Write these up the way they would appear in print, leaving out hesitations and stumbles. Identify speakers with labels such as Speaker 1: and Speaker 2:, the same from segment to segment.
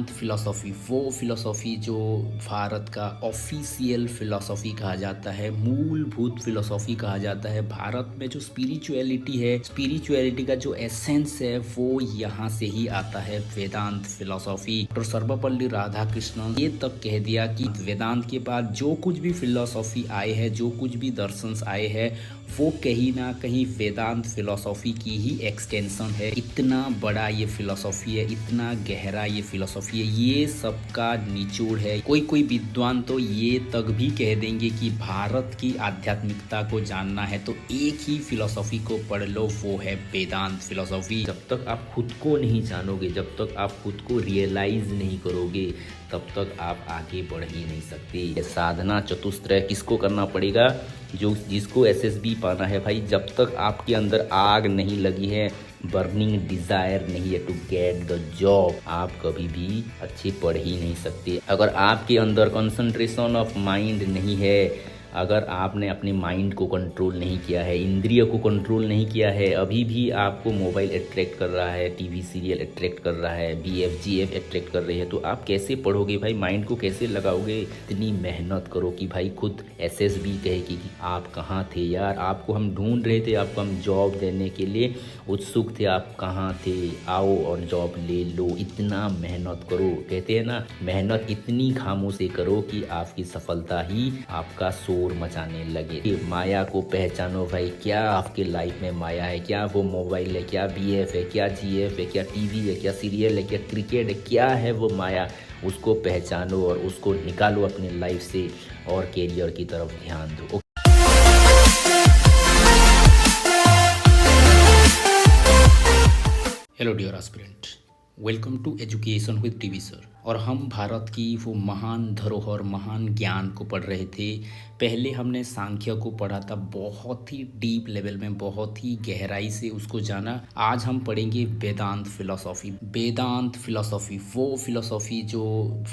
Speaker 1: वेदांत philosophy, वो philosophy जो भारत का ऑफिशियल फिलॉसफी कहा जाता है, मूलभूत फिलॉसफी कहा जाता है। भारत में जो स्पिरिचुअलिटी है, स्पिरिचुअलिटी का जो एसेंस है, वो यहाँ से ही आता है, वेदांत फिलॉसफी। डॉक्टर सर्वपल्ली राधाकृष्णन ये तक कह दिया कि वेदांत के बाद जो कुछ भी फिलॉसफी आए हैं, जो कुछ भी दर्शन आए हैं, वो कहीं ना कहीं वेदांत फिलॉसफी की ही एक्सटेंशन है। इतना बड़ा ये फिलॉसफी है, इतना गहरा ये फिलॉसफी है, ये सबका निचोड़ है। कोई कोई विद्वान तो ये तक भी कह देंगे कि भारत की आध्यात्मिकता को जानना है तो एक ही फिलॉसफी को पढ़ लो, वो है वेदांत फिलॉसफी।
Speaker 2: जब तक आप खुद को नहीं जानोगे, जब तक आप खुद को रियलाइज नहीं करोगे, तब तक आप आगे बढ़ ही नहीं सकते। ये साधना चतुस्त्र किसको करना पड़ेगा? जिसको एसएसबी पाना है भाई। जब तक आपके अंदर आग नहीं लगी है, बर्निंग डिजायर नहीं है टू गेट द जॉब, आप कभी भी अच्छे पढ़ ही नहीं सकते। अगर आपके अंदर कंसंट्रेशन ऑफ माइंड नहीं है, अगर आपने अपने माइंड को कंट्रोल नहीं किया है, इंद्रिय को कंट्रोल नहीं किया है, अभी भी आपको मोबाइल अट्रैक्ट कर रहा है, टीवी सीरियल अट्रैक्ट कर रहा है, BF GF अट्रैक्ट कर रही है, तो आप कैसे पढ़ोगे भाई? माइंड को कैसे लगाओगे? इतनी मेहनत करो कि भाई खुद SSB कहेगी कि आप कहाँ थे यार, आपको हम ढूंढ रहे थे, आपको हम जॉब देने के लिए उत्सुक थे, आप कहाँ थे, आओ और जॉब ले लो। इतना मेहनत करो। कहते हैं ना, मेहनत इतनी खामोश से करो कि आपकी सफलता ही आपका शोर मचाने लगे। माया को पहचानो भाई, क्या आपके लाइफ में माया है? क्या वो मोबाइल है, क्या BF है, क्या GF है, क्या टीवी है, क्या सीरियल है, क्या क्रिकेट है? क्या है वो माया? उसको पहचानो और उसको निकालो अपने लाइफ से और कैरियर की तरफ ध्यान दो।
Speaker 1: Hello dear aspirant, welcome to education with TV sir. और हम भारत की वो महान धरोहर, महान ज्ञान को पढ़ रहे थे। पहले हमने सांख्य को पढ़ा था, बहुत ही डीप लेवल में, बहुत ही गहराई से उसको जाना। आज हम पढ़ेंगे वेदांत फिलॉसफी। वेदांत फिलॉसफी, वो फिलॉसफी जो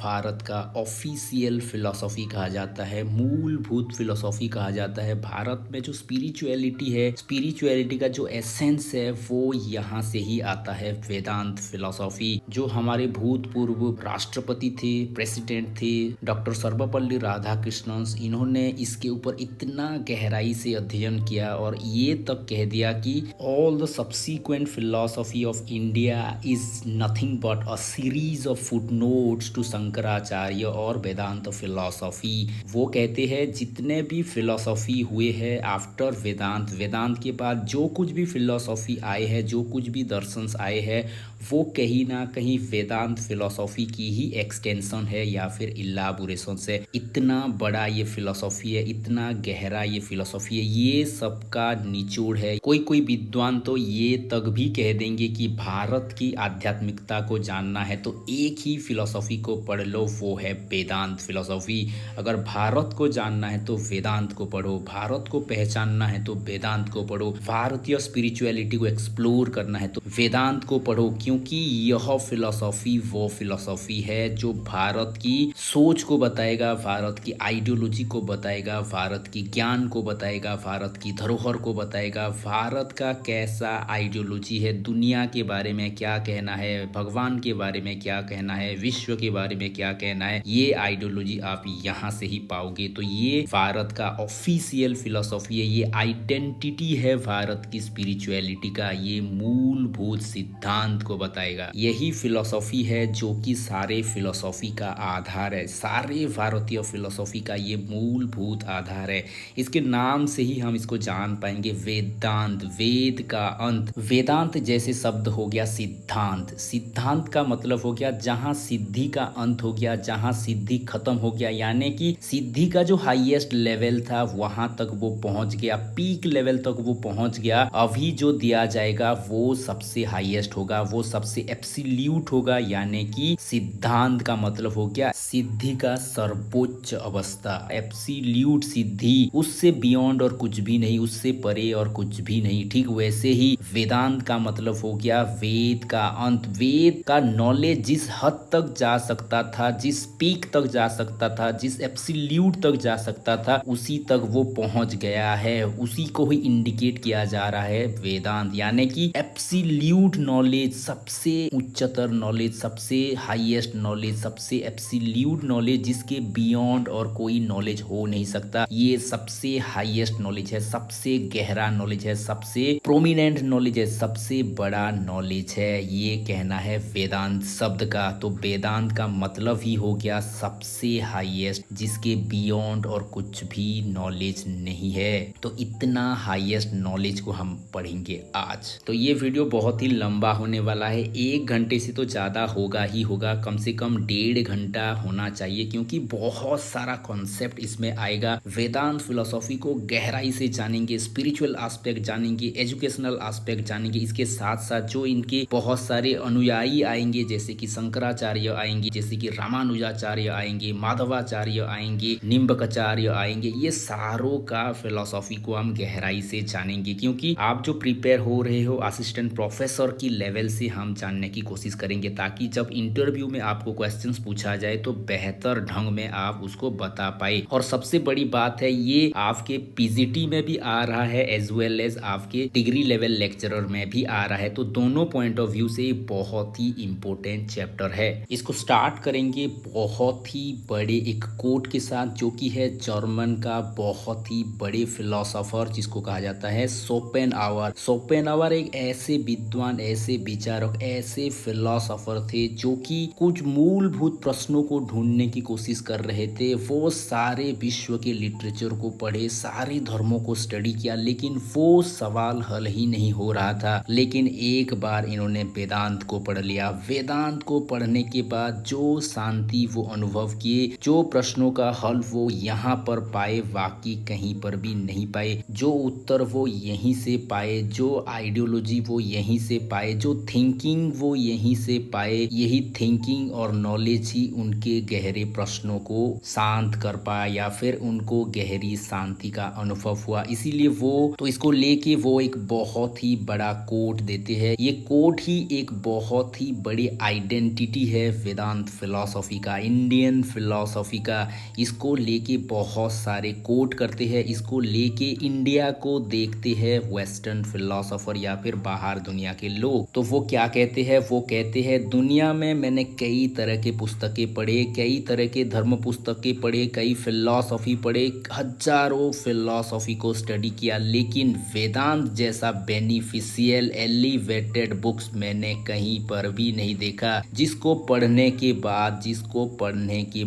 Speaker 1: भारत का ऑफिशियल फिलॉसफी कहा जाता है, मूलभूत फिलॉसफी कहा जाता है। भारत में जो स्पिरिचुअलिटी है, स्पिरिचुअलिटी का जो एसेंस है, वो यहाँ से ही आता है, वेदांत फिलॉसफी। जो हमारे भूतपूर्व राष्ट्रपति थे, प्रेसिडेंट थे, डॉक्टर सर्वपल्ली राधाकृष्णन, इन्होंने इसके ऊपर इतना गहराई से अध्ययन किया और ये तक कह दिया कि all the subsequent philosophy of India is nothing but a series of footnotes to Shankaracharya और वेदांत फिलॉसफी। वो कहते हैं जितने भी फिलॉसफी हुए हैं आफ्टर वेदांत, वेदांत के बाद जो कुछ भी फिलॉसफी आए हैं, जो कुछ भी दर्शन आए हैं, वो कहीं ना कहीं वेदांत फिलॉसफी की ही एक्सटेंशन है या फिर इलाबोरेशन से। इतना बड़ा ये फिलॉसफी है, इतना गहरा ये फिलॉसफी है, ये सबका निचोड़ है। कोई कोई विद्वान तो ये तक भी कह देंगे कि भारत की आध्यात्मिकता को जानना है तो एक ही फिलॉसफी को पढ़ लो, वो है वेदांत फिलॉसफी। अगर भारत को जानना है तो वेदांत को पढ़ो, भारत को पहचानना है तो वेदांत को पढ़ो, भारतीय स्पिरिचुअलिटी को एक्सप्लोर करना है तो वेदांत को पढ़ो। क्योंकि यह फिलॉसफी वो फिलॉसफी है जो भारत की सोच को बताएगा, भारत की आइडियोलॉजी को बताएगा, भारत की ज्ञान को बताएगा, भारत की धरोहर को बताएगा, भारत का कैसा आइडियोलॉजी है, दुनिया के बारे में क्या कहना है, भगवान के बारे में क्या कहना है, विश्व के बारे में क्या कहना है, ये आइडियोलॉजी आप यहाँ से ही पाओगे। तो ये भारत का ऑफिशियल फिलॉसफी है, ये आइडेंटिटी है भारत की स्पिरिचुअलिटी का, ये मूलभूत सिद्धांत को बताएगा। यही फिलॉसफी है जो कि सारे फिलॉसफी का आधार है, सारे भारतीय फिलॉसफी का ये मूलभूत आधार है। इसके नाम से ही हम इसको जान पाएंगे, वेदांत, वेद का अंत। वेदांत जैसे शब्द हो गया सिद्धांत, सिद्धांत का मतलब हो गया जहां सिद्धि का अंत हो गया, जहां सिद्धि खत्म हो गया, यानी कि सिद्धि का जो हाईएस्ट लेवल था वहां तक वो पहुंच गया, पीक लेवल तक वो पहुंच गया। अभी जो दिया जाएगा वो सबसे हाईएस्ट होगा, वो सबसे एब्सोल्यूट होगा, यानी कि सिद्धांत का मतलब हो गया सिद्धि का सर्वोच्च अवस्था, एब्सोल्यूट सिद्धि, उससे बियॉन्ड और कुछ भी नहीं, उससे परे और कुछ भी नहीं। ठीक वैसे ही वेदांत का मतलब हो गया वेद का अंत, वेद का नॉलेज जिस हद तक जा सकता था, जिस पीक तक जा सकता था, जिस एब्सोल्यूट तक जा सकता था, उसी तक वो पहुंच गया है, उसी को ही इंडिकेट किया जा रहा है वेदांत, यानी कि एब्सोल्यूट नॉलेज, सब सबसे उच्चतर नॉलेज, सबसे हाईएस्ट नॉलेज, सबसे एब्सोल्यूट नॉलेज जिसके बियॉन्ड और कोई नॉलेज हो नहीं सकता। ये सबसे हाईएस्ट नॉलेज है, सबसे गहरा नॉलेज है, सबसे प्रोमिनेंट नॉलेज है, सबसे बड़ा नॉलेज है। ये कहना है वेदांत शब्द का। तो वेदांत का मतलब ही हो गया सबसे हाईएस्ट, जिसके बियॉन्ड और कुछ भी नॉलेज नहीं है। तो इतना हाईएस्ट नॉलेज को हम पढ़ेंगे आज। तो ये वीडियो बहुत ही लंबा होने वाला है, 1 घंटे से तो ज़्यादा होगा ही होगा, कम से कम 1.5 घंटा होना चाहिए, क्योंकि बहुत सारा कॉन्सेप्ट इसमें आएगा। वेदांत फिलोसॉफी को गहराई से जानेंगे, स्पिरिचुअल एस्पेक्ट जानेंगे, एजुकेशनल एस्पेक्ट जानेंगे। इसके साथ साथ जो इनके बहुत सारे अनुयायी आएंगे, जैसे कि शंकराचार्य आएंगे, जैसे कि रामानुजाचार्य आएंगे, माधवाचार्य आएंगे, निम्बकाचार्य आएंगे, ये सारों का फिलोसॉफी को हम गहराई से जानेंगे। क्योंकि आप जो प्रिपेयर हो रहे हो असिस्टेंट प्रोफेसर की लेवल से हम जानने की कोशिश करेंगे, ताकि जब इंटरव्यू में आपको क्वेश्चंस पूछा जाए तो बेहतर ढंग में आप उसको बता पाए। और सबसे बड़ी बात है, ये आपके पीजीटी में भी आ रहा है एज वेल एज आपके डिग्री लेवल लेक्चरर में भी आ रहा है। तो दोनों पॉइंट ऑफ व्यू से बहुत ही इंपॉर्टेंट चैप्टर है। इसको स्टार्ट करेंगे बहुत ही बड़े एक कोट के साथ, जो कि है जर्मन का बहुत ही बड़े फिलोसोफर जिसको कहा जाता है शोपेनहावर। शोपेनहावर एक ऐसे विद्वान, ऐसे विचारक, ऐसे फिलोसोफर थे जो कि कुछ मूलभूत प्रश्नों को ढूंढने की कोशिश कर रहे थे। वो सारे विश्व के लिटरेचर को पढ़े, सारे धर्मों को स्टडी किया, लेकिन वो सवाल हल ही नहीं हो रहा था। लेकिन एक बार इन्होंने वेदांत को पढ़ लिया। वेदांत को पढ़ने के बाद जो शांति वो अनुभव किए, जो प्रश्नों का हल वो यहाँ पर पाए, बाकी कहीं पर भी नहीं पाए। जो उत्तर वो यहीं से पाए, जो आइडियोलॉजी वो यहीं से पाए, जो थिंकिंग वो यहीं से पाए। यही थिंकिंग और नॉलेज ही उनके गहरे प्रश्नों को शांत कर पाया, या फिर उनको गहरी शांति का अनुभव हुआ। इसीलिए वो तो इसको लेके वो एक बहुत ही बड़ा कोट देते हैं। ये कोट ही एक बहुत ही बड़ी आइडेंटिटी है वेदांत फिलॉसफी का, इंडियन फिलॉसफी का। इसको लेके बहुत सारे कोट करते हैं, इसको लेके इंडिया को देखते हैं वेस्टर्न फिलोसोफर या फिर बाहर दुनिया के लोग। तो वो क्या कहते हैं, वो कहते हैं दुनिया में मैंने कई तरह के पुस्तकें पढ़े, कई तरह के धर्म पुस्तकें पढ़े, कई फिलॉसफी पढ़े, हजारों फिलॉसफी को स्टडी किया, लेकिन वेदांत जैसा बेनिफिशियल एलिवेटेड बुक्स मैंने कहीं पर भी नहीं देखा, जिसको पढ़ने के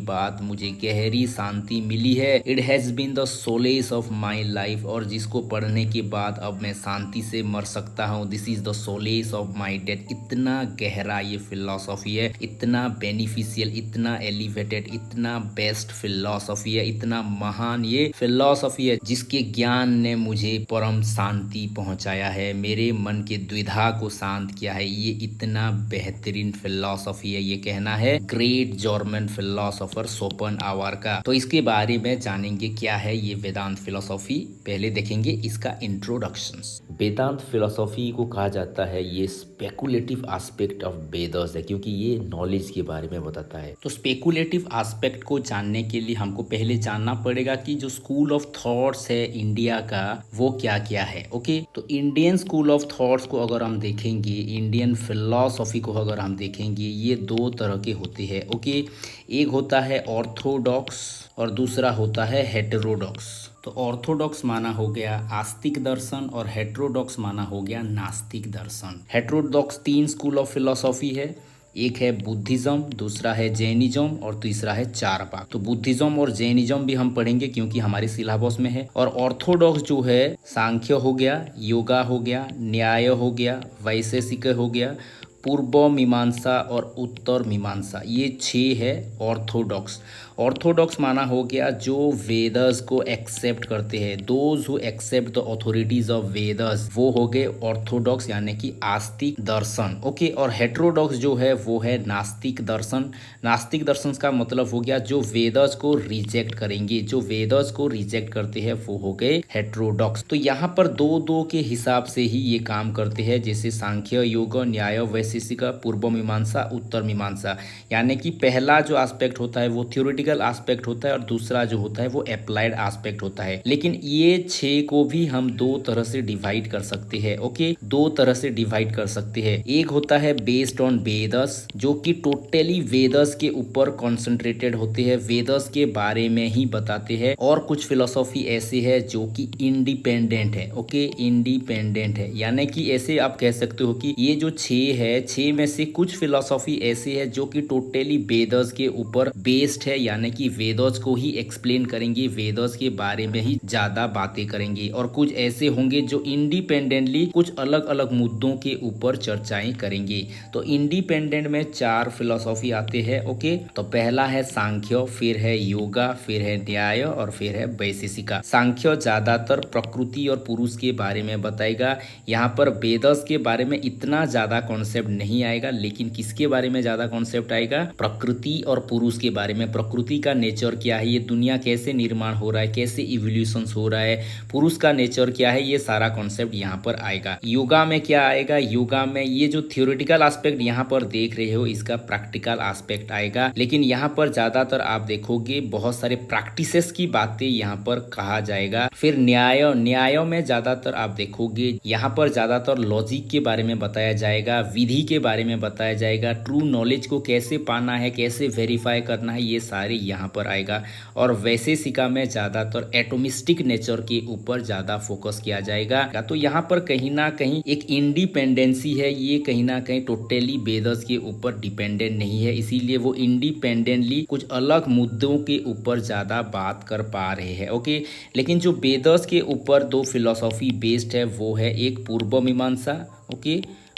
Speaker 1: बाद मुझे गहरी शांति मिली है। It has been the solace of my life, और जिसको पढ़ने के बाद अब मैं शांति से मर सकता हूँ। This is the solace of my death. इतना गहरा ये फिलॉसफी है, इतना बेनिफिशियल, इतना एलिवेटेड, इतना बेस्ट फिलॉसफी है, इतना महान ये फिलॉसफी है, जिसके ज्ञान ने मुझे परम शांति पहुंचाया है, मेरे मन के द्विधा को शांत किया है। ये इतना बेहतरीन फिलॉसफी है, ये कहना है ग्रेट जर्मन फिलॉसफर शोपेनहावर का। तो इसके बारे में जानेंगे क्या है ये वेदांत फिलॉसफी। पहले देखेंगे इसका इंट्रोडक्शंस।
Speaker 2: वेदांत फिलोसॉफी को कहा जाता है ये स्पेकुलेटिव एस्पेक्ट ऑफ वेदास है, क्योंकि ये नॉलेज के बारे में बताता है।
Speaker 1: तो स्पेकुलेटिव एस्पेक्ट को जानने के लिए हमको पहले जानना पड़ेगा कि जो स्कूल ऑफ थॉट्स है इंडिया का, वो क्या क्या है। ओके, तो इंडियन स्कूल ऑफ थॉट्स को अगर हम देखेंगे, इंडियन फिलॉसफी को अगर हम देखेंगे, ये 2 तरह के होते हैं। ओके, एक होता है ऑर्थोडॉक्स और दूसरा होता है हेटेरोडॉक्स। तो ऑर्थोडॉक्स माना हो गया आस्तिक दर्शन और हेटेरोडॉक्स माना हो गया नास्तिक दर्शन। हेटेरोडॉक्स 3 स्कूल ऑफ फिलोसॉफी है, एक है बुद्धिज्म, दूसरा है जैनिज्म और तीसरा है चारवाक। तो बुद्धिज्म और जैनिज्म भी हम पढ़ेंगे क्योंकि हमारे सिलेबस में है। और ऑर्थोडॉक्स जो है सांख्य हो गया, योगा हो गया, न्याय हो गया, वैशेषिक हो गया, पूर्व मीमांसा और उत्तर मीमांसा, ये 6 है ऑर्थोडॉक्स। ऑर्थोडॉक्स माना हो गया जो वेदस को एक्सेप्ट करते हैं, those who accept the authorities of Vedas, वो हो गए ऑर्थोडॉक्स यानी कि आस्तिक दर्शन। ओके, और हेटेरोडॉक्स जो है वो है नास्तिक दर्शन। नास्तिक दर्शन का मतलब हो गया जो वेदस को रिजेक्ट करेंगे, जो वेदस को रिजेक्ट करते हैं वो हो गए हेटेरोडॉक्स। तो यहाँ पर 2-2 के हिसाब से ही ये काम करते हैं, जैसे सांख्य, योग, न्याय, वैशेषिक वैशेषिक, पूर्व मीमांसा, उत्तर मीमांसा। यानी कि पहला जो एस्पेक्ट होता है वो थ्योरेटिकल एस्पेक्ट होता है और दूसरा जो होता है वो अप्लाइड एस्पेक्ट होता है। लेकिन ये 6 को भी हम दो तरह से डिवाइड कर सकते हैं। ओके, दो तरह से डिवाइड कर सकते हैं। एक होता है बेस्ड ऑन वेदस, जो कि टोटली वेदस के ऊपर कॉन्सेंट्रेटेड होते हैं, वेदस के बारे में ही बताते हैं। और कुछ फिलोसॉफी ऐसे है जो कि इंडिपेंडेंट है। ओके, इंडिपेंडेंट है, यानी कि ऐसे आप कह सकते हो कि ये जो 6 है, 6 में से कुछ फिलोसॉफी ऐसे है जो कि टोटली वेदस के ऊपर बेस्ड है, यानी कि वेदस को ही एक्सप्लेन करेंगे, वेदस के बारे में ही ज्यादा बातें करेंगे। और कुछ ऐसे होंगे जो इंडिपेंडेंटली कुछ अलग अलग मुद्दों के ऊपर चर्चाएं करेंगे। तो इंडिपेंडेंट में 4 फिलोसॉफी आते हैं। ओके, तो पहला है सांख्य, फिर है योगा, फिर है न्याय और फिर है वैशेषिका। सांख्य ज्यादातर प्रकृति और पुरुष के बारे में बताएगा। यहाँ पर वेदस के बारे में इतना ज्यादा कॉन्सेप्ट नहीं आएगा, लेकिन किसके बारे में ज्यादा कॉन्सेप्ट आएगा? प्रकृति और पुरुष के बारे में। प्रकृति का नेचर क्या है, ये दुनिया कैसे निर्माण हो रहा है, कैसे इवोल्यूशन हो रहा है, पुरुष का नेचर क्या है, ये सारा कॉन्सेप्ट यहाँ पर आएगा। योगा में क्या आएगा? योगा में ये जो थ्योरेटिकल एस्पेक्ट यहाँ पर देख रहे हो, इसका प्रैक्टिकल एस्पेक्ट आएगा। लेकिन यहाँ पर ज्यादातर आप देखोगे बहुत सारे प्रैक्टिसेस की बातें यहाँ पर कहा जाएगा। फिर न्याय में ज्यादातर आप देखोगे यहाँ पर ज्यादातर लॉजिक के बारे में बताया जाएगा, विधि के बारे में बताया जाएगा, ट्रू नॉलेज को कैसे पाना है, कैसे वेरीफाई करना है, ये सारे यहाँ पर आएगा। और वैशेषिका में ज्यादातर एटोमिस्टिक नेचर के ऊपर ज्यादा फोकस किया जाएगा। तो यहाँ पर कहीं ना कहीं एक इंडिपेंडेंसी है, ये कहीं ना कहीं टोटली वेदस के ऊपर डिपेंडेंट नहीं है, इसीलिए वो इंडिपेंडेंटली कुछ अलग मुद्दों के ऊपर ज्यादा बात कर पा रहे हैं। ओके, लेकिन जो वेदस के ऊपर दो फिलोसॉफी बेस्ड है वो है एक पूर्व मीमांसा, ओके,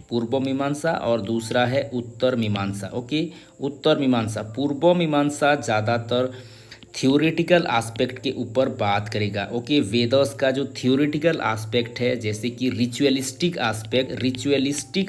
Speaker 1: पूर्व मीमांसा, और दूसरा है उत्तर मीमांसा। ओके, उत्तर मीमांसा, पूर्व मीमांसा ज्यादातर थ्योरेटिकल एस्पेक्ट के ऊपर बात करेगा। ओके, वेदस का जो थ्योरेटिकल एस्पेक्ट है, जैसे कि रिचुअलिस्टिक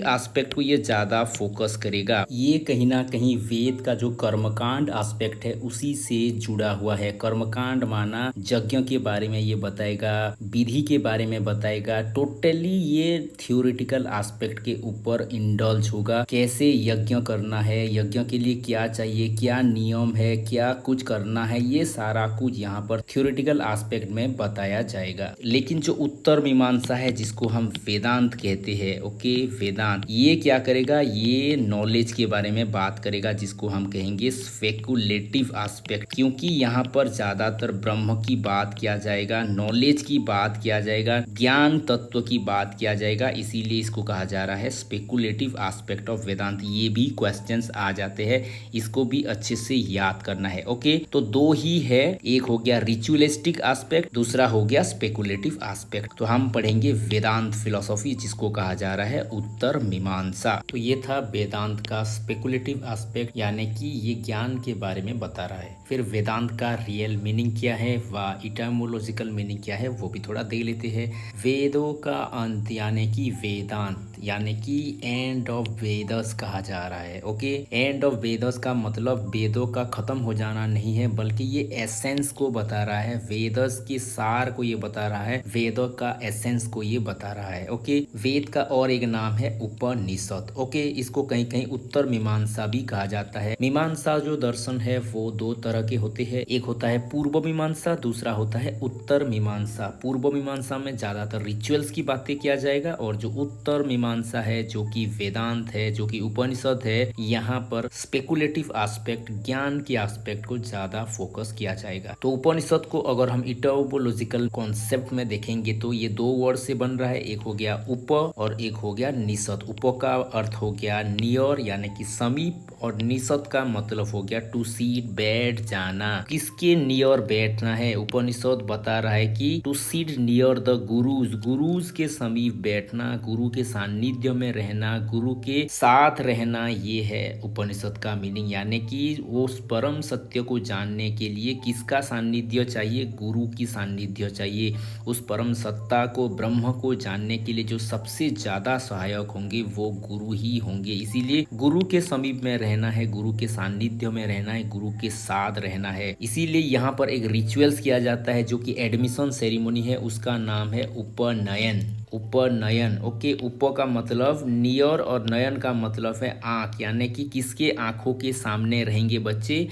Speaker 1: एस्पेक्ट को ये ज्यादा फोकस करेगा। ये कहीं ना कहीं वेद का जो कर्मकांड एस्पेक्ट है उसी से जुड़ा हुआ है। कर्मकांड माना यज्ञ के बारे में ये बताएगा, विधि के बारे में बताएगा। टोटली ये थ्योरेटिकल एस्पेक्ट के ऊपर इंडल्ज होगा, कैसे यज्ञ करना है, यज्ञ के लिए क्या चाहिए, क्या नियम है, क्या कुछ करना है, ये सारा कुछ यहाँ पर थ्योरेटिकल एस्पेक्ट में बताया जाएगा। लेकिन जो उत्तर मीमांसा है, जिसको हम वेदांत कहते हैं, ओके, वेदांत, ये क्या करेगा? ये नॉलेज के बारे में बात करेगा, जिसको हम कहेंगे स्पेकुलेटिव एस्पेक्ट, क्योंकि यहाँ पर ज्यादातर ब्रह्म की बात किया जाएगा, नॉलेज की बात किया जाएगा, ज्ञान तत्व की बात किया जाएगा, इसीलिए इसको कहा जा रहा है स्पेकुलेटिव एस्पेक्ट ऑफ वेदांत। ये भी क्वेश्चंस आ जाते हैं, इसको भी अच्छे से याद करना है। ओके, तो दो ही है, एक हो गया रिचुअलिस्टिक एस्पेक्ट, दूसरा हो गया स्पेकुलेटिव एस्पेक्ट। तो हम पढ़ेंगे वेदांत फिलोसॉफी, जिसको कहा जा रहा है उत्तर मीमांसा। तो ये था वेदांत का स्पेकुलेटिव एस्पेक्ट, यानी कि ये ज्ञान के बारे में बता रहा है। फिर वेदांत का रियल मीनिंग क्या है व इटामोलॉजिकल मीनिंग क्या है वो भी थोड़ा देख लेते हैं। वेदों का अंत यानी कि वेदांत, यानी कि एंड ऑफ वेदस कहा जा रहा है। ओके, एंड ऑफ वेदस का मतलब वेदों का खत्म हो जाना नहीं है, बल्कि ये एसेंस को बता रहा है, वेदस के सार को ये बता रहा है, वेदों का एसेंस को ये बता रहा है। ओके, वेद का और एक नाम है उपनिषद। ओके, इसको कहीं कहीं उत्तर मीमांसा भी कहा जाता है। मीमांसा जो दर्शन है वो दो तरह के होते हैं, एक होता है पूर्व मीमांसा, दूसरा होता है उत्तर मीमांसा। पूर्व मीमांसा में ज्यादातर रिचुअल्स की बातें किया जाएगा, और जो उत्तर मीमांसा है, जो कि वेदांत है, जो कि उपनिषद है, यहाँ पर स्पेकुलेटिव एस्पेक्ट, ज्ञान के एस्पेक्ट को ज्यादा फोकस किया जाएगा। तो उपनिषद को अगर हम इटामोलॉजिकल कॉन्सेप्ट में देखेंगे तो ये दो वर्ड से बन रहा है, एक हो गया उप और एक हो गया निषद। उप का अर्थ हो गया नियर यानी कि समीप, और निषद का मतलब हो गया टू सीट, बैठ जाना। किसके नियर बैठना है? उपनिषद बता रहा है कि to seat near the gurus, gurus के समीप बैठना, गुरु के सानिध्य में रहना, गुरु के साथ रहना, ये है उपनिषद का मीनिंग। यानी कि वो परम सत्य को जानने के लिए किसका सानिध्य चाहिए? गुरु की सानिध्य चाहिए। उस परम सत्ता को, ब्रह्म को जानने के लिए जो सबसे ज्यादा सहायक होंगे वो गुरु ही होंगे, इसीलिए गुरु के समीप में
Speaker 2: रहना है, गुरु के सानिध्य में रहना है, गुरु के साथ रहना है। इसीलिए यहाँ पर एक रिचुअल्स किया जाता है जो कि एडमिशन सेरेमनी है, उसका नाम है उपनयन। उपनयन, ओके। उप का मतलब नियर और नयन का मतलब है आँख, यानी कि किसके आँखों के सामने रहेंगे बच्चे।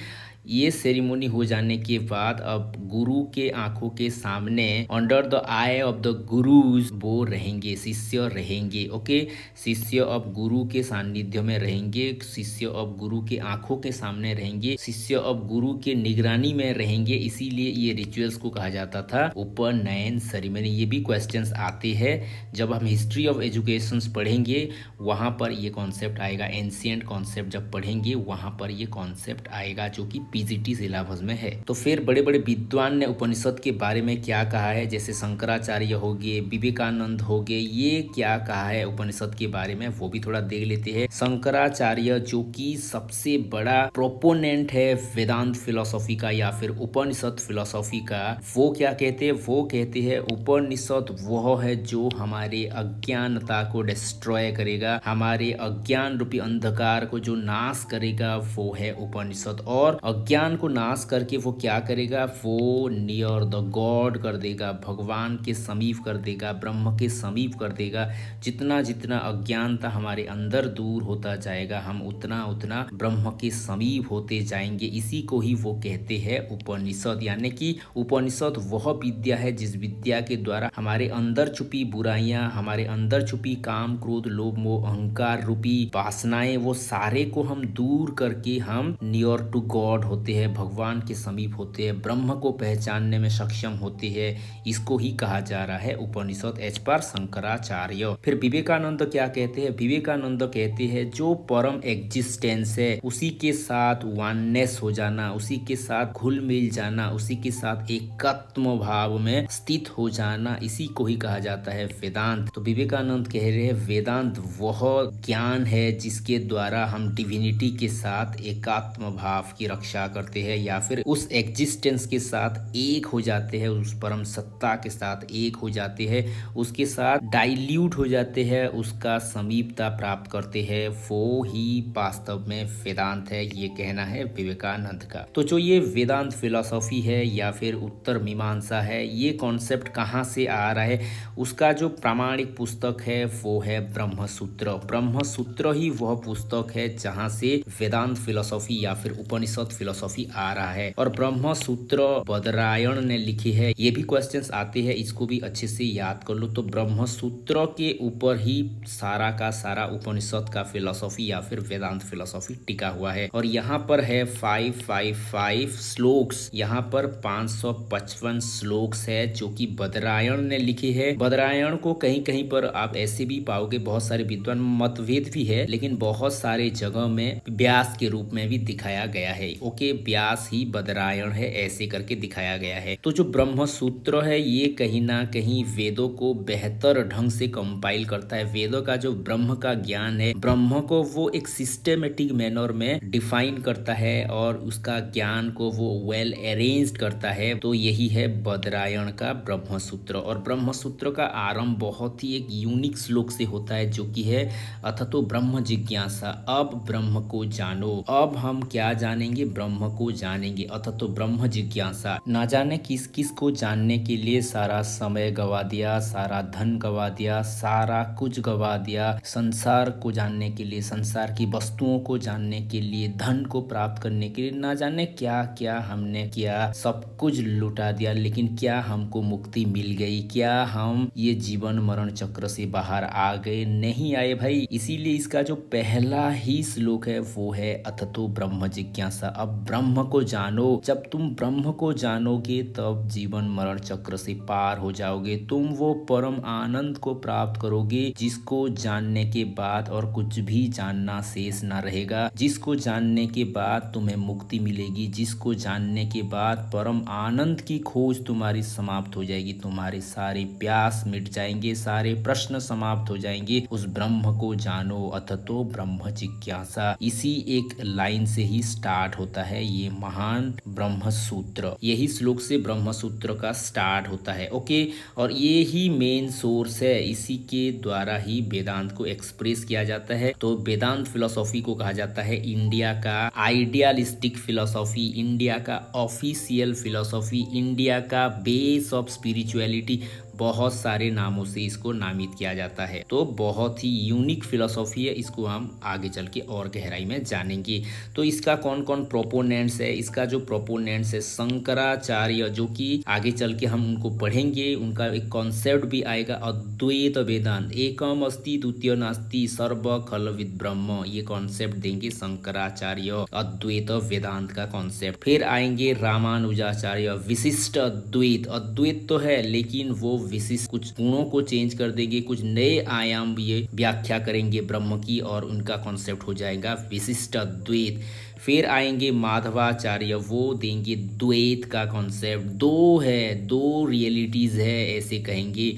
Speaker 2: ये सेरेमनी हो जाने के बाद अब गुरु के आंखों के सामने under the eye of the gurus वो रहेंगे, शिष्य रहेंगे, ओके। शिष्य अब गुरु के सानिध्य में रहेंगे, शिष्य अब गुरु के आंखों के सामने रहेंगे, शिष्य अब गुरु के निगरानी में रहेंगे। इसीलिए ये रिचुअल्स को कहा जाता था उपनयन सेरेमनी। ये भी क्वेश्चंस आते हैं जब हम हिस्ट्री ऑफ एजुकेशन पढ़ेंगे, वहाँ पर ये कॉन्सेप्ट आएगा। एंशिएंट कॉन्सेप्ट जब पढ़ेंगे वहाँ पर ये कॉन्सेप्ट आएगा जो कि पीजीटी सिलेबस में है। तो फिर बड़े बड़े विद्वान ने उपनिषद के बारे में क्या कहा है, जैसे शंकराचार्य हो गए, विवेकानंद हो गए, ये क्या कहा है उपनिषद के बारे में वो भी थोड़ा देख लेते हैं। शंकराचार्य जो कि सबसे बड़ा प्रोपोनेंट है वेदांत फिलोसॉफी का या फिर उपनिषद फिलोसॉफी का, वो क्या कहते हैं, वो कहते हैं उपनिषद वह है जो हमारे अज्ञानता को डिस्ट्रॉय करेगा, हमारे अज्ञान रूपी अंधकार को जो नाश करेगा वो है उपनिषद। और अज्ञान को नाश करके वो क्या करेगा, वो नियर द गॉड कर देगा, भगवान के समीप कर देगा, ब्रह्म के समीप कर देगा। जितना जितना अज्ञानता हमारे अंदर दूर होता जाएगा, हम उतना उतना ब्रह्म के समीप होते जाएंगे। इसी को ही वो कहते हैं उपनिषद। यानी कि उपनिषद वह विद्या है जिस विद्या के द्वारा हमारे अंदर छुपी बुराइयां, हमारे अंदर छुपी काम क्रोध लोभ मोह अहंकार रूपी वासनाएं, वो सारे को हम दूर करके हम नियर टू गॉड होते हैं, भगवान के समीप होते हैं, ब्रह्म को पहचानने में सक्षम होते हैं। इसको ही कहा जा रहा है उपनिषद एज पर शंकराचार्य। फिर विवेकानंद क्या कहते हैं, विवेकानंद कहते हैं जो परम एग्जिस्टेंस है उसी के साथ वननेस हो जाना, उसी के साथ घुल मिल जाना, उसी के साथ एकत्व भाव में स्थित हो जाना, इसी को ही कहा जाता है वेदांत। तो विवेकानंद कह रहे हैं वेदांत वह ज्ञान है जिसके द्वारा हम डिविनिटी के साथ एकात्म भाव की रक्षा करते हैं या फिर उस एग्जिस्टेंस के साथ एक हो जाते हैं, उस परम सत्ता के साथ एक हो जाते हैं, उसके साथ डाइल्यूट हो जाते हैं, उसका समीपता प्राप्त करते हैं, वो ही वास्तव में वेदांत है। ये कहना है विवेकानंद का। तो जो ये वेदांत फिलॉसफी है या फिर उत्तर मीमांसा है, ये कॉन्सेप्ट कहाँ से आ रहा है, उसका जो प्रामाणिक पुस्तक है वो है ब्रह्मसूत्र। ब्रह्मसूत्र ही वह पुस्तक है जहाँ से वेदांत फिलॉसफी या फिर उपनिषद फिलॉसफी आ रहा है। और ब्रह्मसूत्र बदरायण ने लिखी है। ये भी क्वेश्चंस आते हैं, इसको भी अच्छे से याद कर लो। तो ब्रह्मसूत्र के ऊपर ही सारा का सारा उपनिषद का फिलॉसफी या फिर वेदांत फिलॉसफी टिका हुआ है। और यहाँ पर है 555 श्लोक्स, यहाँ पर 555 श्लोक्स है जो कि बदरायण ने लिखे हैं। बदरायण को कहीं कहीं पर आप ऐसे भी पाओगे, बहुत सारे विद्वान मतभेद भी है, लेकिन बहुत सारे जगह में व्यास के रूप में भी दिखाया गया है। ओके, व्यास ही बदरायण है ऐसे करके दिखाया गया है। तो जो ब्रह्मसूत्र है ये कहीं ना कहीं वेदों को बेहतर ढंग से कंपाइल करता है। वेदों का जो ब्रह्म का ज्ञान है, ब्रह्म को वो एक सिस्टेमेटिक मैनर में डिफाइन करता है और उसका ज्ञान को वो वेल अरेंज्ड करता है। तो यही है बदरायण का ब्रह्मसूत्र। और ब्रह्मसूत्र का आरंभ बहुत ही एक यूनिक श्लोक से होता है जो कि है अथतो ब्रह्म जिज्ञासा, अब ब्रह्म को जानो। अब हम क्या जानेंगे, ब्रह्म को जानेंगे। अथतो ब्रह्म जिज्ञासा, ना जाने किस किस को जानने के लिए सारा समय गवा दिया, सारा धन गवा दिया, सारा कुछ गवा दिया। संसार को जानने के लिए, संसार की वस्तुओं को जानने के लिए, धन को प्राप्त करने के लिए ना जाने क्या क्या हमने किया, सब कुछ लुटा दिया, लेकिन क्या हमको मुक्ति मिल गई? क्या हम ये जीवन मरण चक्र से बाहर आ गए? नहीं आए भाई। इसीलिए इसका जो पहला ही श्लोक है वो है अथतो ब्रह्म जिज्ञासा, अब ब्रह्म को जानो। जब तुम ब्रह्म को जानोगे तब जीवन मरण चक्र से पार हो जाओगे, तुम वो परम आनंद को प्राप्त करोगे जिसको जानने के बाद और कुछ भी जानना शेष ना रहेगा, जिसको जानने के बाद तुम्हें मुक्ति मिलेगी, जिसको जानने के बाद परम आनंद की खोज तुम्हारी समाप्त हो जाएगी, तुम्हारे सारे प्यास मिट जाएंगे, सारे प्रश्न समाप्त हो जाएंगे। उस ब्रह्म को जानो, अथतो ब्रह्म जिज्ञासा। इसी एक लाइन से ही स्टार्ट होता
Speaker 1: है ये महान ब्रह्म सूत्र। यही श्लोक से ब्रह्म सूत्र का स्टार्ट होता है। ओके, और ये ही मेन सोर्स है, इसी के द्वारा ही वेदांत को एक्सप्रेस किया जाता है। तो वेदांत फिलोसॉफी को कहा जाता है इंडिया का आइडियलिस्टिक फिलोसॉफी, इंडिया का ऑफिशियल फिलोसॉफी, इंडिया का बेस ऑफ स्पिरिचुअलिटी, बहुत सारे नामों से इसको नामित किया जाता है। तो बहुत ही यूनिक फिलोसॉफी है, इसको हम आगे चल के और गहराई में जानेंगे। तो इसका कौन कौन प्रोपोनेंट्स है, इसका जो प्रोपोनेंट्स है शंकराचार्य, जो कि आगे चल के हम उनको पढ़ेंगे, उनका एक कॉन्सेप्ट भी आएगा अद्वैत वेदांत, एकम अस्ति द्वितीय नास्ति सर्व खलविद ब्रह्म, ये कॉन्सेप्ट देंगे शंकराचार्य, अद्वैत वेदांत का कॉन्सेप्ट। फिर आएंगे रामानुजाचार्य, विशिष्ट अद्वैत, अद्वैत तो है लेकिन वो विशिष्ट कुछ गुणों को चेंज कर देंगे, कुछ नए आयाम ये व्याख्या करेंगे ब्रह्म की, और उनका कॉन्सेप्ट हो जाएगा विशिष्ट अद्वैत। फिर आएंगे माधवाचार्य, वो देंगे द्वैत का कॉन्सेप्ट, दो है, दो रियलिटीज है ऐसे कहेंगे।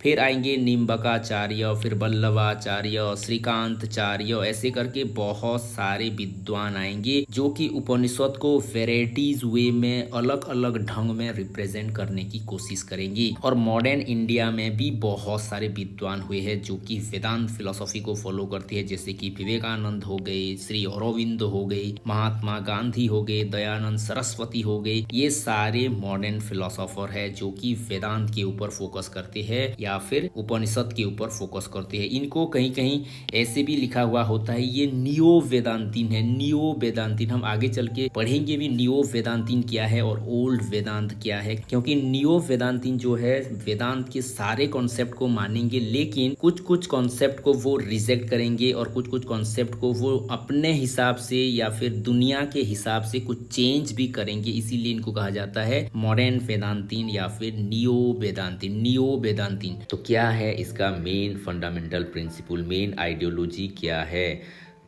Speaker 1: फिर आएंगे निम्बकाचार्य, फिर वल्लभाचार्य, श्रीकांतचार्य, ऐसे करके बहुत सारे विद्वान आएंगे जो कि उपनिषद को वेराइटीज वे में अलग अलग ढंग में रिप्रेजेंट करने की कोशिश करेंगे। और मॉडर्न इंडिया में भी बहुत सारे विद्वान हुए हैं जो कि वेदांत फिलोसॉफी को फॉलो करते हैं, जैसे कि विवेकानंद हो गए, श्री अरविंद हो गए, महात्मा गांधी हो गए, दयानंद सरस्वती हो गए। ये सारे मॉडर्न फिलोसोफर है जो कि वेदांत के ऊपर फोकस करते हैं या फिर उपनिषद के ऊपर फोकस करते हैं। इनको कहीं कहीं ऐसे भी लिखा हुआ होता है ये नियो वेदांतीन है, नियो वेदांतीन। हम आगे चल के पढ़ेंगे भी नियो वेदांतीन क्या है और ओल्ड वेदांत क्या है, क्योंकि नियो वेदांतीन जो है वेदांत के सारे कॉन्सेप्ट को मानेंगे लेकिन कुछ कुछ कॉन्सेप्ट को वो रिजेक्ट करेंगे और कुछ कुछ कॉन्सेप्ट को वो अपने हिसाब से या फिर दुनिया के हिसाब से कुछ चेंज भी करेंगे। इसीलिए इनको कहा जाता है मॉडर्न वेदांतीन या फिर नियो वेदांतीन, नियो वेदांतीन।
Speaker 2: तो क्या है इसका main fundamental principle, main ideology क्या है?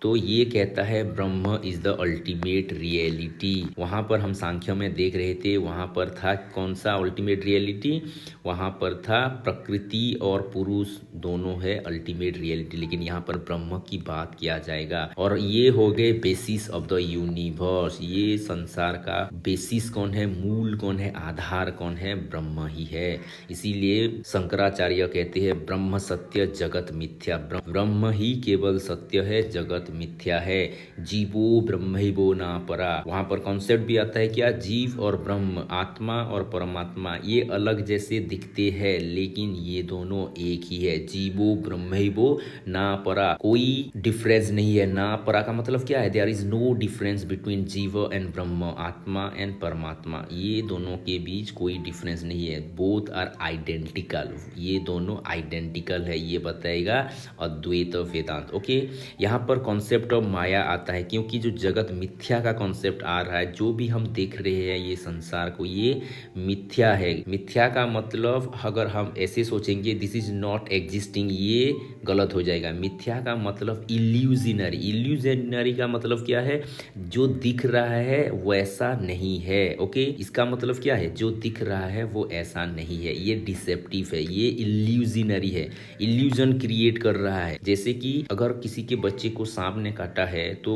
Speaker 2: तो ये कहता है ब्रह्म इज द अल्टीमेट रियलिटी। वहाँ पर हम सांख्य में देख रहे थे, वहाँ पर था कौन सा अल्टीमेट रियलिटी, वहाँ पर था प्रकृति और पुरुष दोनों है अल्टीमेट रियलिटी, लेकिन यहाँ पर ब्रह्म की बात किया जाएगा। और ये हो गए बेसिस ऑफ द यूनिवर्स, ये संसार का बेसिस कौन है, मूल कौन है, आधार कौन है, ब्रह्म ही है। इसीलिए शंकराचार्य कहते हैं ब्रह्म सत्य जगत मिथ्या, ब्रह्म ही केवल सत्य है, जगत मिथ्या है। जीवो ब्रह्मैवो ना परा, वहां पर कॉन्सेप्ट भी आता है क्या, जीव और ब्रह्म, आत्मा और परमात्मा ये अलग जैसे दिखते हैं लेकिन ये दोनों एक ही है। जीवो ब्रह्मैवो ना परा, कोई डिफरेंस नहीं है। ना परा का मतलब क्या है, there is no difference between jiva and Brahma, atma and परमात्मा, ये दोनों के बीच कोई डिफरेंस नहीं है। बोथ आर आइडेंटिकल, ये दोनों आइडेंटिकल है, ये बताएगा अद्वैत वेदांत। ओके, यहाँ पर कॉन्सेप्ट ऑफ माया आता है, क्योंकि जो जगत मिथ्या का कॉन्सेप्ट आ रहा है, जो भी हम देख रहे हैं ये संसार को, ये मिथ्या है। मिथ्या का मतलब अगर हम ऐसे सोचेंगे दिस इज नॉट एग्जिस्टिंग, ये गलत हो जाएगा। मिथ्या का मतलब इल्यूजनरी, इल्यूजनरी का मतलब क्या है, जो दिख रहा है वैसा नहीं है। ओके, इसका मतलब क्या है, जो दिख रहा है वो ऐसा नहीं है, ये डिसेप्टिव है, ये इल्यूजनरी है, इल्यूजन क्रिएट कर रहा है। जैसे कि अगर किसी के बच्चे को सांप ने काटा है तो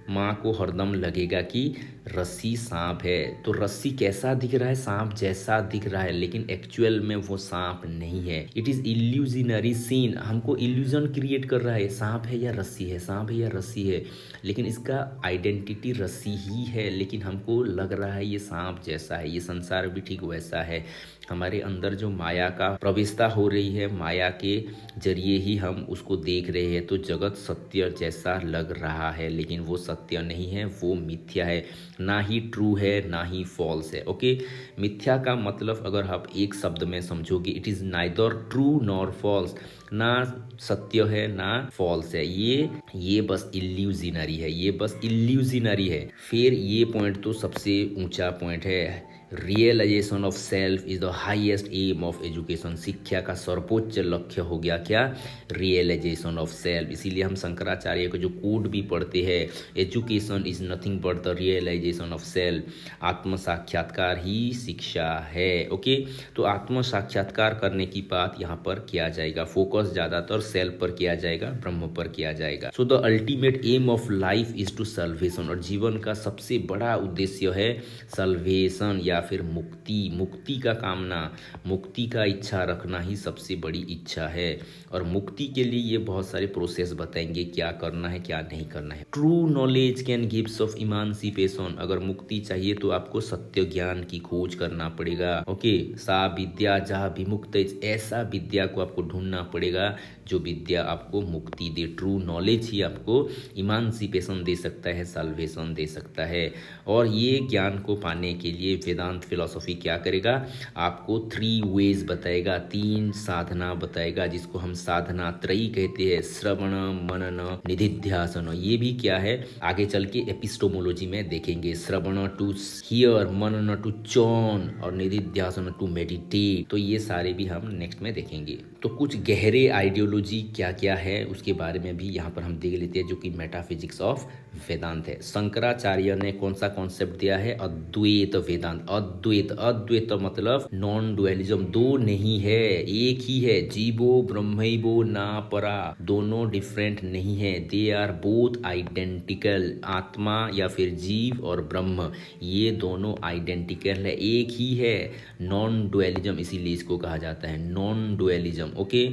Speaker 2: माँ को हरदम लगेगा कि रस्सी सांप है, तो रस्सी कैसा दिख रहा है, सांप जैसा दिख रहा है, लेकिन एक्चुअल में वो सांप नहीं है। इट इज इल्यूजनरी सीन, हमको इल्यूजन क्रिएट कर रहा है, सांप है या रस्सी है, सांप है या रस्सी है, लेकिन इसका आइडेंटिटी रस्सी ही है, लेकिन हमको लग रहा है ये सांप जैसा है। ये संसार भी ठीक वैसा है, हमारे अंदर जो माया का प्रवेशता हो रही है, माया के जरिए ही हम उसको देख रहे हैं। तो जगत सत्य जैसा लग रहा है लेकिन वो सत्य नहीं है, वो मिथ्या है, ना ही ट्रू है ना ही फॉल्स है। ओके, मिथ्या का मतलब अगर आप एक शब्द में समझोगे, it is neither true nor false, ना सत्य है ना फॉल्स है, ये बस इल्यूजनरी है, ये बस इल्यूजनरी है। फिर ये पॉइंट तो सबसे ऊंचा पॉइंट है, realisation of self is the highest aim of education. शिक्षा का सर्वोच्च लक्ष्य हो गया क्या? Realisation of self. इसीलिए हम शंकराचार्य का जो कोड भी पढ़ते हैं, education is nothing but the realisation of self. आत्म साक्षात्कार ही शिक्षा है। ओके, तो आत्म साक्षात्कार करने की बात यहाँ पर किया जाएगा। फोकस ज़्यादातर सेल्फ पर किया जाएगा, ब्रह्म पर किया जाएगा। So the ultimate aim of life is to salvation. और जीवन का सबसे बड़ा उद्देश्य है सल्वेशन या फिर मुक्ति। मुक्ति का कामना, मुक्ति का इच्छा रखना ही सबसे बड़ी इच्छा है। और मुक्ति के लिए ये बहुत सारे प्रोसेस बताएंगे, क्या करना है क्या नहीं करना है। True knowledge can gives off इमांसिपेशन। अगर मुक्ति चाहिए तो आपको सत्य ज्ञान की खोज करना पड़ेगा। ओके, सा विद्या जहाँ विमुक्त, ऐसा विद्या को आपको ढूंढना पड़ेगा जो विद्या आपको मुक्ति दे। ट्रू नॉलेज ही आपको इमांसिपेशन दे सकता है, सल्वेशन दे सकता है। और ये ज्ञान को पाने के लिए वेदांत फिलॉसफी क्या करेगा? आपको 3 वेज बताएगा, 3 साधना बताएगा, जिसको हम साधना त्रयी कहते हैं। श्रवण, मनन, निधिध्यासन। ये भी क्या है आगे चल के एपिस्टोमोलॉजी में देखेंगे। श्रवण टू हियर, मनन टू चॉन, और निधिध्यासन टू मेडिटेट। तो ये सारे भी हम नेक्स्ट में देखेंगे। तो कुछ गहरे आइडियोलॉजी क्या क्या है उसके बारे में भी यहाँ पर हम देख लेते हैं, जो कि मेटाफिजिक्स ऑफ वेदांत है। शंकराचार्य ने कौन सा कॉन्सेप्ट दिया है? अद्वैत वेदांत। अद्वैत, अद्वैत मतलब नॉन डुअलिज्म, दो नहीं है, एक ही है। जीवो ब्रह्मैवो ना परा, दोनों डिफरेंट नहीं है। They are both identical. आत्मा या फिर जीव और ब्रह्म, ये दोनों आइडेंटिकल है, एक ही है। नॉन डुअलिज्म इसीलिए इसको कहा जाता है नॉन डुअलिज्म। ओके,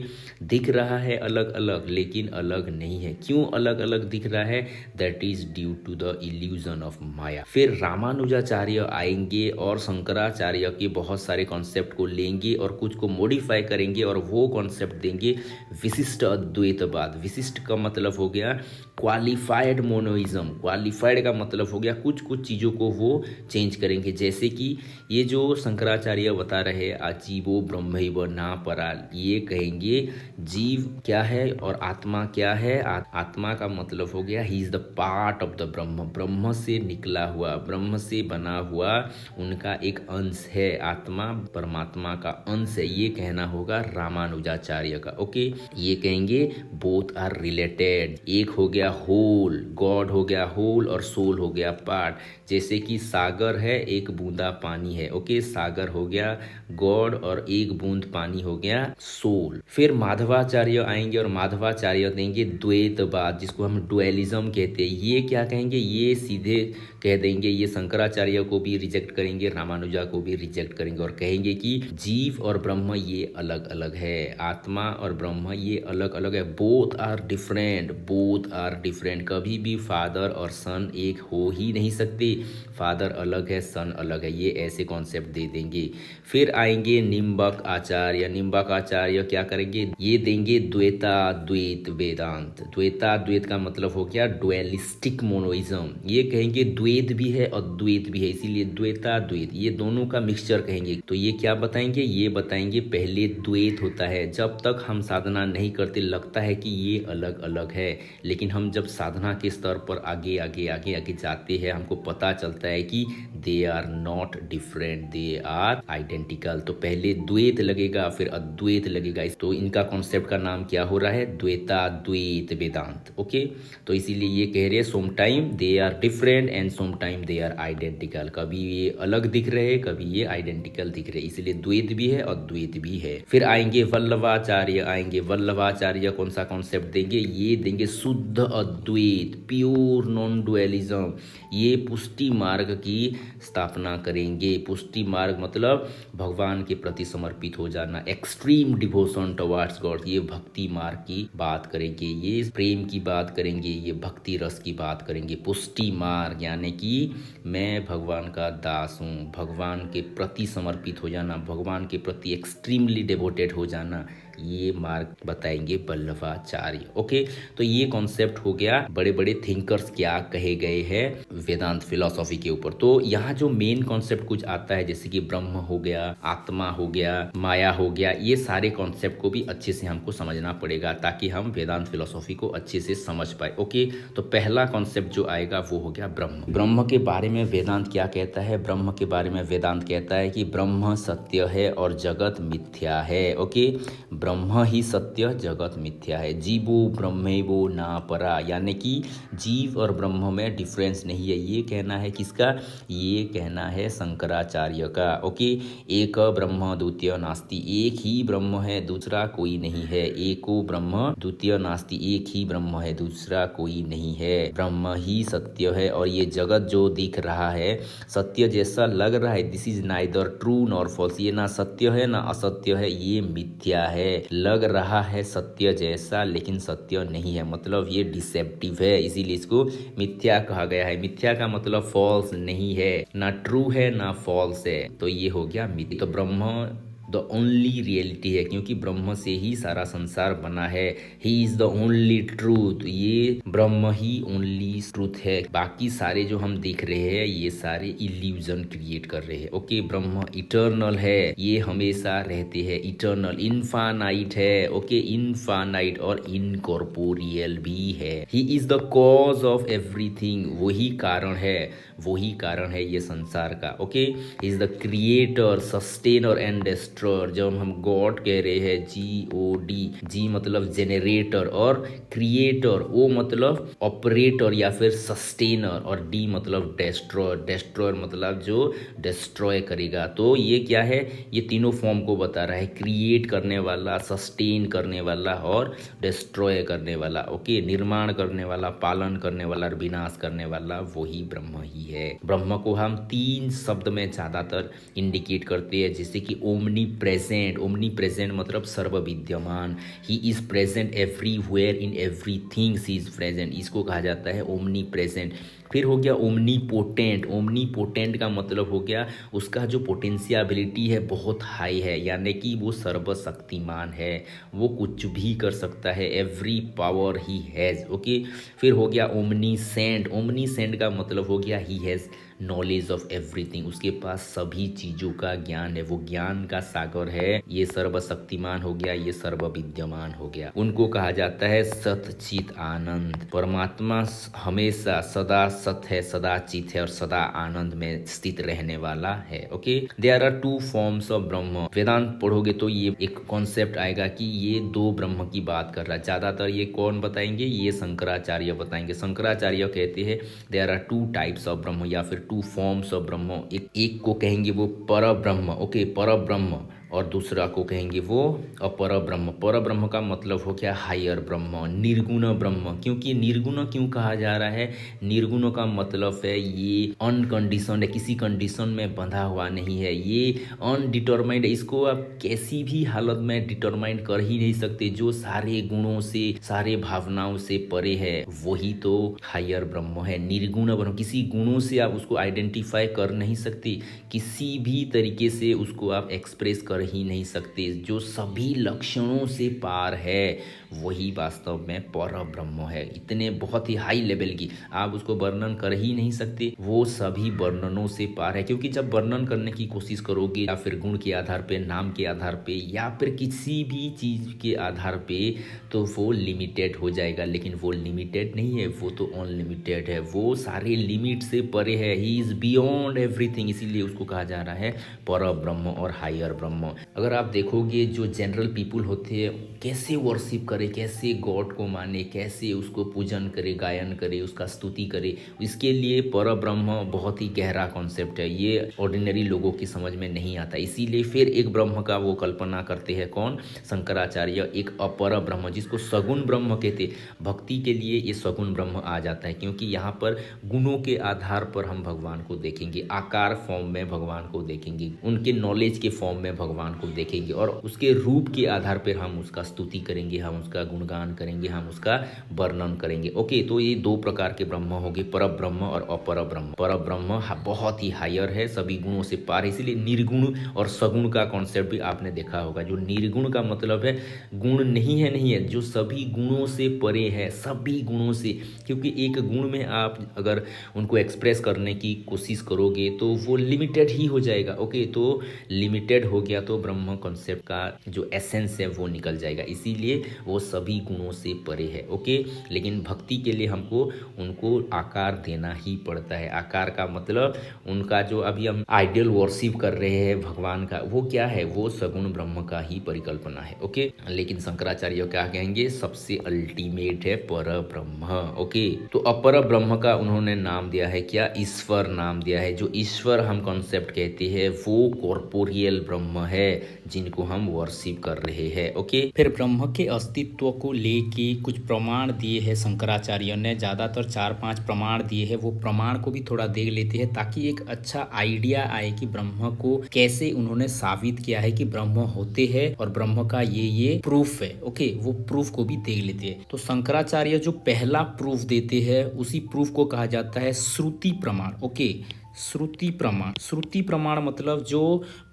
Speaker 2: दिख रहा है अलग अलग लेकिन अलग नहीं है। क्यों अलग अलग दिख रहा है? That is due to the illusion of maya. फिर रामानुजाचार्य आएंगे और शंकराचार्य के बहुत सारे कॉन्सेप्ट को लेंगे और कुछ को मॉडिफाई करेंगे और वो कॉन्सेप्ट देंगे विशिष्ट अद्वैतवाद। विशिष्ट का मतलब हो गया क्वालिफाइड मोनोइज्म। क्वालिफाइड का मतलब हो गया कुछ कुछ चीज़ों को वो चेंज करेंगे। जैसे कि ये जो शंकराचार्य बता रहे आजीवो ब्रह्मैव ना परा, ये कहेंगे जीव क्या है और आत्मा क्या है। आत्मा का मतलब हो गया he is the part of the ब्रह्म। ब्रह्म से निकला हुआ, ब्रह्म से बना हुआ उनका एक अंश है। आत्मा परमात्मा का अंश है, ये कहना होगा रामानुजाचार्य का। ओके, ये कहेंगे बोथ आर रिलेटेड। एक हो गया होल, गॉड हो गया होल और सोल हो गया पार्ट। जैसे कि सागर है, एक बूंदा पानी है। ओके, सागर हो गया गॉड और एक बूंद पानी हो गया सोल। फिर माधवाचार्य आएंगे और माधवाचार्य देंगे द्वैतवाद, जिसको हम डुअलिज्म कहते हैं। ये क्या कहेंगे? ये सीधे कह देंगे, ये शंकराचार्य को भी रिजेक्ट करेंगे, रामानुजा को भी रिजेक्ट करेंगे और कहेंगे कि जीव और ब्रह्म ये अलग अलग है, आत्मा और ब्रह्म ये अलग अलग है। Both are different, both are different. कभी भी फादर और सन एक हो ही नहीं सकते। फादर अलग है, सन अलग है, ये ऐसे कॉन्सेप्ट दे देंगे। फिर आएंगे निम्बक आचार्य। निम्बक आचार्य क्या करेंगे? ये देंगे द्वैताद्वैत वेदांत। द्वैताद्वैत का मतलब हो गया डुअलिस्टिक मोनोइज्म। ये कहेंगे द्वैत भी है अद्वैत भी है, इसीलिए द्वैताद्वैत, ये दोनों का मिक्सचर कहेंगे। तो ये क्या बताएंगे? ये बताएंगे पहले द्वैत होता है। जब तक हम साधना नहीं करते लगता है कि ये अलग अलग है, लेकिन हम जब साधना के स्तर पर आगे आगे आगे आगे जाते हैं हमको पता चलता है कि they are not different, they are identical. तो पहले द्वैत लगेगा फिर अद्वैत लगेगा। तो इनका कॉन्सेप्ट का नाम क्या हो रहा है? द्वैताद्वैत वेदांत। ओके, तो इसीलिए ये कह रहे हैं some time they are different and some time they are identical. कभी ये अलग दिख रहे हैं, कभी ये आइडेंटिकल दिख रहे हैं, इसलिए द्वैत भी है अद्वैत भी है। फिर आएंगे वल्लभाचार्य। आएंगे वल्लभाचार्य, कौन सा कॉन्सेप्ट देंगे? ये देंगे शुद्ध अद्वैत, प्योर नॉन डुअलिज्म। ये पुष्टि मार्ग की स्थापना करेंगे। पुष्टि मार्ग मतलब भगवान के प्रति समर्पित हो जाना, एक्सट्रीम डिवोशन टुवर्ड्स गॉड। ये भक्ति मार्ग की बात करेंगे, ये प्रेम की बात करेंगे, ये भक्ति रस की बात करेंगे। पुष्टि मार्ग यानी कि मैं भगवान का दास हूँ, भगवान के प्रति समर्पित हो जाना, भगवान के प्रति एक्सट्रीमली डिवोटेड हो जाना, ये मार्ग बताएंगे वल्लभाचार्य। ओके, तो ये कॉन्सेप्ट हो गया बड़े बड़े थिंकर्स क्या कहे गए हैं वेदांत फिलॉसफी के ऊपर। तो यहाँ जो मेन कॉन्सेप्ट कुछ आता है जैसे कि ब्रह्म हो गया, आत्मा हो गया, माया हो गया, ये सारे कॉन्सेप्ट को भी अच्छे से हमको समझना पड़ेगा ताकि हम वेदांत फिलॉसफी को अच्छे से समझ पाए। ओके, तो पहला कॉन्सेप्ट जो आएगा वो हो गया ब्रह्म। ब्रह्म के बारे में वेदांत क्या कहता है? ब्रह्म के बारे में वेदांत कहता है कि ब्रह्म सत्य है और जगत मिथ्या है। ओके, ब्रह्म ही सत्य, जगत मिथ्या है। जीवो ब्रह्मेवो ना परा, यानी कि जीव और ब्रह्म में डिफरेंस नहीं है। ये कहना है किसका? ये कहना है शंकराचार्य का। ओके, एक ब्रह्म द्वितीय नास्ति, एक ही ब्रह्म है, दूसरा कोई नहीं है। एको ब्रह्म द्वितीय नास्ति, एक ही ब्रह्म है, दूसरा कोई नहीं है। ब्रह्म ही सत्य है और ये जगत जो दिख रहा है सत्य जैसा लग रहा है, this is neither true nor false, ये ना सत्य है ना असत्य है, ये मिथ्या है। लग रहा है सत्य जैसा लेकिन सत्य नहीं है, मतलब ये डिसेप्टिव है, इसीलिए इसको मिथ्या कहा गया है। मिथ्या का मतलब फॉल्स नहीं है, ना ट्रू है ना फॉल्स है, तो ये हो गया मिथ्या। तो ब्रह्म द ओनली रियलिटी है क्योंकि ब्रह्म से ही सारा संसार बना है। He is the only truth, ये ब्रह्म ही ओनली ट्रूथ है। बाकी सारे जो हम देख रहे हैं ये सारे इल्यूजन क्रिएट कर रहे हैं। ओके, ब्रह्म इटर्नल है, ये हमेशा रहते हैं, इटर्नल, इनफानाइट है। ओके, इनफानाइट और इनकॉर्पोरियल भी है। He is the cause of everything, वही कारण है, वही कारण है ये संसार का। Okay, he is the creator, sustainer and destroyer. जब हम गॉड कह रहे हैं, GOD, जी मतलब जेनरेटर और क्रिएटर, ओ मतलब ऑपरेटर या फिर सस्टेनर, और D मतलब डिस्ट्रॉयर, डिस्ट्रॉयर मतलब जो डिस्ट्रॉय करेगा। तो ये क्या है? ये तीनों फॉर्म को बता रहा है, क्रिएट करने वाला, सस्टेन करने वाला और डिस्ट्रॉय करने वाला। ओके, निर्माण करने वाला, पालन करने वाला और विनाश करने वाला वही ब्रह्म ही है। ब्रह्म को हम 3 शब्द में ज्यादातर इंडिकेट करते हैं, जैसे कि ओमनी प्रेजेंट। ओमनी प्रेजेंट मतलब सर्व विद्यमान, he is present everywhere in everything, he is present, इसको कहा जाता है ओमनी प्रेजेंट। फिर हो गया ओमनी पोटेंट। ओमनी पोटेंट का मतलब हो गया उसका जो पोटेंशियबिलिटी है बहुत हाई है, यानी कि वो सर्वशक्तिमान है, वो कुछ भी कर सकता है, every power he has. Okay, फिर हो गया ओमनी सेंट। ओमनी सेंट का मतलब हो गया he has knowledge of everything, उसके पास सभी चीज़ों का ज्ञान है, वो ज्ञान का सागर है। ये सर्वशक्तिमान हो गया, ये सर्व विद्यमान हो गया। उनको कहा जाता है सत चित आनंद। परमात्मा हमेशा सदा सत है, सदा चित है और सदा आनंद में स्थित रहने वाला है। Okay, there are 2 forms of Brahma. Vedanta पढ़ोगे तो ये एक कॉन्सेप्ट आएगा कि ये 2 ब्रह्म की बात कर रहा है। ज्यादातर ये कौन बताएंगे? ये शंकराचार्य बताएंगे। शंकराचार्य कहते हैं देयर आर 2 टाइप्स ऑफ ब्रह्म या फिर 2 फॉर्म्स ऑफ ब्रह्म। एक को कहेंगे वो पर ब्रह्म। ओके, पर ब्रह्म, और दूसरा को कहेंगे वो अपर ब्रह्म। पर ब्रह्म का मतलब हो गया हायर ब्रह्म, निर्गुण ब्रह्म। क्योंकि निर्गुण क्यों कहा जा रहा है? निर्गुण का मतलब है ये अनकंडीशन है, किसी कंडीशन में बंधा हुआ नहीं है, ये अनडिटरमाइंड है, इसको आप कैसी भी हालत में डिटरमाइन कर ही नहीं सकते। जो सारे गुणों से, सारे भावनाओं से परे है वही तो हायर ब्रह्म है, निर्गुण ब्रह्म। किसी गुणों से आप उसको आइडेंटिफाई कर नहीं सकते, किसी भी तरीके से उसको आप एक्सप्रेस कर ही नहीं सकते। जो सभी लक्षणों से पार है वही वास्तव में पर ब्रह्म है। इतने बहुत ही हाई लेवल की आप उसको वर्णन कर ही नहीं सकते, वो सभी वर्णनों से पार है। क्योंकि जब वर्णन करने की कोशिश करोगे या फिर गुण के आधार पे, नाम के आधार पे या फिर किसी भी चीज के आधार पे, तो वो लिमिटेड हो जाएगा। लेकिन वो लिमिटेड नहीं है, वो तो अनलिमिटेड है, वो सारे लिमिट से परे है। ही इज बियॉन्ड एवरीथिंग, इसीलिए उसको कहा जा रहा है पर ब्रह्म और हायर ब्रह्म। अगर आप देखोगे जो जनरल पीपुल होते हैं कैसे वर्शिप करे, कैसे गॉड को माने, कैसे उसको पूजन करे, गायन करे, उसका स्तुति करे, इसके लिए पर ब्रह्म बहुत ही गहरा कॉन्सेप्ट है, ये ऑर्डिनरी लोगों की समझ में नहीं आता। इसीलिए फिर एक ब्रह्म का वो कल्पना करते हैं, कौन? शंकराचार्य, एक अपर ब्रह्म जिसको सगुण ब्रह्म कहते। भक्ति के लिए ये सगुण ब्रह्म आ जाता है, क्योंकि यहाँ पर गुणों के आधार पर हम भगवान को देखेंगे, आकार फॉर्म में भगवान को देखेंगे, उनके नॉलेज के फॉर्म में भगवान को देखेंगे और उसके रूप के आधार पर हम उसका स्तुति करेंगे, हम उसका उसका गुणगान करेंगे, हम उसका वर्णन करेंगे। ओके, तो ये दो प्रकार के ब्रह्म हो गए, पर ब्रह्म और अपर ब्रह्म। पर ब्रह्म बहुत ही हायर है, सभी गुणों से पार है, इसीलिए निर्गुण और सगुण का कॉन्सेप्ट भी आपने देखा होगा। जो निर्गुण का मतलब है गुण नहीं है, जो सभी गुणों से परे है, सभी गुणों से, क्योंकि एक गुण में आप अगर उनको एक्सप्रेस करने की कोशिश करोगे तो वो लिमिटेड ही हो जाएगा। ओके, तो लिमिटेड हो गया तो ब्रह्म कॉन्सेप्ट का जो एसेंस है वो निकल जाएगा, इसीलिए वो सभी गुणों से परे है। ओके, लेकिन भक्ति के लिए हमको उनको आकार देना ही पड़ता है। आकार का मतलब उनका जो अभी हम आइडियल वर्शिप कर रहे हैं भगवान का, वो क्या है, वो सगुण ब्रह्म का ही परिकल्पना है। ओके, लेकिन शंकराचार्य क्या कहेंगे, सबसे अल्टीमेट है पर ब्रह्म। ओके, तो अपर ब्रह्म का उन्होंने नाम दिया है क्या, ईश्वर नाम दिया है। जो ईश्वर हम कॉन्सेप्ट कहते हैं वो कॉर्पोरियल ब्रह्म है जिनको हम वर्शिप कर रहे हैं। ओके,
Speaker 1: फिर ब्रह्म के अस्तित्व को लेके कुछ प्रमाण दिए हैं शंकराचार्य ने, ज़्यादातर 4-5 प्रमाण दिए हैं। वो प्रमाण को भी थोड़ा देख लेते हैं ताकि एक अच्छा आइडिया आए कि ब्रह्म को कैसे उन्होंने साबित किया है कि ब्रह्म होते हैं और ब्रह्म का ये प्रूफ है। ओके, वो प्रूफ को भी देख लेते हैं। तो शंकराचार्य जो पहला प्रूफ देते हैं उसी प्रूफ को कहा जाता है श्रुति प्रमाण। ओके, श्रुति प्रमाण। श्रुति प्रमाण मतलब जो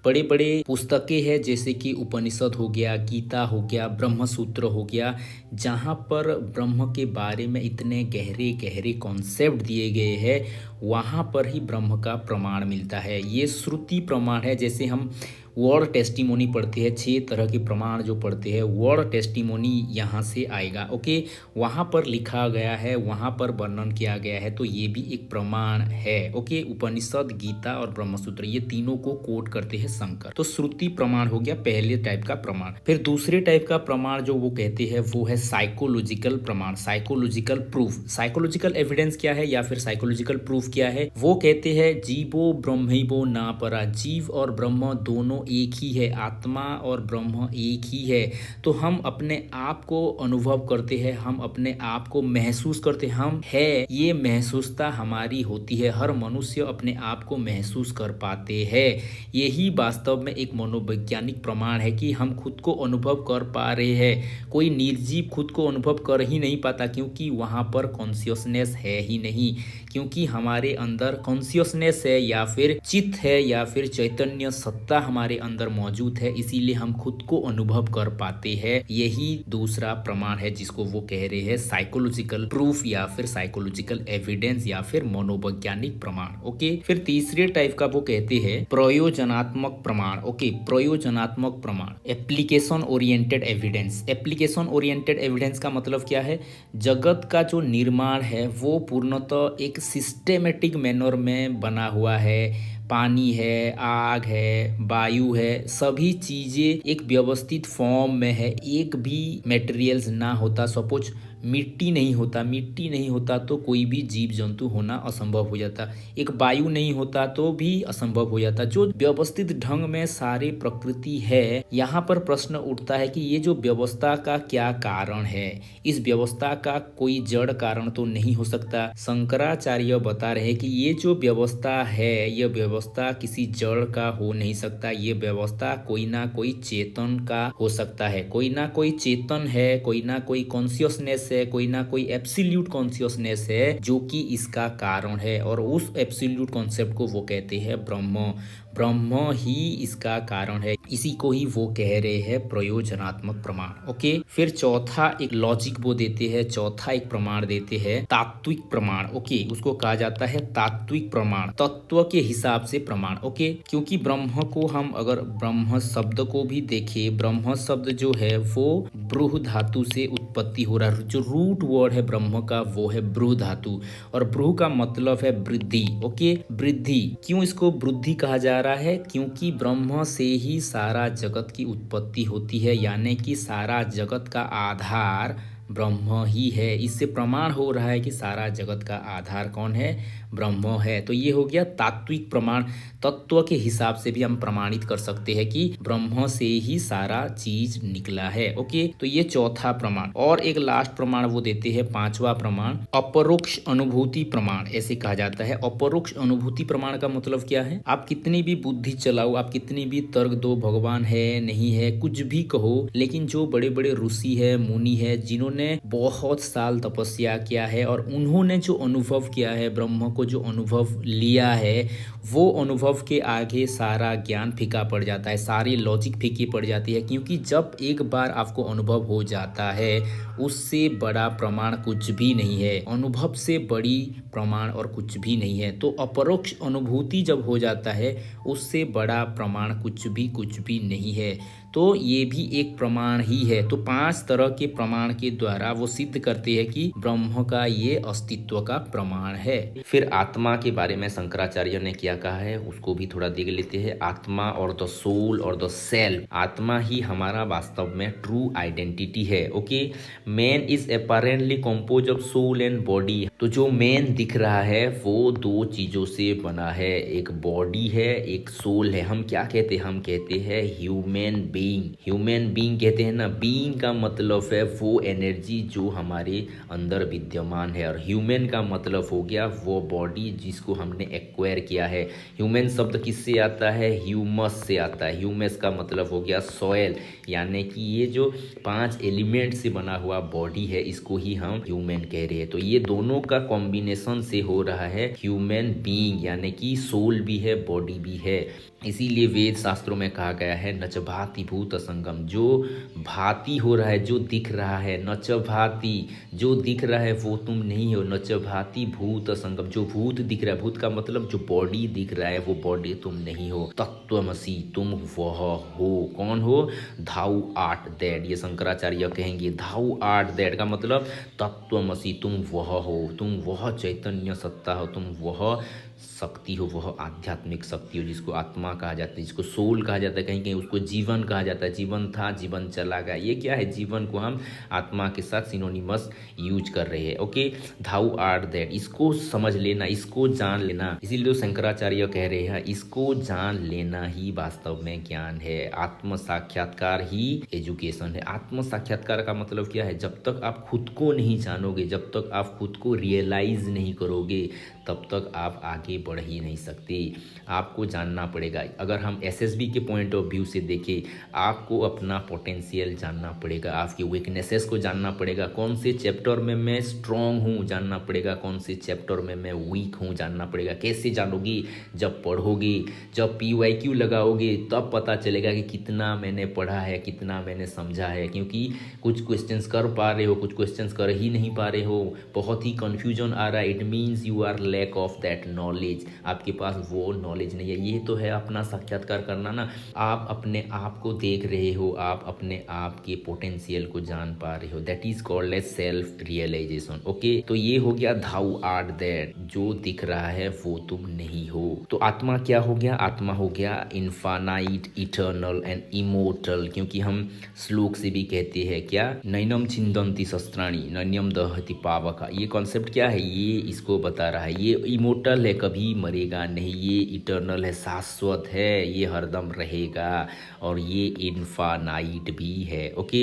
Speaker 1: बड़े बड़े पुस्तकें हैं जैसे कि उपनिषद हो गया, गीता हो गया, ब्रह्म सूत्र हो गया, जहाँ पर ब्रह्म के बारे में इतने गहरे गहरे कॉन्सेप्ट दिए गए हैं, वहाँ पर ही ब्रह्म का प्रमाण मिलता है। ये श्रुति प्रमाण है। जैसे हम वर्ड टेस्टिमोनी पढ़ते हैं, 6 तरह के प्रमाण जो पढ़ते हैं, वर्ड टेस्टिमोनी यहाँ से आएगा। ओके, वहाँ पर लिखा गया है, वहाँ पर वर्णन किया गया है, तो ये भी एक प्रमाण है। ओके, उपनिषद, गीता और ब्रह्मसूत्र ये तीनों को कोट करते हैं शंकर। तो श्रुति प्रमाण हो गया पहले टाइप का प्रमाण। फिर दूसरे टाइप का प्रमाण जो वो कहते हैं वो है साइकोलॉजिकल प्रमाण, साइकोलॉजिकल प्रूफ। साइकोलॉजिकल एविडेंस क्या है या फिर साइकोलॉजिकल प्रूफ क्या है, वो कहते हैं जीवो ब्रह्मैवो ना परा, जीव और ब्रह्म दोनों एक ही है, आत्मा और ब्रह्म एक ही है। तो हम अपने आप को अनुभव करते हैं, हम अपने आप को महसूस करते हैं, हम है, ये महसूसता हमारी होती है। हर मनुष्य अपने आप को महसूस कर पाते हैं। यही वास्तव में एक मनोवैज्ञानिक प्रमाण है कि हम खुद को अनुभव कर पा रहे हैं। कोई निर्जीव खुद को अनुभव कर ही नहीं पाता क्योंकि वहाँ पर कॉन्शियसनेस है ही नहीं, क्योंकि हमारे अंदर कॉन्शियसनेस है या फिर चित्त है या फिर चैतन्य सत्ता हमारे अंदर मौजूद है, इसीलिए हम खुद को अनुभव कर पाते हैं। यही दूसरा प्रमाण है जिसको वो कह रहे हैं साइकोलॉजिकल प्रूफ या फिर साइकोलॉजिकल एविडेंस या फिर मनोवैज्ञानिक प्रमाण। ओके, फिर तीसरे टाइप का वो कहते हैं प्रयोजनात्मक प्रमाण। ओके, प्रयोजनात्मक प्रमाण, application oriented evidence. Application oriented evidence का मतलब क्या है, जगत का जो निर्माण है वो पूर्णतः एक सिस्टेमेटिक मैनर में बना हुआ है। पानी है, आग है, वायु है, सभी चीज़ें एक व्यवस्थित फॉर्म में है। एक भी मटेरियल्स ना होता, सपोज मिट्टी नहीं होता तो कोई भी जीव जंतु होना असंभव हो जाता, एक वायु नहीं होता तो भी असंभव हो जाता। जो व्यवस्थित ढंग में सारे प्रकृति है, यहाँ पर प्रश्न उठता है कि ये जो व्यवस्था का क्या कारण है, इस व्यवस्था का कोई जड़ कारण तो नहीं हो सकता। शंकराचार्य बता रहे हैं कि ये जो व्यवस्था है, यह व्यवस्था किसी जड़ का हो नहीं सकता, ये व्यवस्था कोई ना कोई चेतन का हो सकता है। कोई ना कोई चेतन है, कोई ना कोई कॉन्शियसनेस है, कोई ना कोई एब्सोल्यूट कॉन्शियसनेस है जो कि इसका कारण है, और उस एब्सोल्यूट कॉन्सेप्ट को वो कहते हैं ब्रह्म। ब्रह्म ही इसका कारण है, इसी को ही वो कह रहे हैं प्रयोजनात्मक प्रमाण। ओके, फिर चौथा एक लॉजिक वो देते हैं, चौथा एक प्रमाण देते हैं तात्विक प्रमाण। ओके, उसको कहा जाता है तात्विक प्रमाण, तत्व के हिसाब से प्रमाण। ओके, क्योंकि ब्रह्म को हम अगर ब्रह्म शब्द को भी देखें, ब्रह्म शब्द जो है वो ब्रूह धातु से उत्पत्ति हो रहा है। जो रूट वर्ड है ब्रह्म का वो है ब्रूह धातु, और ब्रूह का मतलब है वृद्धि। ओके, वृद्धि। क्यों इसको वृद्धि कहा जा रहा है, क्योंकि ब्रह्म से ही सारा जगत की उत्पत्ति होती है, यानी कि सारा जगत का आधार ब्रह्म ही है। इससे प्रमाण हो रहा है कि सारा जगत का आधार कौन है, ब्रह्म है। तो ये हो गया तात्विक प्रमाण, तत्व के हिसाब से भी हम प्रमाणित कर सकते हैं कि ब्रह्म से ही सारा चीज निकला है। ओके, तो ये चौथा प्रमाण। और एक लास्ट प्रमाण वो देते हैं, पांचवा प्रमाण, अपरोक्ष अनुभूति प्रमाण ऐसे कहा जाता है। अपरोक्ष अनुभूति प्रमाण का मतलब क्या है? आप कितनी भी बुद्धि चलाओ, आप कितनी भी तर्क दो, भगवान है नहीं है कुछ भी कहो, लेकिन जो बड़े बड़े ऋषि है, मुनि है, जिन्होंने बहुत साल तपस्या किया है और उन्होंने जो अनुभव किया है, ब्रह्म को जो अनुभव लिया है, वो अनुभव के आगे सारा ज्ञान फीका पड़ जाता है, सारी लॉजिक फीकी पड़ जाती है। क्योंकि जब एक बार आपको अनुभव हो जाता है, उससे बड़ा प्रमाण कुछ भी नहीं है, अनुभव से बड़ी प्रमाण और कुछ भी नहीं है। तो अपरोक्ष अनुभूति जब हो जाता है, उससे बड़ा प्रमाण कुछ भी नहीं है। तो ये भी एक प्रमाण ही है। तो 5 तरह के प्रमाण के द्वारा वो सिद्ध करते हैं कि ब्रह्म का ये अस्तित्व का प्रमाण है।
Speaker 2: फिर आत्मा के बारे में शंकराचार्य ने क्या कहा है उसको भी थोड़ा देख लेते हैं। आत्मा और द सोल और द सेल्फ, आत्मा ही हमारा वास्तव में ट्रू आइडेंटिटी है। Okay, man is apparently compose of soul and body. तो जो मैन दिख रहा है वो 2 चीजों से बना है, एक बॉडी है, एक सोल है। हम क्या कहते हैं? हम कहते हैं ह्यूमन बीइंग। ह्यूमन बीइंग कहते हैं ना, बीइंग का मतलब है वो एनर्जी जो हमारे अंदर विद्यमान है, और ह्यूमन का मतलब हो गया वो बॉडी जिसको हमने एक्वायर किया है। ह्यूमन शब्द किससे आता है? ह्यूमस से आता है। ह्यूमस का मतलब हो गया सॉयल, यानी कि ये जो 5 एलिमेंट से बना हुआ बॉडी है, इसको ही हम ह्यूमन कह रहे हैं। तो ये दोनों का कॉम्बिनेशन से हो रहा है ह्यूमन बीइंग, यानी कि सोल भी है, बॉडी भी है। इसीलिए वेद शास्त्रों में कहा गया है नच भाति भूत संगम, जो भांति हो रहा है, जो दिख रहा है, नच भाति, जो दिख रहा है वो तुम नहीं हो, नच भाति भूत संगम, जो भूत दिख रहा है, भूत का मतलब जो बॉडी दिख रहा है वो बॉडी तुम नहीं हो। तत्वमसी, तुम वह हो। कौन हो? धाउ आर्ट दैट, ये शंकराचार्य कहेंगे। धाउ आर्ट दैट का मतलब तत्वमसी, तुम वह हो, तुम वह चैतन्य सत्ता हो, तुम वह शक्ति हो, वह आध्यात्मिक शक्ति हो जिसको आत्मा कहा जाता है, जिसको सोल कहा जाता है, कहीं कहीं उसको जीवन कहा जाता है। जीवन था, जीवन चला गया। ये क्या है? जीवन को हम आत्मा के साथ सिनोनिमस यूज कर रहे हैं। ओके, धाउ आर दैट, इसको समझ लेना, इसको जान लेना। इसीलिए तो शंकराचार्य कह रहे हैं इसको जान लेना ही वास्तव में ज्ञान है। आत्म साक्षात्कार ही एजुकेशन है। आत्म साक्षात्कार का मतलब क्या है? जब तक आप खुद को नहीं जानोगे, जब तक आप खुद को रियलाइज नहीं करोगे, तब तक आप आगे बढ़ ही नहीं सकते। आपको जानना पड़ेगा। अगर हम एसएसबी के पॉइंट ऑफ व्यू से देखें, आपको अपना पोटेंशियल जानना पड़ेगा, आपकी वीकनेसेस को जानना पड़ेगा, कौन से चैप्टर में मैं स्ट्रांग हूँ जानना पड़ेगा, कौन से चैप्टर में मैं वीक हूँ जानना पड़ेगा। कैसे जानोगे? जब पढ़ोगे, जब PYQ लगाओगे, तब पता चलेगा कि कितना मैंने पढ़ा है, कितना मैंने समझा है। क्योंकि कुछ क्वेश्चंस कर पा रहे हो, कुछ क्वेश्चंस कर ही नहीं पा रहे हो, बहुत ही कन्फ्यूजन आ रहा है, it means you are lack of that knowledge. आपके पास वो नॉलेज नहीं है। ये तो है अपना साक्षात्कार करना ना। आप अपने आप को देख रहे हो, आप अपने आप के पोटेंशियल को जान पा रहे हो, that is called as self realisation. Okay, तो ये हो गया धाउ आर्ट दैट, जो दिख रहा है वो तुम नहीं हो। तो आत्मा क्या हो गया? आत्मा हो गया इनफानाइट, इटर्नल एंड इमोर्टल। क्योंकि हम श्लोक से भी कहते हैं क्या? नैनम छिंदंती शस्त्राणी नैन्यम दहति पावका। ये कॉन्सेप्ट क्या है? ये इसको बता रहा है। ये इमोर्टल है, कभी मरेगा नहीं। ये इटर्नल है, शाश्वत है, ये हरदम रहेगा। और ये इनफानाइट भी है। ओके,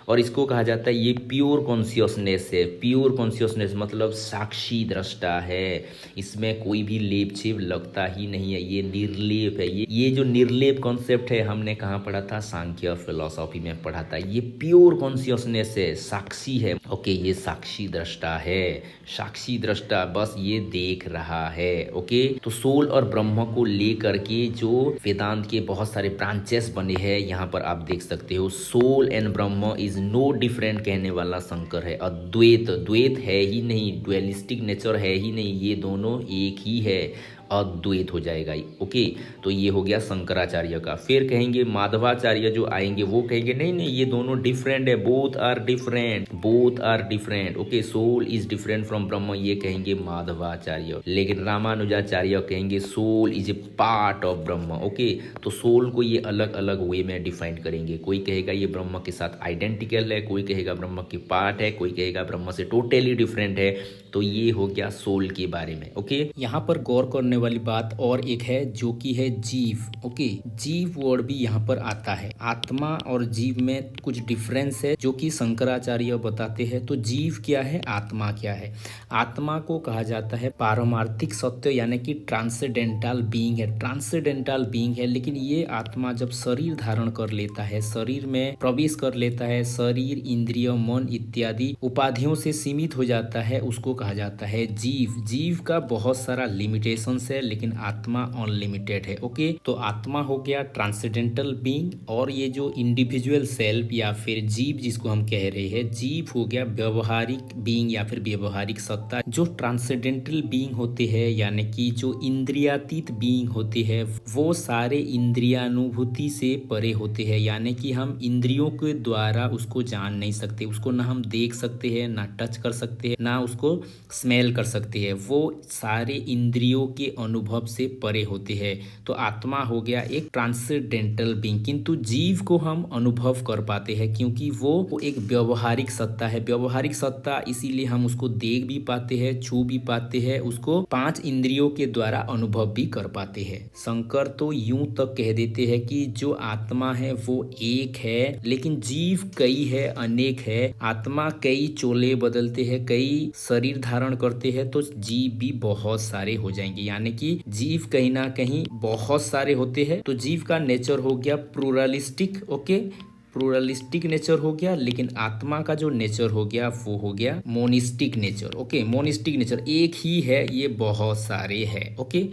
Speaker 2: और इसको कहा जाता है ये प्योर कॉन्शियसनेस है। प्योर कॉन्शियसनेस मतलब साक्षी दृष्टा है, इसमें कोई भी लेप छेप लगता ही नहीं है, ये निर्लेप है। ये जो निर्लेप कॉन्सेप्ट है हमने कहाँ पढ़ा था? सांख्य फिलोसॉफी में पढ़ा था। ये प्योर कॉन्शियसनेस है, साक्षी है। ओके, ये साक्षी दृष्टा है, साक्षी दृष्टा बस ये देख रहा है। ओके, तो सोल और ब्रह्म को लेकर के जो वेदांत के बहुत सारे ब्रांचेस बने हैं, यहाँ पर आप देख सकते हो। Soul and Brahma is no different कहने वाला शंकर है। अद्वैत, द्वैत है ही नहीं, ड्वेलिस्टिक नेचर है ही नहीं, ये दोनों एक ही है। अद्वैत हो जाएगा। ओके, तो ये हो गया शंकराचार्य का। फिर कहेंगे माधवाचार्य जो आएंगे वो कहेंगे नहीं नहीं ये दोनों डिफरेंट है, both are different, both are different. Okay, soul is different from Brahma, ये कहेंगे माधवाचार्य। लेकिन रामानुजाचार्य कहेंगे soul is a part of Brahma. Okay, तो सोल को ये अलग अलग वे में डिफाइन करेंगे। कोई कहेगा ये ब्रह्म के साथ आइडेंटिकल है, कोई कहेगा ब्रह्म की पार्ट है, कोई कहेगा ब्रह्म से टोटली डिफरेंट है। तो ये हो गया सोल के बारे में। ओके,
Speaker 1: यहाँ पर गौर करने वाली बात और एक है जो कि है जीव। ओके, जीव वर्ड भी यहाँ पर आता है। आत्मा और जीव में कुछ डिफरेंस है जो कि शंकराचार्य बताते हैं। तो जीव क्या है, आत्मा क्या है? आत्मा को कहा जाता है पारमार्थिक सत्य, यानी कि ट्रांसेंडेंटल बीइंग है, ट्रांसेंडेंटल बीइंग है। लेकिन ये आत्मा जब शरीर धारण कर लेता है, शरीर में प्रवेश कर लेता है, शरीर इंद्रिय मन इत्यादि उपाधियों से सीमित हो जाता है, उसको कहा जाता है जीव। जीव का बहुत सारा लिमिटेशंस है लेकिन आत्मा अनलिमिटेड है। ओके, तो आत्मा हो गया ट्रांसेंडेंटल बीइंग, और ये जो इंडिविजुअल सेल्फ या फिर जीव जिसको हम कह रहे हैं, जीव हो गया व्यवहारिक बीइंग या फिर व्यवहारिक सत्ता। जो ट्रांसेंडेंटल बीइंग होते हैं यानी कि जो इंद्रियातीत बीइंग होते हैं, वो सारे इंद्रियानुभूति से परे होते हैं, यानी कि हम इंद्रियों के द्वारा उसको जान नहीं सकते, उसको ना हम देख सकते हैं, ना टच कर सकते हैं, ना उसको स्मेल कर सकते हैं। वो सारे इंद्रियों के अनुभव से परे होते हैं। तो आत्मा हो गया एक ट्रांसेंडेंटल बीइंग, किंतु जीव को हम अनुभव कर पाते हैं क्योंकि वो एक व्यवहारिक सत्ता है। व्यवहारिक सत्ता इसीलिए हम उसको देख भी पाते हैं, छू भी पाते हैं, उसको 5 इंद्रियों के द्वारा अनुभव भी कर पाते हैं। शंकर तो यूं तक कह देते हैं कि जो आत्मा है वो एक है, लेकिन जीव कई है, अनेक है। आत्मा कई चोले बदलते हैं, कई शरीर धारण करते हैं, तो जीव भी बहुत सारे हो जाएंगे, यानी कि जीव कहीं ना कहीं बहुत सारे होते हैं। तो जीव का नेचर हो गया प्लूरलिस्टिक। ओके, प्लूरलिस्टिक नेचर हो गया। लेकिन आत्मा का जो नेचर हो गया वो हो गया monistic nature. Okay, monistic nature एक ही है, ये बहुत सारे है। ओके,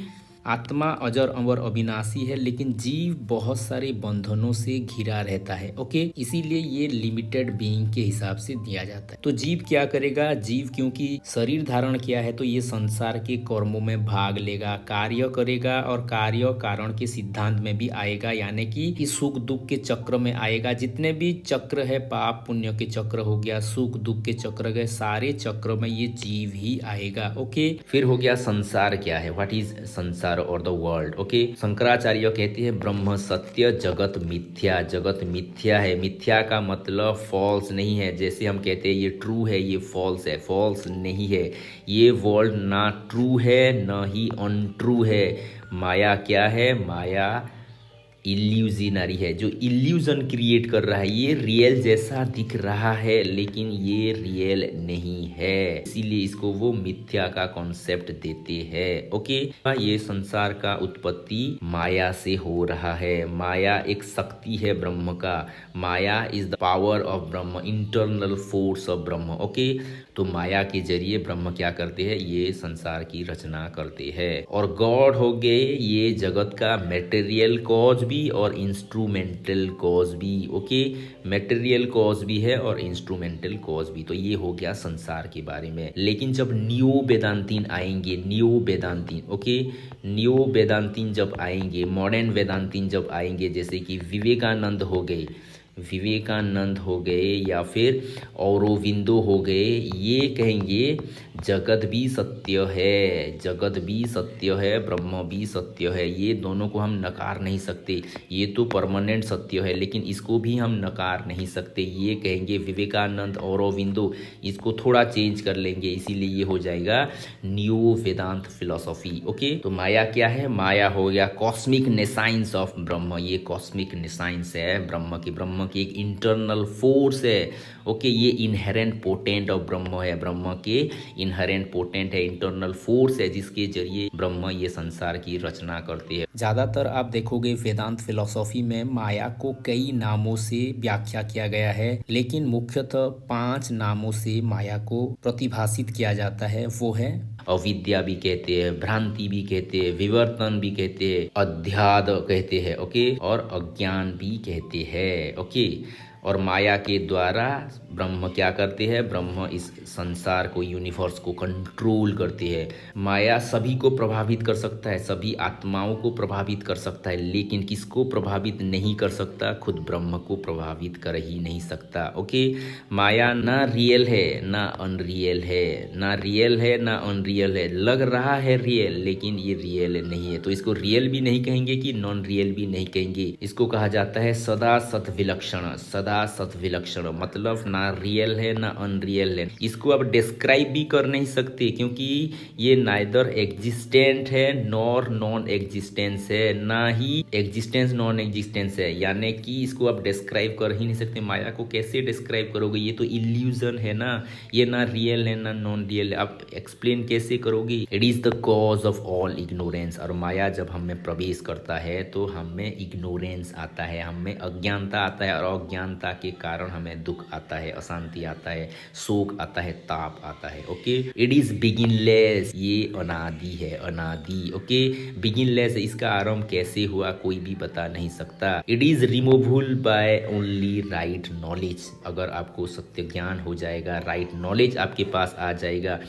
Speaker 1: आत्मा अजर अमर अविनाशी है लेकिन जीव बहुत सारे बंधनों से घिरा रहता है। ओके, इसीलिए ये लिमिटेड बीइंग के हिसाब से दिया जाता है। तो जीव क्या करेगा? जीव क्योंकि शरीर धारण किया है तो ये संसार के कर्मों में भाग लेगा, कार्य करेगा, और कार्य कारण के सिद्धांत में भी आएगा, यानी कि सुख दुख के चक्र में आएगा। जितने भी चक्र है, पाप पुण्य के चक्र हो गया, सुख दुख के चक्र गए, सारे चक्र में ये जीव ही आएगा। ओके,
Speaker 2: फिर हो गया संसार क्या है, व्हाट इज संसार और द वर्ल्ड। ओके, शंकराचार्य कहते हैं ब्रह्म सत्य जगत मिथ्या। जगत मिथ्या है, मिथ्या का मतलब फॉल्स नहीं है। जैसे हम कहते हैं ये ट्रू है, ये फॉल्स है, फॉल्स नहीं है। ये वर्ल्ड ना ट्रू है ना ही अनट्रू है। माया क्या है? माया इल्यूजनरी है, जो इल्यूजन क्रिएट कर रहा है। ये रियल जैसा दिख रहा है लेकिन ये रियल नहीं है, इसीलिए इसको वो मिथ्या का कॉन्सेप्ट देते हैं। ओके, ये संसार का उत्पत्ति माया से हो रहा है। माया एक शक्ति है ब्रह्म का। माया is the power of Brahma, internal force of Brahma. Okay, तो माया के जरिए ब्रह्म क्या करते हैं? ये संसार की रचना करते हैं। और गॉड हो गए ये जगत का मेटेरियल कॉज भी और इंस्ट्रूमेंटल कॉज भी। ओके, मेटेरियल कॉज भी है और इंस्ट्रूमेंटल कॉज भी। तो ये हो गया संसार के बारे में। लेकिन जब न्यू वेदांतीन आएंगे, न्यू वेदांतीन, ओके, न्यू वेदांतीन जब आएंगे, मॉडर्न वेदांतीन जब आएंगे, जैसे कि विवेकानंद हो गए, विवेकानंद हो गए या फिर औरोबिंदो हो गए, ये कहेंगे जगत भी सत्य है, जगत भी सत्य है, ब्रह्म भी सत्य है। ये दोनों को हम नकार नहीं सकते। ये तो परमानेंट सत्य है लेकिन इसको भी हम नकार नहीं सकते। ये कहेंगे विवेकानंद, औरोबिंदो, इसको थोड़ा चेंज कर लेंगे, इसीलिए ये हो जाएगा न्यू वेदांत फिलोसॉफी। ओके, तो माया क्या है? माया हो गया कॉस्मिक नेसाइंस ऑफ ब्रह्म। ये कॉस्मिक नेसाइंस है ब्रह्म की, ब्रह्म की एक इंटरनल फोर्स है। ओके, ये इनहेरेंट पोटेंट ऑफ ब्रह्म है, ब्रह्म के इनहेरेंट पोटेंट है, इंटरनल फोर्स है जिसके जरिए ब्रह्म ये संसार की रचना करते हैं।
Speaker 1: ज़्यादातर आप देखोगे वेदांत फिलॉसफी में माया को कई नामों से व्याख्या किया गया है, लेकिन मुख्यतः 5 नामों से माया को प्रतिभाषित किया जाता है। वो है
Speaker 2: अविद्या भी कहते हैं, भ्रांति भी कहते हैं, विवर्तन भी कहते हैं, अध्याद कहते हैं। ओके, और अज्ञान भी कहते हैं। ओके, और माया के द्वारा ब्रह्म क्या करते हैं, ब्रह्म इस संसार को, यूनिवर्स को कंट्रोल करते हैं। माया सभी को प्रभावित कर सकता है, सभी आत्माओं को प्रभावित कर सकता है, लेकिन किसको प्रभावित नहीं कर सकता, खुद ब्रह्म को प्रभावित कर ही नहीं सकता। ओके, माया ना रियल है ना अनरियल है, ना रियल है ना अनरियल है, लग रहा है रियल लेकिन ये रियल नहीं है। तो इसको रियल भी नहीं कहेंगे कि नॉन रियल भी नहीं कहेंगे, इसको कहा जाता है सदा सत विलक्षण। सदा सत विलक्षण मतलब ना रियल है ना अनरियल है। इसको आप डिस्क्राइब भी कर नहीं सकते क्योंकि ये नाइदर एग्जिस्टेंट है नॉर नॉन एग्जिस्टेंस है, ना ही एग्जिस्टेंस नॉन एग्जिस्टेंस है, यानी कि इसको आप डिस्क्राइब कर ही नहीं सकते। माया को कैसे डिस्क्राइब करोगे, ये तो इल्यूजन है ना, ये ना रियल है ना नॉन रियल है, आप एक्सप्लेन कैसे करोगे। It is the cause of all ignorance. और माया जब हमें प्रवेश करता है तो हमें इग्नोरेंस आता है, हमें अज्ञानता आता है, और अज्ञानता के कारण हमें दुख आता है, अशांति आता है, शोक आता है, ताप आता है। ओके, इट इज बिगिनलेस, ये अनादि है, अनादि। ओके, बिगिनलेस, इसका आरंभ कैसे हुआ कोई भी बता नहीं सकता। It is removable by only right knowledge. अगर आपको सत्य ज्ञान हो जाएगा, राइट नॉलेज आपके पास आ जाएगा,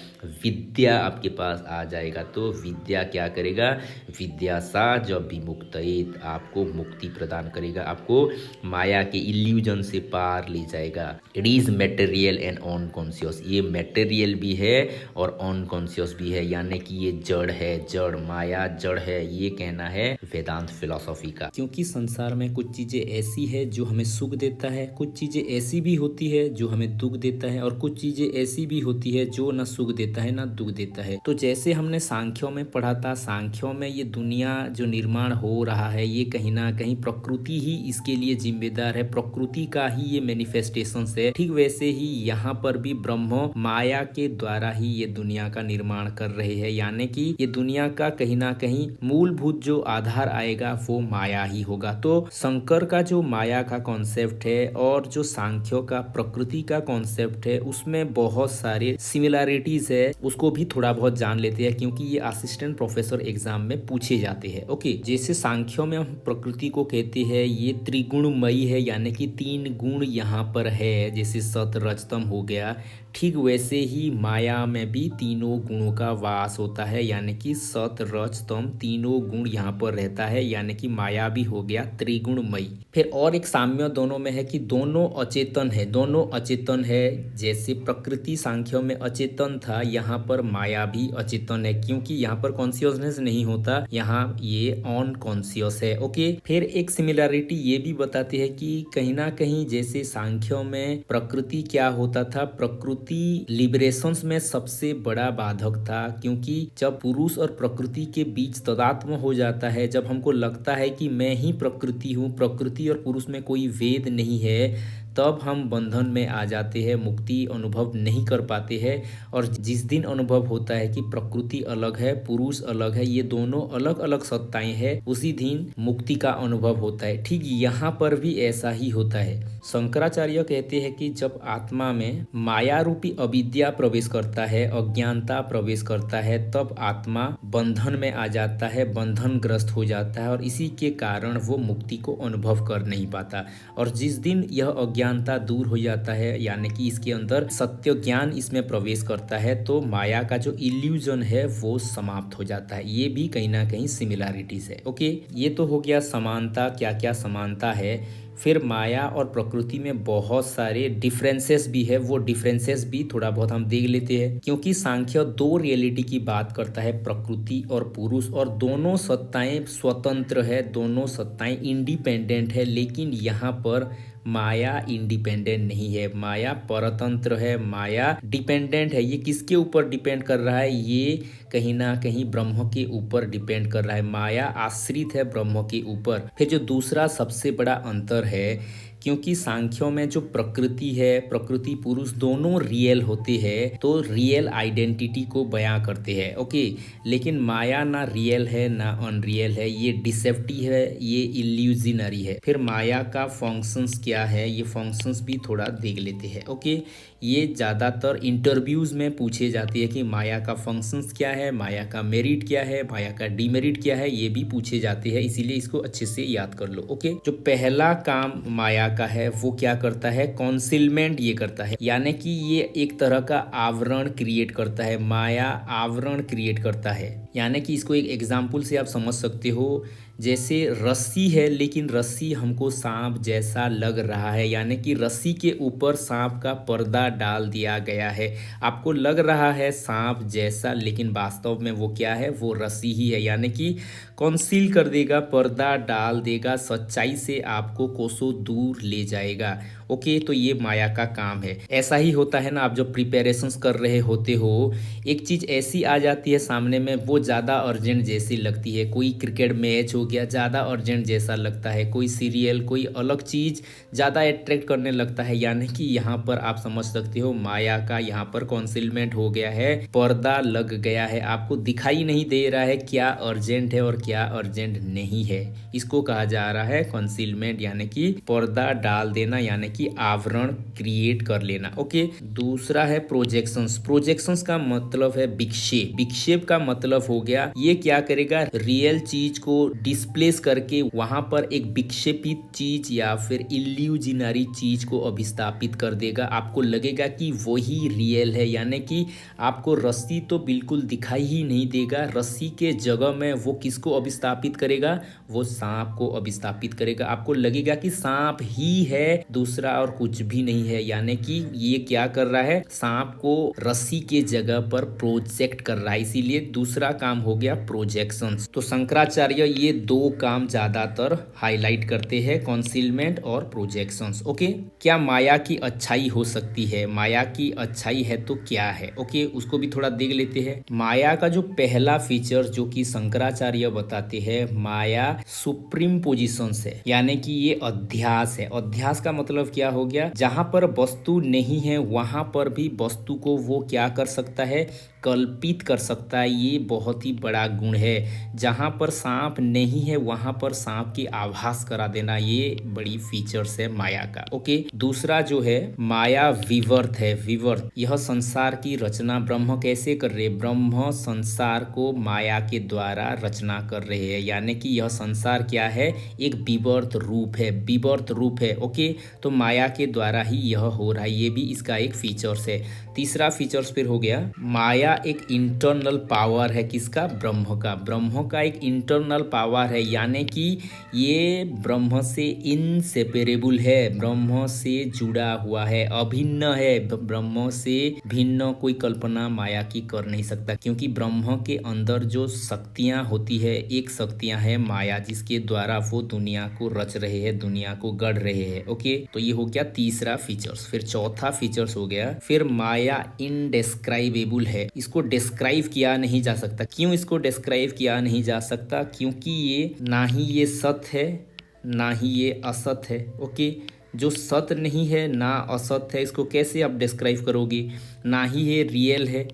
Speaker 2: विद्या आपके पास आ जाएगा, तो विद्या क्या करेगा, विद्या सा जब विमुक्तयेत, आपको मुक्ति प्रदान करेगा, आपको माया के इल्यूजन से पार ले जाएगा। It is material and unconscious, ये मेटेरियल भी है और अनकॉन्शियस भी है, यानी कि ये जड़ है, जड़, माया जड़ है, ये कहना है वेदांत फिलॉसफी का। क्योंकि संसार में कुछ चीजें ऐसी है जो हमें सुख देता है, कुछ चीजें ऐसी भी होती है जो हमें दुख देता है, और कुछ चीजें ऐसी भी होती है जो ना सुख देता है ना दुख देता है। तो जैसे हमने सांख्यों में पढ़ा था, सांख्यों में ये दुनिया जो निर्माण हो रहा है ये कहीं ना कहीं प्रकृति ही इसके लिए जिम्मेदार है, प्रकृति का ही ये मैनिफेस्टेशन है। ठीक वैसे ही यहाँ पर भी ब्रह्म माया के द्वारा ही ये दुनिया का निर्माण कर रहे हैं, यानी कि ये दुनिया का कहीं ना कहीं मूलभूत जो आधार आएगा वो माया ही होगा। तो शंकर का जो माया का कॉन्सेप्ट है और जो सांख्यों का प्रकृति का कॉन्सेप्ट है उसमें बहुत सारे सिमिलरिटीज है, उसको भी थोड़ा बहुत जान लेते हैं क्योंकि ये असिस्टेंट प्रोफेसर एग्जाम में पूछे जाते हैं। ओके, जैसे सांख्यों में हम प्रकृति को कहते हैं ये त्रिगुणमयी है, यानी कि 3 गुण यहाँ पर है, जैसे सत रजतम हो गया, ठीक वैसे ही माया में भी तीनों गुणों का वास होता है, यानी कि सत रज तम तीनों गुण यहाँ पर रहता है, यानी कि माया भी हो गया त्रिगुणमयी। फिर और एक साम्य दोनों में है कि दोनों अचेतन है, दोनों अचेतन है। जैसे प्रकृति सांख्यों में अचेतन था, यहाँ पर माया भी अचेतन है, क्योंकि यहाँ पर कॉन्शियसनेस नहीं होता, यहाँ ये ऑन कॉन्शियस है। ओके, फिर एक सिमिलरिटी ये भी बताती है कि कहीं ना कहीं जैसे सांख्यों में प्रकृति क्या होता था, प्रकृति लिबरेशंस में सबसे बड़ा बाधक था, क्योंकि जब पुरुष और प्रकृति के बीच तदात्म हो जाता है, जब हमको लगता है कि मैं ही प्रकृति हूँ, प्रकृति और पुरुष में कोई भेद नहीं है, तब हम बंधन में आ जाते हैं, मुक्ति अनुभव नहीं कर पाते हैं। और जिस दिन अनुभव होता है कि प्रकृति अलग है, पुरुष अलग है, ये दोनों अलग अलग सत्ताएं हैं, उसी दिन मुक्ति का अनुभव होता है। ठीक यहाँ पर भी ऐसा ही होता है। शंकराचार्य कहते हैं कि जब आत्मा में माया रूपी अविद्या प्रवेश करता है, अज्ञानता प्रवेश करता है, तब आत्मा बंधन में आ जाता है, बंधन ग्रस्त हो जाता है, और इसी के कारण वो मुक्ति को अनुभव कर नहीं पाता। और जिस दिन यह अज्ञानता दूर हो जाता है, यानी कि इसके अंदर सत्य ज्ञान इसमें प्रवेश करता है, तो माया का जो इल्यूजन है वो समाप्त हो जाता है। ये भी कहीं ना कहीं सिमिलरिटीज है। ओके, ये तो हो गया समानता, क्या क्या समानता है। फिर माया और प्रकृति में बहुत सारे डिफरेंसेस भी है, वो डिफरेंसेस भी थोड़ा बहुत हम देख लेते हैं, क्योंकि सांख्य 2 रियलिटी की बात करता है, प्रकृति और पुरुष, और दोनों सत्ताएं स्वतंत्र है, दोनों सत्ताएं इंडिपेंडेंट है। लेकिन यहाँ पर माया इंडिपेंडेंट नहीं है, माया परतंत्र है, माया डिपेंडेंट है। ये किसके ऊपर डिपेंड कर रहा है, ये कहीं ना कहीं ब्रह्म के ऊपर डिपेंड कर रहा है, माया आश्रित है ब्रह्म के ऊपर। फिर जो दूसरा सबसे बड़ा अंतर है, क्योंकि सांख्यों में जो प्रकृति है, प्रकृति पुरुष दोनों रियल होते हैं, तो रियल आइडेंटिटी को बयां करते हैं। ओके, लेकिन माया ना रियल है ना अनरियल है, ये डिसेप्टिव है, ये इल्यूजनरी है। फिर माया का फंक्शंस क्या है, ये फंक्शंस भी थोड़ा देख लेते हैं। ओके, ये ज़्यादातर इंटरव्यूज में पूछे जाती है कि माया का फंक्शंस क्या है, माया का मेरिट क्या है, माया का डीमेरिट क्या है, ये भी पूछे जाते हैं, इसीलिए इसको अच्छे से याद कर लो। ओके, जो पहला काम माया
Speaker 1: का है वो क्या करता है, कॉन्सिलमेंट ये करता है, यानी कि ये एक तरह का आवरण क्रिएट करता है, माया आवरण क्रिएट करता है। यानी कि इसको एक एग्जाम्पल से आप समझ सकते हो, जैसे रस्सी है लेकिन रस्सी हमको सांप जैसा लग रहा है, यानी कि रस्सी के ऊपर सांप का पर्दा डाल दिया गया है। आपको लग रहा है सांप जैसा, लेकिन वास्तव में वो क्या है, वो रस्सी ही है, यानी कि कंसील कर देगा, पर्दा डाल देगा, सच्चाई से आपको कोसों दूर ले जाएगा। ओके, तो ये माया का काम है। ऐसा ही होता है ना, आप जब प्रिपरेशंस कर रहे होते हो, एक चीज़ ऐसी आ जाती है सामने में, वो ज़्यादा अर्जेंट जैसी लगती है। कोई क्रिकेट मैच हो गया, ज़्यादा अर्जेंट जैसा लगता है, कोई सीरियल, कोई अलग चीज़ ज़्यादा अट्रैक्ट करने लगता है, यानी कि यहाँ पर आप समझ सकते हो माया का यहाँ पर कॉन्सिलमेंट हो गया है, पर्दा लग गया है, आपको दिखाई नहीं दे रहा है क्या अर्जेंट है और क्या अर्जेंट नहीं है। इसको कहा जा रहा है कॉन्सिलमेंट, यानी कि पर्दा डाल देना, यानी कि आवरण क्रिएट कर लेना। ओके, दूसरा है प्रोजेक्शंस। प्रोजेक्शंस का मतलब है विक्षेप। विक्षेप का मतलब हो गया, ये क्या करेगा, रियल चीज को डिस्प्लेस करके वहां पर एक विक्षेपित चीज या फिर इल्यूजनरी चीज को अभिस्थापित कर देगा। आपको लगेगा कि वही रियल है, यानी कि आपको रस्सी तो बिल्कुल दिखाई ही नहीं देगा, रस्सी के जगह में वो किसको अभिस्थापित करेगा, वो सांप को अभिस्थापित करेगा। आपको लगेगा कि सांप ही है, दूसरा और कुछ भी नहीं है, यानी कि ये क्या कर रहा है, सांप को रस्सी के जगह पर प्रोजेक्ट कर रहा है। इसीलिए दूसरा काम हो गया प्रोजेक्शंस। तो शंकराचार्य ये दो काम ज्यादातर हाईलाइट करते हैं, कॉन्सीलमेंट और प्रोजेक्शंस। ओके, क्या माया की अच्छाई हो सकती है? माया की अच्छाई है तो क्या है? ओके, उसको भी थोड़ा देख लेते हैं। माया का जो पहला फीचर जो कि शंकराचार्य बताते हैं, माया सुप्रीम पोजिशंस है, यानी कि ये अध्यास है। अध्यास का मतलब क्या हो गया, जहां पर वस्तु नहीं है वहां पर भी वस्तु को वो क्या कर सकता है, कल्पित कर सकता है। ये बहुत ही बड़ा गुण है। जहां पर सांप नहीं है वहां पर सांप की आभास करा देना, ये बड़ी फीचर्स है माया का। ओके, दूसरा जो है माया विवर्त है। विवर्त, यह संसार की रचना ब्रह्म कैसे कर रहे हैं, ब्रह्म संसार को माया के द्वारा रचना कर रहे हैं, यानी कि यह संसार क्या है, एक विवर्त रूप है, विवर्त रूप है। ओके, तो माया के द्वारा ही यह हो रहा है, ये भी इसका एक फीचर्स है। तीसरा फीचर्स फिर हो गया, माया एक इंटरनल पावर है, किसका, ब्रह्म का। ब्रह्म का एक इंटरनल पावर है, यानी कि ये ब्रह्म से इनसेपरेबल है, ब्रह्म से जुड़ा हुआ है, अभिन्न है। ब्रह्म से भिन्न कोई कल्पना माया की कर नहीं सकता, क्योंकि ब्रह्म के अंदर जो शक्तियां होती है, एक शक्तियां है माया, जिसके द्वारा वो दुनिया को रच रहे हैं, दुनिया को गढ़ रहे हैं। ओके, तो ये हो गया तीसरा फीचर्स। फिर चौथा फीचर्स हो गया, फिर माया इनडेस्क्राइबेबल है, इसको डिस्क्राइब किया नहीं जा सकता। क्यों इसको डिस्क्राइब किया नहीं जा सकता, क्योंकि ये ना ही ये सत्य है ना ही ये असत है। ओके, जो सत्य नहीं है ना असत है, इसको कैसे आप डिस्क्राइब करोगे, ना ही ये रियल है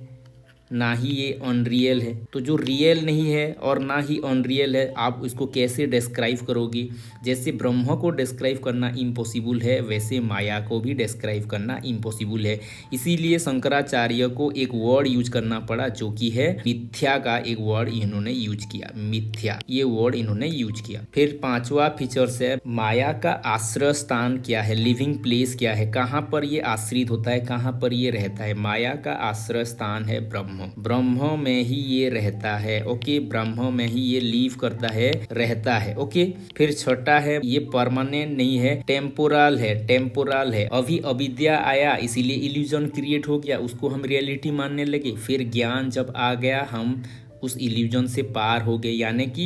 Speaker 1: ना ही ये अनरियल है। तो जो रियल नहीं है और ना ही अनरियल है, आप इसको कैसे डिस्क्राइब करोगे। जैसे ब्रह्म को डिस्क्राइब करना इम्पॉसिबल है, वैसे माया को भी डिस्क्राइब करना इम्पॉसिबल है। इसीलिए शंकराचार्य को एक वर्ड यूज करना पड़ा, जो कि है मिथ्या का एक वर्ड इन्होंने यूज किया, मिथ्या, ये वर्ड इन्होंने यूज किया। फिर पांचवा फीचर्स है, माया का आश्रय स्थान क्या है, लिविंग प्लेस क्या है, कहाँ पर ये आश्रित होता है, कहाँ पर ये रहता है। माया का आश्रय स्थान है ब्रह्म, ब्रह्म में ही ये रहता है। ओके, ब्रह्म में ही ये लीव करता है, रहता है। ओके, फिर छठा है, ये परमानेंट नहीं है, टेम्पोरल है, टेम्पोरल है। अभी अविद्या आया इसीलिए इल्यूजन क्रिएट हो गया, उसको हम रियलिटी मानने लगे। फिर ज्ञान जब आ गया हम उस इल्यूजन से पार हो गए, यानी कि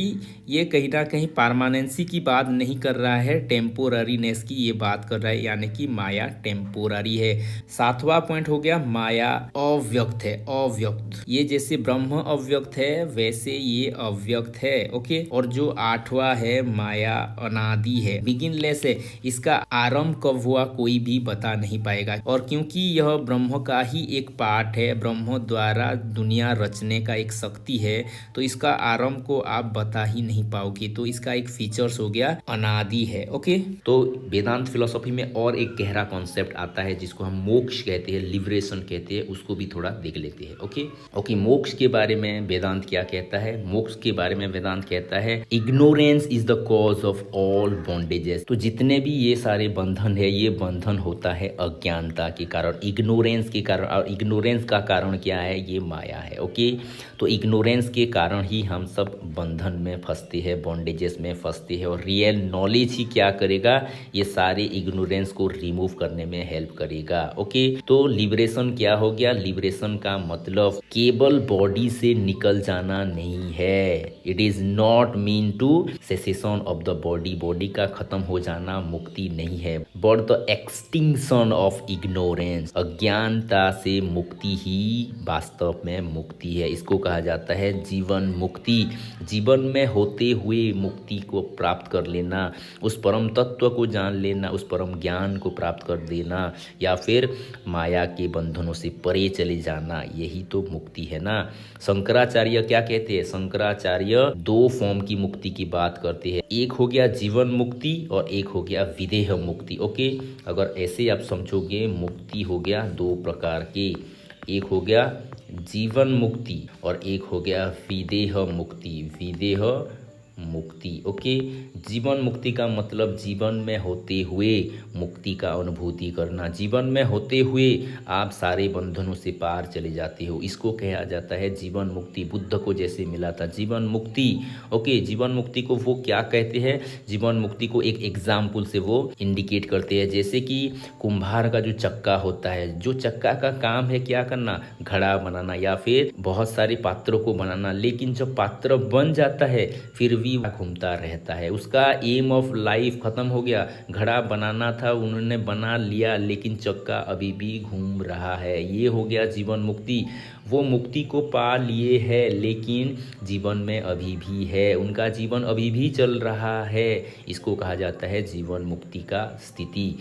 Speaker 1: ये कहीं ना कहीं परमानेंसी की बात नहीं कर रहा है, टेम्पोररीनेस की ये बात कर रहा है, यानी कि माया टेम्पोररी है। सातवां पॉइंट हो गया, माया अव्यक्त है, अव्यक्त। ये जैसे ब्रह्म अव्यक्त है वैसे ये अव्यक्त है। ओके, और जो आठवां है, माया अनादि है, बिगिनलेस है, इसका आरंभ कब हुआ कोई भी बता नहीं पाएगा। और क्योंकि यह ब्रह्म का ही एक पार्ट है, ब्रह्म द्वारा दुनिया रचने का एक शक्ति है, है तो इसका आरंभ को आप बता ही नहीं पाओगे। तो इसका एक फीचर्स हो गया अनादि है। ओके,
Speaker 2: तो वेदांत फिलोसॉफी में और एक गहरा कॉन्सेप्ट आता है जिसको हम मोक्ष कहते हैं, लिबरेशन कहते हैं, उसको भी थोड़ा देख लेते हैं। ओके, मोक्ष के बारे में वेदांत क्या कहता है? मोक्ष के बारे में वेदांत कहता है ignorance is the cause of all bondages. तो जितने भी ये सारे बंधन है, ये बंधन होता है अज्ञानता के कारण, इग्नोरेंस के कारण। और इग्नोरेंस का कारण क्या है? ये माया है। ओके, तो इग्नोरेंस के कारण ही हम सब बंधन में फंसते हैं, बॉन्डेजेस में फंसते हैं। और रियल नॉलेज ही क्या करेगा? ये सारे इग्नोरेंस को रिमूव करने में हेल्प करेगा। ओके, तो लिबरेशन क्या हो गया? लिबरेशन का मतलब केवल बॉडी से निकल जाना नहीं है। It is not mean to cessation of the body, body का खत्म हो जाना मुक्ति नहीं है, but the extinction of ignorance. अज्ञानता से मुक्ति ही वास्तव में मुक्ति है। इसको कहा जाता है जीवन मुक्ति। जीवन में होते हुए मुक्ति को प्राप्त कर लेना, उस परम तत्व को जान लेना, उस परम ज्ञान को प्राप्त कर देना, या फिर माया के बंधनों से परे चले जाना, यही तो मुक्ति है ना। शंकराचार्य क्या कहते हैं? शंकराचार्य दो फॉर्म की मुक्ति की बात करते हैं। एक हो गया जीवन मुक्ति और एक हो गया विदेह मुक्ति। ओके, अगर ऐसे आप समझोगे, मुक्ति हो गया दो प्रकार के, एक हो गया जीवन मुक्ति और एक हो गया विदेह मुक्ति। विदेह मुक्ति। ओके, जीवन मुक्ति का मतलब जीवन में होते हुए मुक्ति का अनुभूति करना। जीवन में होते हुए आप सारे बंधनों से पार चले जाते हो, इसको कहा जाता है जीवन मुक्ति। बुद्ध को जैसे मिला था जीवन मुक्ति। ओके, जीवन मुक्ति को वो क्या कहते हैं? जीवन मुक्ति को एक एग्जाम्पल से वो इंडिकेट करते हैं। जैसे कि कुम्हार का जो चक्का होता है, जो चक्का का काम है क्या करना? घड़ा बनाना या फिर बहुत सारे पात्रों को बनाना। लेकिन जब पात्र बन जाता है फिर भी घूमता रहता है, उसका एम ऑफ लाइफ खत्म हो गया। घड़ा बनाना था, उन्होंने बना लिया, लेकिन चक्का अभी भी घूम रहा है। ये हो गया जीवन मुक्ति। वो मुक्ति को पा लिए है लेकिन जीवन में अभी भी है, उनका जीवन अभी भी चल रहा है। इसको कहा जाता है जीवन मुक्ति का स्थिति।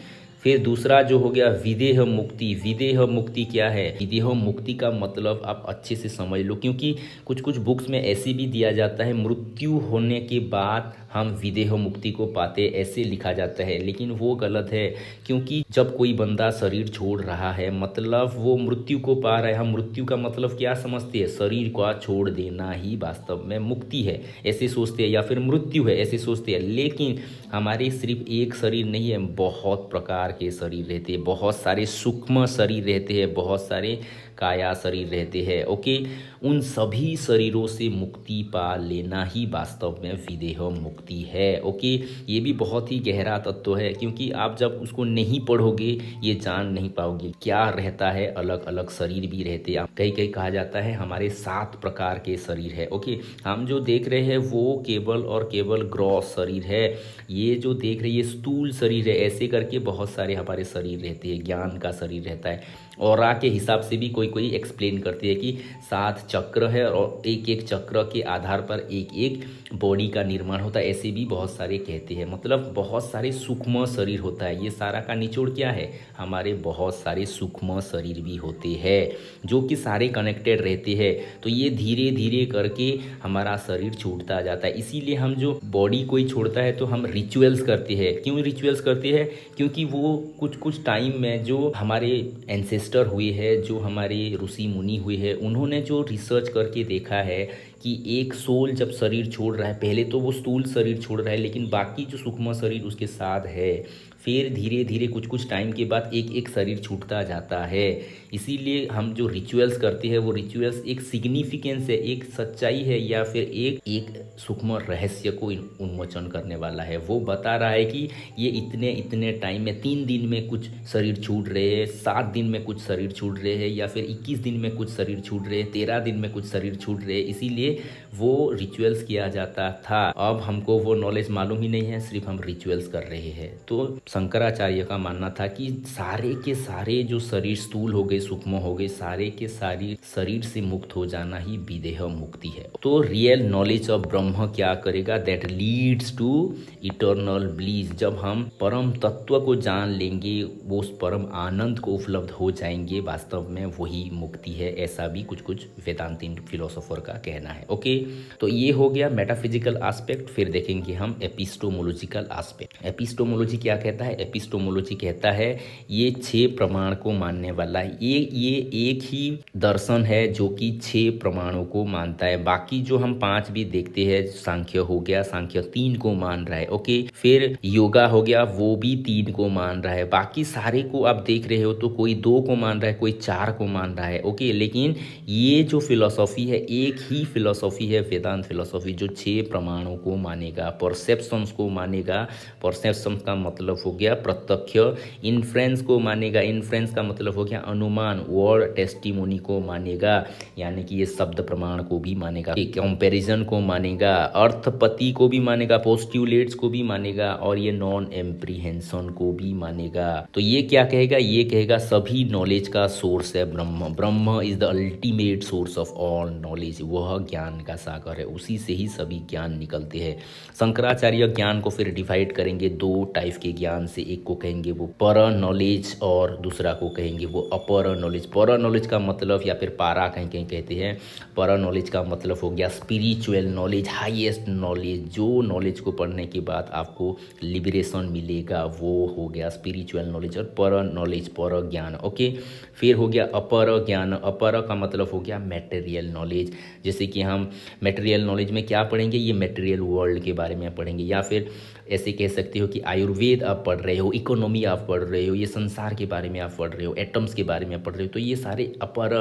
Speaker 2: फिर दूसरा जो हो गया विदेह मुक्ति। विदेह मुक्ति क्या है? विदेह मुक्ति का मतलब आप अच्छे से समझ लो, क्योंकि कुछ कुछ बुक्स में ऐसे भी दिया जाता है मृत्यु होने के बाद हम विदेह मुक्ति को पाते, ऐसे लिखा जाता है, लेकिन वो गलत है। क्योंकि जब कोई बंदा शरीर छोड़ रहा है मतलब वो मृत्यु को पा रहा है। हम मृत्यु का मतलब क्या समझते हैं? शरीर को छोड़ देना ही वास्तव में मुक्ति है, ऐसे सोचते हैं, या फिर मृत्यु है ऐसे सोचते हैं। लेकिन हमारे सिर्फ एक शरीर नहीं है, बहुत प्रकार के शरीर रहते हैं, बहुत सारे सूक्ष्म शरीर रहते हैं, बहुत सारे काया शरीर रहते हैं। ओके, उन सभी शरीरों से मुक्ति पा लेना ही वास्तव में विदेह मुक्ति है। ओके, ये भी बहुत ही गहरा तत्व है, क्योंकि आप जब उसको नहीं पढ़ोगे ये जान नहीं पाओगे क्या रहता है। अलग अलग शरीर भी रहते हैं। कहीं कहीं कहा जाता है हमारे 7 प्रकार के शरीर है। ओके, हम जो देख रहे हैं वो केवल और केवल ग्रॉस शरीर है। ये जो देख रहे हैं ये स्थूल शरीर है। ऐसे करके बहुत सारे हमारे शरीर रहते हैं। ज्ञान का शरीर रहता है। और के हिसाब से भी कोई कोई एक्सप्लेन करते हैं कि 7 चक्र है और एक एक चक्र के आधार पर एक एक बॉडी का निर्माण होता है, ऐसे भी बहुत सारे कहते हैं। मतलब बहुत सारे सूक्ष्म शरीर होता है। ये सारा का निचोड़ क्या है? हमारे बहुत सारे सूक्ष्म शरीर भी होते हैं जो कि सारे कनेक्टेड रहते हैं। तो ये धीरे धीरे करके हमारा शरीर छूटता जाता है। इसीलिए हम जो बॉडी कोई छोड़ता है तो हम रिचुअल्स करते हैं। क्यों रिचुअल्स करते हैं? क्योंकि वो कुछ कुछ टाइम में जो हमारे एंसेस्टर हुए हैं, जो हमारे ऋषि मुनि हुए हैं, उन्होंने जो रिसर्च करके देखा है कि एक सोल जब शरीर छोड़ रहा है, पहले तो वो स्थूल शरीर छोड़ रहा है लेकिन बाकी जो सूक्ष्म शरीर उसके साथ है, फिर धीरे धीरे कुछ कुछ टाइम के बाद एक एक शरीर छूटता जाता है। इसीलिए हम जो रिचुअल्स करते हैं वो रिचुअल्स एक सिग्निफिकेंस है, एक सच्चाई है, या फिर एक सूक्ष्म रहस्य को उन्मोचन करने वाला है। वो बता रहा है कि ये इतने इतने टाइम में 3 दिन में कुछ शरीर छूट रहे हैं, 7 दिन में कुछ शरीर छूट रहे हैं, या फिर 21 दिन में कुछ शरीर छूट रहे हैं, 13 दिन में कुछ शरीर छूट रहे हैं। इसीलिए वो रिचुअल्स किया जाता था। अब हमको वो नॉलेज मालूम ही नहीं है, सिर्फ हम रिचुअल्स कर रहे हैं। तो शंकराचार्य का मानना था कि सारे के सारे जो शरीर स्थूल हो गए, सूक्ष्म हो गए, सारे के सारे शरीर से मुक्त हो जाना ही विदेह मुक्ति है। तो रियल नॉलेज ऑफ ब्रह्म क्या करेगा? That leads to eternal bliss. जब हम परम तत्व को जान लेंगे, वो उस परम आनंद को उपलब्ध हो जाएंगे, वास्तव में वही मुक्ति है। ऐसा भी कुछ कुछ वेदांती फिलोसोफर का कहना है। है। ओके, तो ये हो गया मेटाफिजिकल एस्पेक्ट। फिर देखेंगे हम एपिस्टोमोलॉजिकल एस्पेक्ट। एपिस्टोमोलॉजी क्या कहता है? एपिस्टोमोलॉजी कहता है ये 6 प्रमाण को मानने वाला है। ये एक ही दर्शन है जो कि 6 प्रमाणों को मानता है। बाकी जो हम 5 भी देखते हैं, सांख्य हो गया, सांख्य 3 को मान रहा है। ओके, फिर योगा हो गया, वो भी 3 को मान रहा है। बाकी सारे को आप देख रहे हो तो कोई 2 को मान रहा है, कोई 4 को मान रहा है। ओके, लेकिन ये जो फिलॉसफी है, एक ही फिलॉसफी है वेदांत फिलॉसफी, जो 6 प्रमाणों को मानेगा, परसेप्शंस को मानेगा। परसेप्शन का मतलब हो गया प्रत्यक्ष। इन्फ्रेंस को मानेगा, इन्फ्रेंस का मतलब हो गया अनुमान। वर्ड टेस्टिमोनी को मानेगा, यानी कि ये शब्द प्रमाण को भी मानेगा। कंपैरिजन को मानेगा, अर्थपति को भी मानेगा, पोस्ट्यूलेट्स को भी मानेगा, और ये नॉन एम्प्रीहेंशन को भी मानेगा। तो ये क्या कहेगा? ये कहेगा सभी नॉलेज का सोर्स है ब्रह्म। ब्रह्म is the ultimate source of all knowledge. वह ज्ञान का सागर है, उसी से ही सभी ज्ञान निकलते हैं। शंकराचार्य ज्ञान को फिर डिवाइड करेंगे 2 टाइप के ज्ञान से। एक को कहेंगे वो पर नॉलेज, और दूसरा को कहेंगे वो अपर नॉलेज। पर नॉलेज का मतलब, या फिर पारा कहीं कहीं कहते हैं, पर नॉलेज का मतलब हो गया स्पिरिचुअल नॉलेज, हाईएस्ट नॉलेज। जो नॉलेज को पढ़ने के बाद आपको लिबरेशन मिलेगा, वो हो गया स्पिरिचुअल नॉलेज। और पर नॉलेज, पर ज्ञान। ओके, फिर हो गया अपर ज्ञान। अपर का मतलब हो गया मटेरियल नॉलेज। जैसे कि हम मटेरियल नॉलेज में क्या पढ़ेंगे? ये मटेरियल वर्ल्ड के बारे में पढ़ेंगे, या फिर ऐसे कह सकते हो कि आयुर्वेद आप पढ़ रहे हो, इकोनॉमी आप पढ़ रहे हो, ये संसार के बारे में आप पढ़ रहे हो, एटम्स के बारे में पढ़ रहे हो, तो ये सारे अपर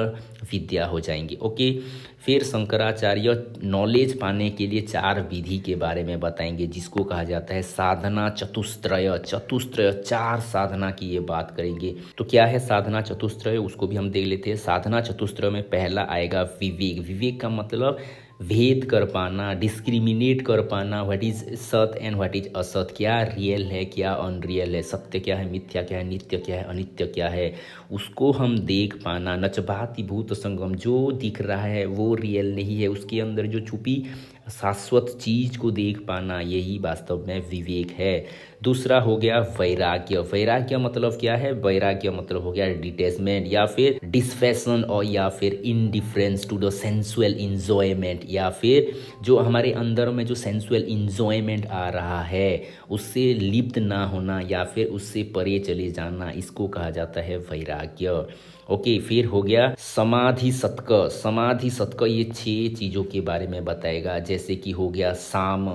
Speaker 2: विद्या हो जाएंगे। ओके, फिर शंकराचार्य नॉलेज पाने के लिए 4 विधि के बारे में बताएंगे, जिसको कहा जाता है साधना चतुस्त्रय। चतुस्त्रय 4 साधना की ये बात करेंगे। तो क्या है साधना चतुस्त्रय, उसको भी हम देख लेते हैं। साधना चतुस्त्रय में पहला आएगा विवेक। विवेक का मतलब भेद कर पाना, डिस्क्रिमिनेट कर पाना, व्हाट इज सत एंड व्हाट इज असत। क्या रियल है, क्या अनरियल है, सत्य क्या है, मिथ्या क्या है, नित्य क्या है, अनित्य क्या है, उसको हम देख पाना। नचभाति भूत संगम, जो दिख रहा है वो रियल नहीं है, उसके अंदर जो छुपी शाश्वत चीज को देख पाना, यही वास्तव में विवेक है। दूसरा हो गया वैराग्य। वैराग्य मतलब क्या है? वैराग्य मतलब हो गया डिटैचमेंट, या फिर डिसफैशन, और या फिर indifference to the sensual enjoyment, या फिर जो हमारे अंदर में जो सेंसुअल इंजॉयमेंट आ रहा है उससे लिप्त ना होना, या फिर उससे परे चले जाना, इसको कहा जाता है वैराग्य। ओके, फिर हो गया समाधि सतक। समाधि सतक ये 6 चीज़ों के बारे में बताएगा, जैसे कि हो गया साम,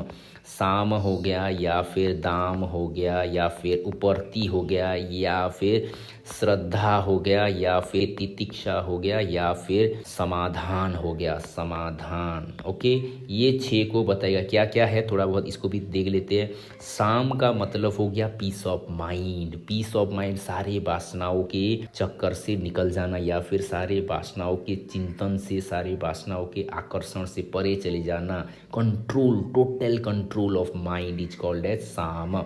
Speaker 2: साम हो गया, या फिर दाम हो गया, या फिर उपरति हो गया, या फिर श्रद्धा हो गया, या फिर तितिक्षा हो गया, या फिर समाधान हो गया, समाधान। ओके, ये 6 को बताएगा क्या क्या है, थोड़ा बहुत इसको भी देख लेते हैं। साम का मतलब हो गया peace of mind. Peace of mind, सारे वासनाओं के चक्कर से निकल जाना, या फिर सारे वासनाओं के चिंतन से, सारे वासनाओं के आकर्षण से परे चले जाना। Control, total control of mind is called as sama.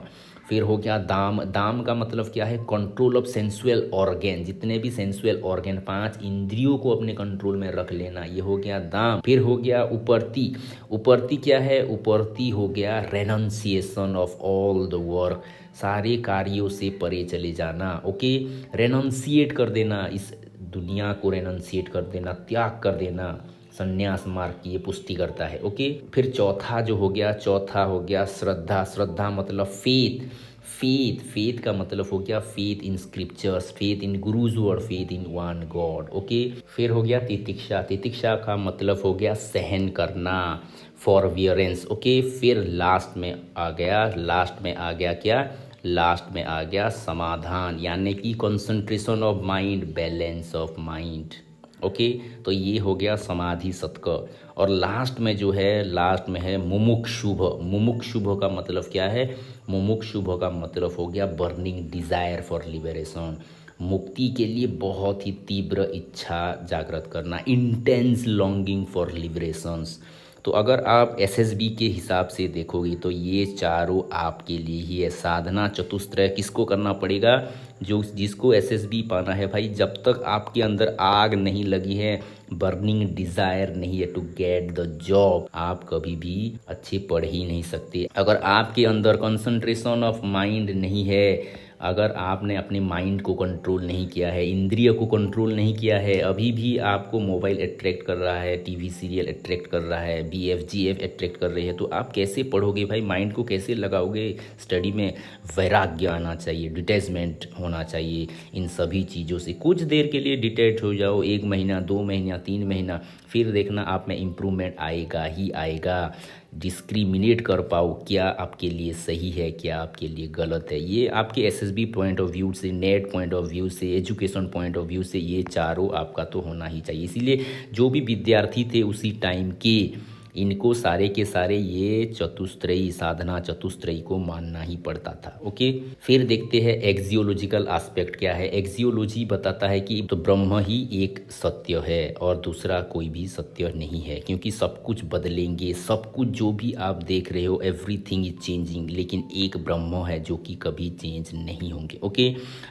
Speaker 2: फिर हो गया दाम। दाम का मतलब क्या है? Control of sensual organ. जितने भी सेंसुअल ऑर्गन, 5 इंद्रियों को अपने कंट्रोल में रख लेना, ये हो गया दाम। फिर हो गया उपरति। उपरति क्या है? उपरति हो गया रेनंसिएशन ऑफ ऑल द वर्क। सारे कार्यों से परे चले जाना। ओके, रेनंसिएट कर देना, इस दुनिया को रेनंसिएट कर देना, त्याग कर देना। संन्यास मार्ग की ये पुष्टि करता है। ओके, फिर चौथा जो हो गया, चौथा हो गया श्रद्धा। श्रद्धा मतलब फेथ। फेथ, फेथ का मतलब हो गया faith in scriptures, faith in guru's word, faith in one God. Okay, फिर हो गया तितिक्षा। तितिक्षा का मतलब हो गया सहन करना, फॉरवियरेंस। ओके, फिर लास्ट में आ गया क्या? लास्ट में आ गया समाधान, यानी कि concentration of mind, balance of mind. Okay, तो ये हो गया समाधि सतक। और लास्ट में जो है, लास्ट में है मुमुक्षुभ। मुमुक्षुभ का मतलब क्या है? मुमुक्षुभ का मतलब हो गया बर्निंग डिजायर फॉर लिबरेशन। मुक्ति के लिए बहुत ही तीव्र इच्छा जागृत करना, इंटेंस लॉन्गिंग फॉर लिबरेशंस। तो अगर आप एसएसबी के हिसाब से देखोगे तो ये चारों आपके लिए ही है। साधना चतुस्त्रय किसको करना पड़ेगा? जिसको एसएसबी पाना है भाई, जब तक आपके अंदर आग नहीं लगी है, बर्निंग डिजायर नहीं है टू गेट द जॉब, आप कभी भी अच्छे पढ़ ही नहीं सकते। अगर आपके अंदर कंसंट्रेशन ऑफ माइंड नहीं है, अगर आपने अपने माइंड को कंट्रोल नहीं किया है, इंद्रिय को कंट्रोल नहीं किया है, अभी भी आपको मोबाइल अट्रैक्ट कर रहा है, टीवी सीरियल अट्रैक्ट कर रहा है, BF GF अट्रैक्ट कर रही है, तो आप कैसे पढ़ोगे भाई? माइंड को कैसे लगाओगे स्टडी में? वैराग्य आना चाहिए, डिटैचमेंट होना चाहिए इन सभी चीज़ों से। कुछ देर के लिए डिटैच हो जाओ, 1 महीना 2 महीना 3 महीना, फिर देखना आप में इम्प्रूवमेंट आएगा ही आएगा। डिस्क्रिमिनेट कर पाओ क्या आपके लिए सही है, क्या आपके लिए गलत है। ये आपके SSB पॉइंट ऑफ व्यू से, नेट पॉइंट ऑफ व्यू से, एजुकेशन पॉइंट ऑफ व्यू से, ये चारों आपका तो होना ही चाहिए। इसीलिए जो भी विद्यार्थी थे उसी टाइम के, इनको सारे के सारे ये चतुस्त्रयी, साधना चतुस्त्रयी को मानना ही पड़ता था। ओके, फिर देखते हैं एक्सियोलॉजिकल एस्पेक्ट क्या है। एक्सियोलॉजी बताता है कि तो ब्रह्म ही एक सत्य है और दूसरा कोई भी सत्य नहीं है, क्योंकि सब कुछ बदलेंगे, सब कुछ जो भी आप देख रहे हो एवरीथिंग इज चेंजिंग, लेकिन एक ब्रह्म है जो कि कभी चेंज नहीं होंगे। Okay,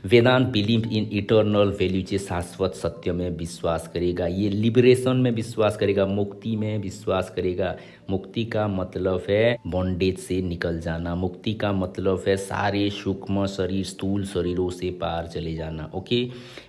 Speaker 2: Vedanta believe in eternal value, से शाश्वत सत्य में विश्वास करेगा, ये लिबरेशन में विश्वास करेगा, मुक्ति में विश्वास करेगा। मुक्ति का मतलब है बॉन्डेज से निकल जाना, मुक्ति का मतलब है सारे सूक्ष्म शरीर, स्थूल शरीरों से पार चले जाना। ओके,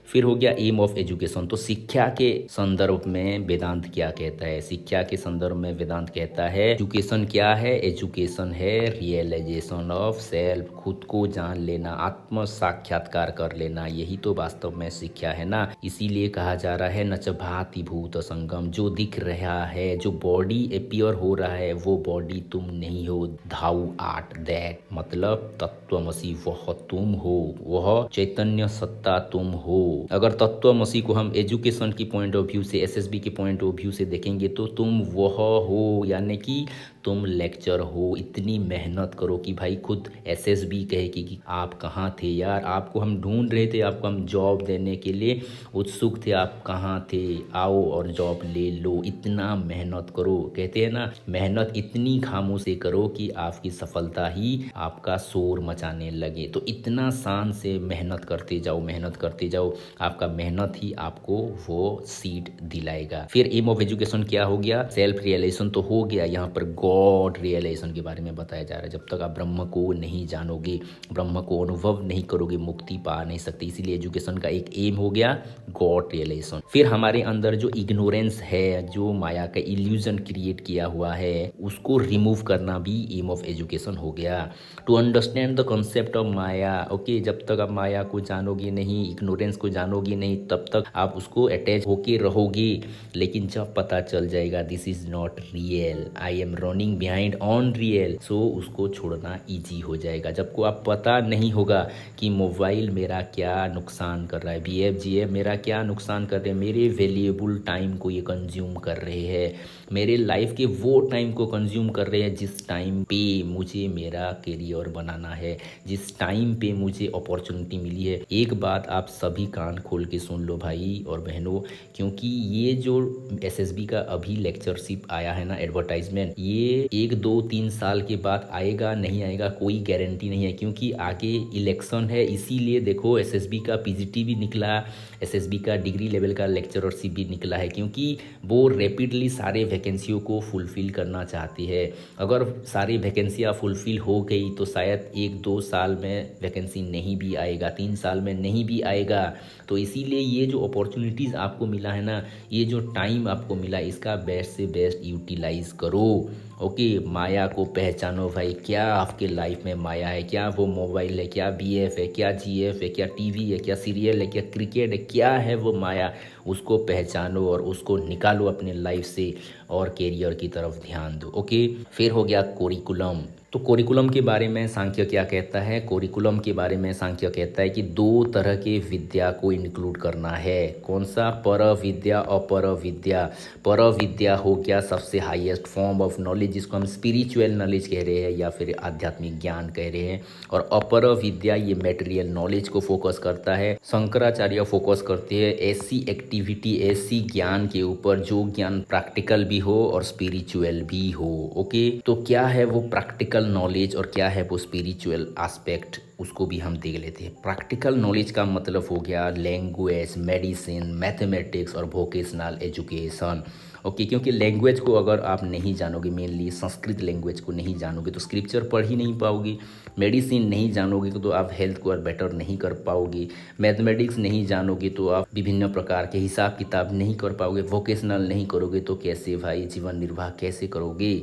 Speaker 2: फिर हो गया एम ऑफ एजुकेशन। तो शिक्षा के संदर्भ में वेदांत क्या कहता है? शिक्षा के संदर्भ में वेदांत कहता है एजुकेशन क्या है? एजुकेशन है रियलाइजेशन ऑफ सेल्फ, खुद को जान लेना, आत्म साक्षात्कार कर लेना, यही तो वास्तव में शिक्षा है ना। इसीलिए कहा जा रहा है नच भाति भूत संगम, जो दिख रहा है, जो बॉडी अपीयर हो रहा है, वो बॉडी तुम नहीं हो। धाउ आर्ट दैट, मतलब तत्वमसी, वह तुम हो, वह चैतन्य सत्ता तुम हो। अगर तत्वमसी को हम एजुकेशन की पॉइंट ऑफ व्यू से, SSB के पॉइंट ऑफ व्यू से देखेंगे तो तुम वह हो, यानी कि तुम लेक्चर हो। इतनी मेहनत करो कि भाई खुद SSB कहे कि आप कहाँ थे यार, आपको हम ढूंढ रहे थे, आपको हम जॉब देने के लिए उत्सुक थे, आप कहाँ थे, आओ और जॉब ले लो। इतना मेहनत करो, कहते हैं ना मेहनत इतनी खामों से करो कि आपकी सफलता ही आपका शोर मचाने लगे। तो इतना शान से मेहनत करते जाओ, मेहनत करते जाओ, आपका मेहनत ही आपको वो सीट दिलाएगा। फिर एम ऑफ एजुकेशन क्या हो गया? सेल्फ रियलाइजेशन तो हो गया, यहाँ पर गॉड रियलाइजेशन के बारे में बताया जा रहा है। जब तक आप ब्रह्म को नहीं जानोगे, ब्रह्म को अनुभव नहीं करोगे, मुक्ति पा नहीं सकते। इसीलिए एजुकेशन का एक एम हो गया गॉड रियलाइजेशन। फिर हमारे अंदर जो इग्नोरेंस है, जो माया का इल्यूजन क्रिएट किया हुआ है, उसको रिमूव करना भी एम ऑफ एजुकेशन हो गया। To understand the concept of maya. Okay, जब तक आप माया को जानोगे नहीं, इग्नोरेंस को जानोगे नहीं, तब तक आप उसको अटैच होके रहोगे। लेकिन जब पता चल जाएगा this is not real, I am running behind unreal, so उसको छोड़ना इजी हो जाएगा। जब को आप पता नहीं होगा कि मोबाइल मेरा क्या नुकसान कर रहा है, BF GF मेरा क्या नुकसान कर रहे हैं, मेरे वैल्यूएबल टाइम को ये कंज्यूम कर रहे हैं, मेरे लाइफ के वो टाइम को कंज्यूम कर रहे हैं जिस टाइम पे मुझे मेरा करियर बनाना है, जिस टाइम पे मुझे अपॉर्चुनिटी मिली है। एक बात आप सभी कान खोल के सुन लो भाई और बहनों, क्योंकि ये जो SSB का अभी लेक्चरशिप आया है ना, एडवर्टाइजमेंट, ये 1 2 3 साल के बाद आएगा नहीं आएगा कोई गारंटी नहीं है, क्योंकि आगे इलेक्शन है। इसीलिए देखो SSB का PGT भी निकला, SSB का डिग्री लेवल का लेक्चरशिप भी निकला है, क्योंकि वो रैपिडली सारे वैकेंसियों को फुलफिल करना चाहती है। अगर सारी वैकेंसियाँ फुलफिल हो गई तो शायद 1 2 साल में वैकेंसी नहीं भी आएगा, 3 साल में नहीं भी आएगा। तो इसीलिए ये जो अपॉर्चुनिटीज़ आपको मिला है ना, ये जो टाइम आपको मिला, इसका बेस्ट से बेस्ट यूटिलाइज करो। ओके, माया को पहचानो भाई, क्या आपके लाइफ में माया है? क्या वो मोबाइल है, क्या BF है, क्या GF है, क्या TV है, क्या सीरियल है, क्या क्रिकेट है, क्या है वो माया? उसको पहचानो और उसको निकालो अपने लाइफ से और कैरियर की तरफ ध्यान दो। ओके, फिर हो गया कोरिकुलम। तो कोरिकुलम के बारे में सांख्य क्या कहता है? कोरिकुलम के बारे में सांख्य कहता है कि 2 तरह के विद्या को इंक्लूड करना है। कौन सा? पर विद्या, अपर विद्या। पर विद्या हो गया सबसे हाईएस्ट फॉर्म ऑफ नॉलेज, जिसको हम स्पिरिचुअल नॉलेज कह रहे हैं या फिर आध्यात्मिक ज्ञान कह रहे हैं। और अपर विद्या ये मटेरियल नॉलेज को फोकस करता है। शंकराचार्य फोकस करते हैं ऐसी एक्टिविटी, ऐसी ज्ञान के ऊपर जो ज्ञान प्रैक्टिकल भी हो और स्पिरिचुअल भी हो। ओके, तो क्या है वो प्रैक्टिकल प्रैक्टिकल नॉलेज और क्या है वो स्पिरिचुअल एस्पेक्ट, उसको भी हम देख लेते हैं। प्रैक्टिकल नॉलेज का मतलब हो गया लैंग्वेज, मेडिसिन, मैथमेटिक्स और वोकेशनल एजुकेशन। ओके, क्योंकि लैंग्वेज को अगर आप नहीं जानोगे, मेनली संस्कृत लैंग्वेज को नहीं जानोगे तो स्क्रिप्चर पढ़ ही नहीं पाओगे। मेडिसिन नहीं जानोगे तो आप हेल्थ को और बेटर नहीं कर पाओगे। मैथमेटिक्स नहीं जानोगे तो आप विभिन्न प्रकार के हिसाब किताब नहीं कर पाओगे। वोकेशनल नहीं करोगे तो कैसे भाई जीवन निर्वाह कैसे करोगे।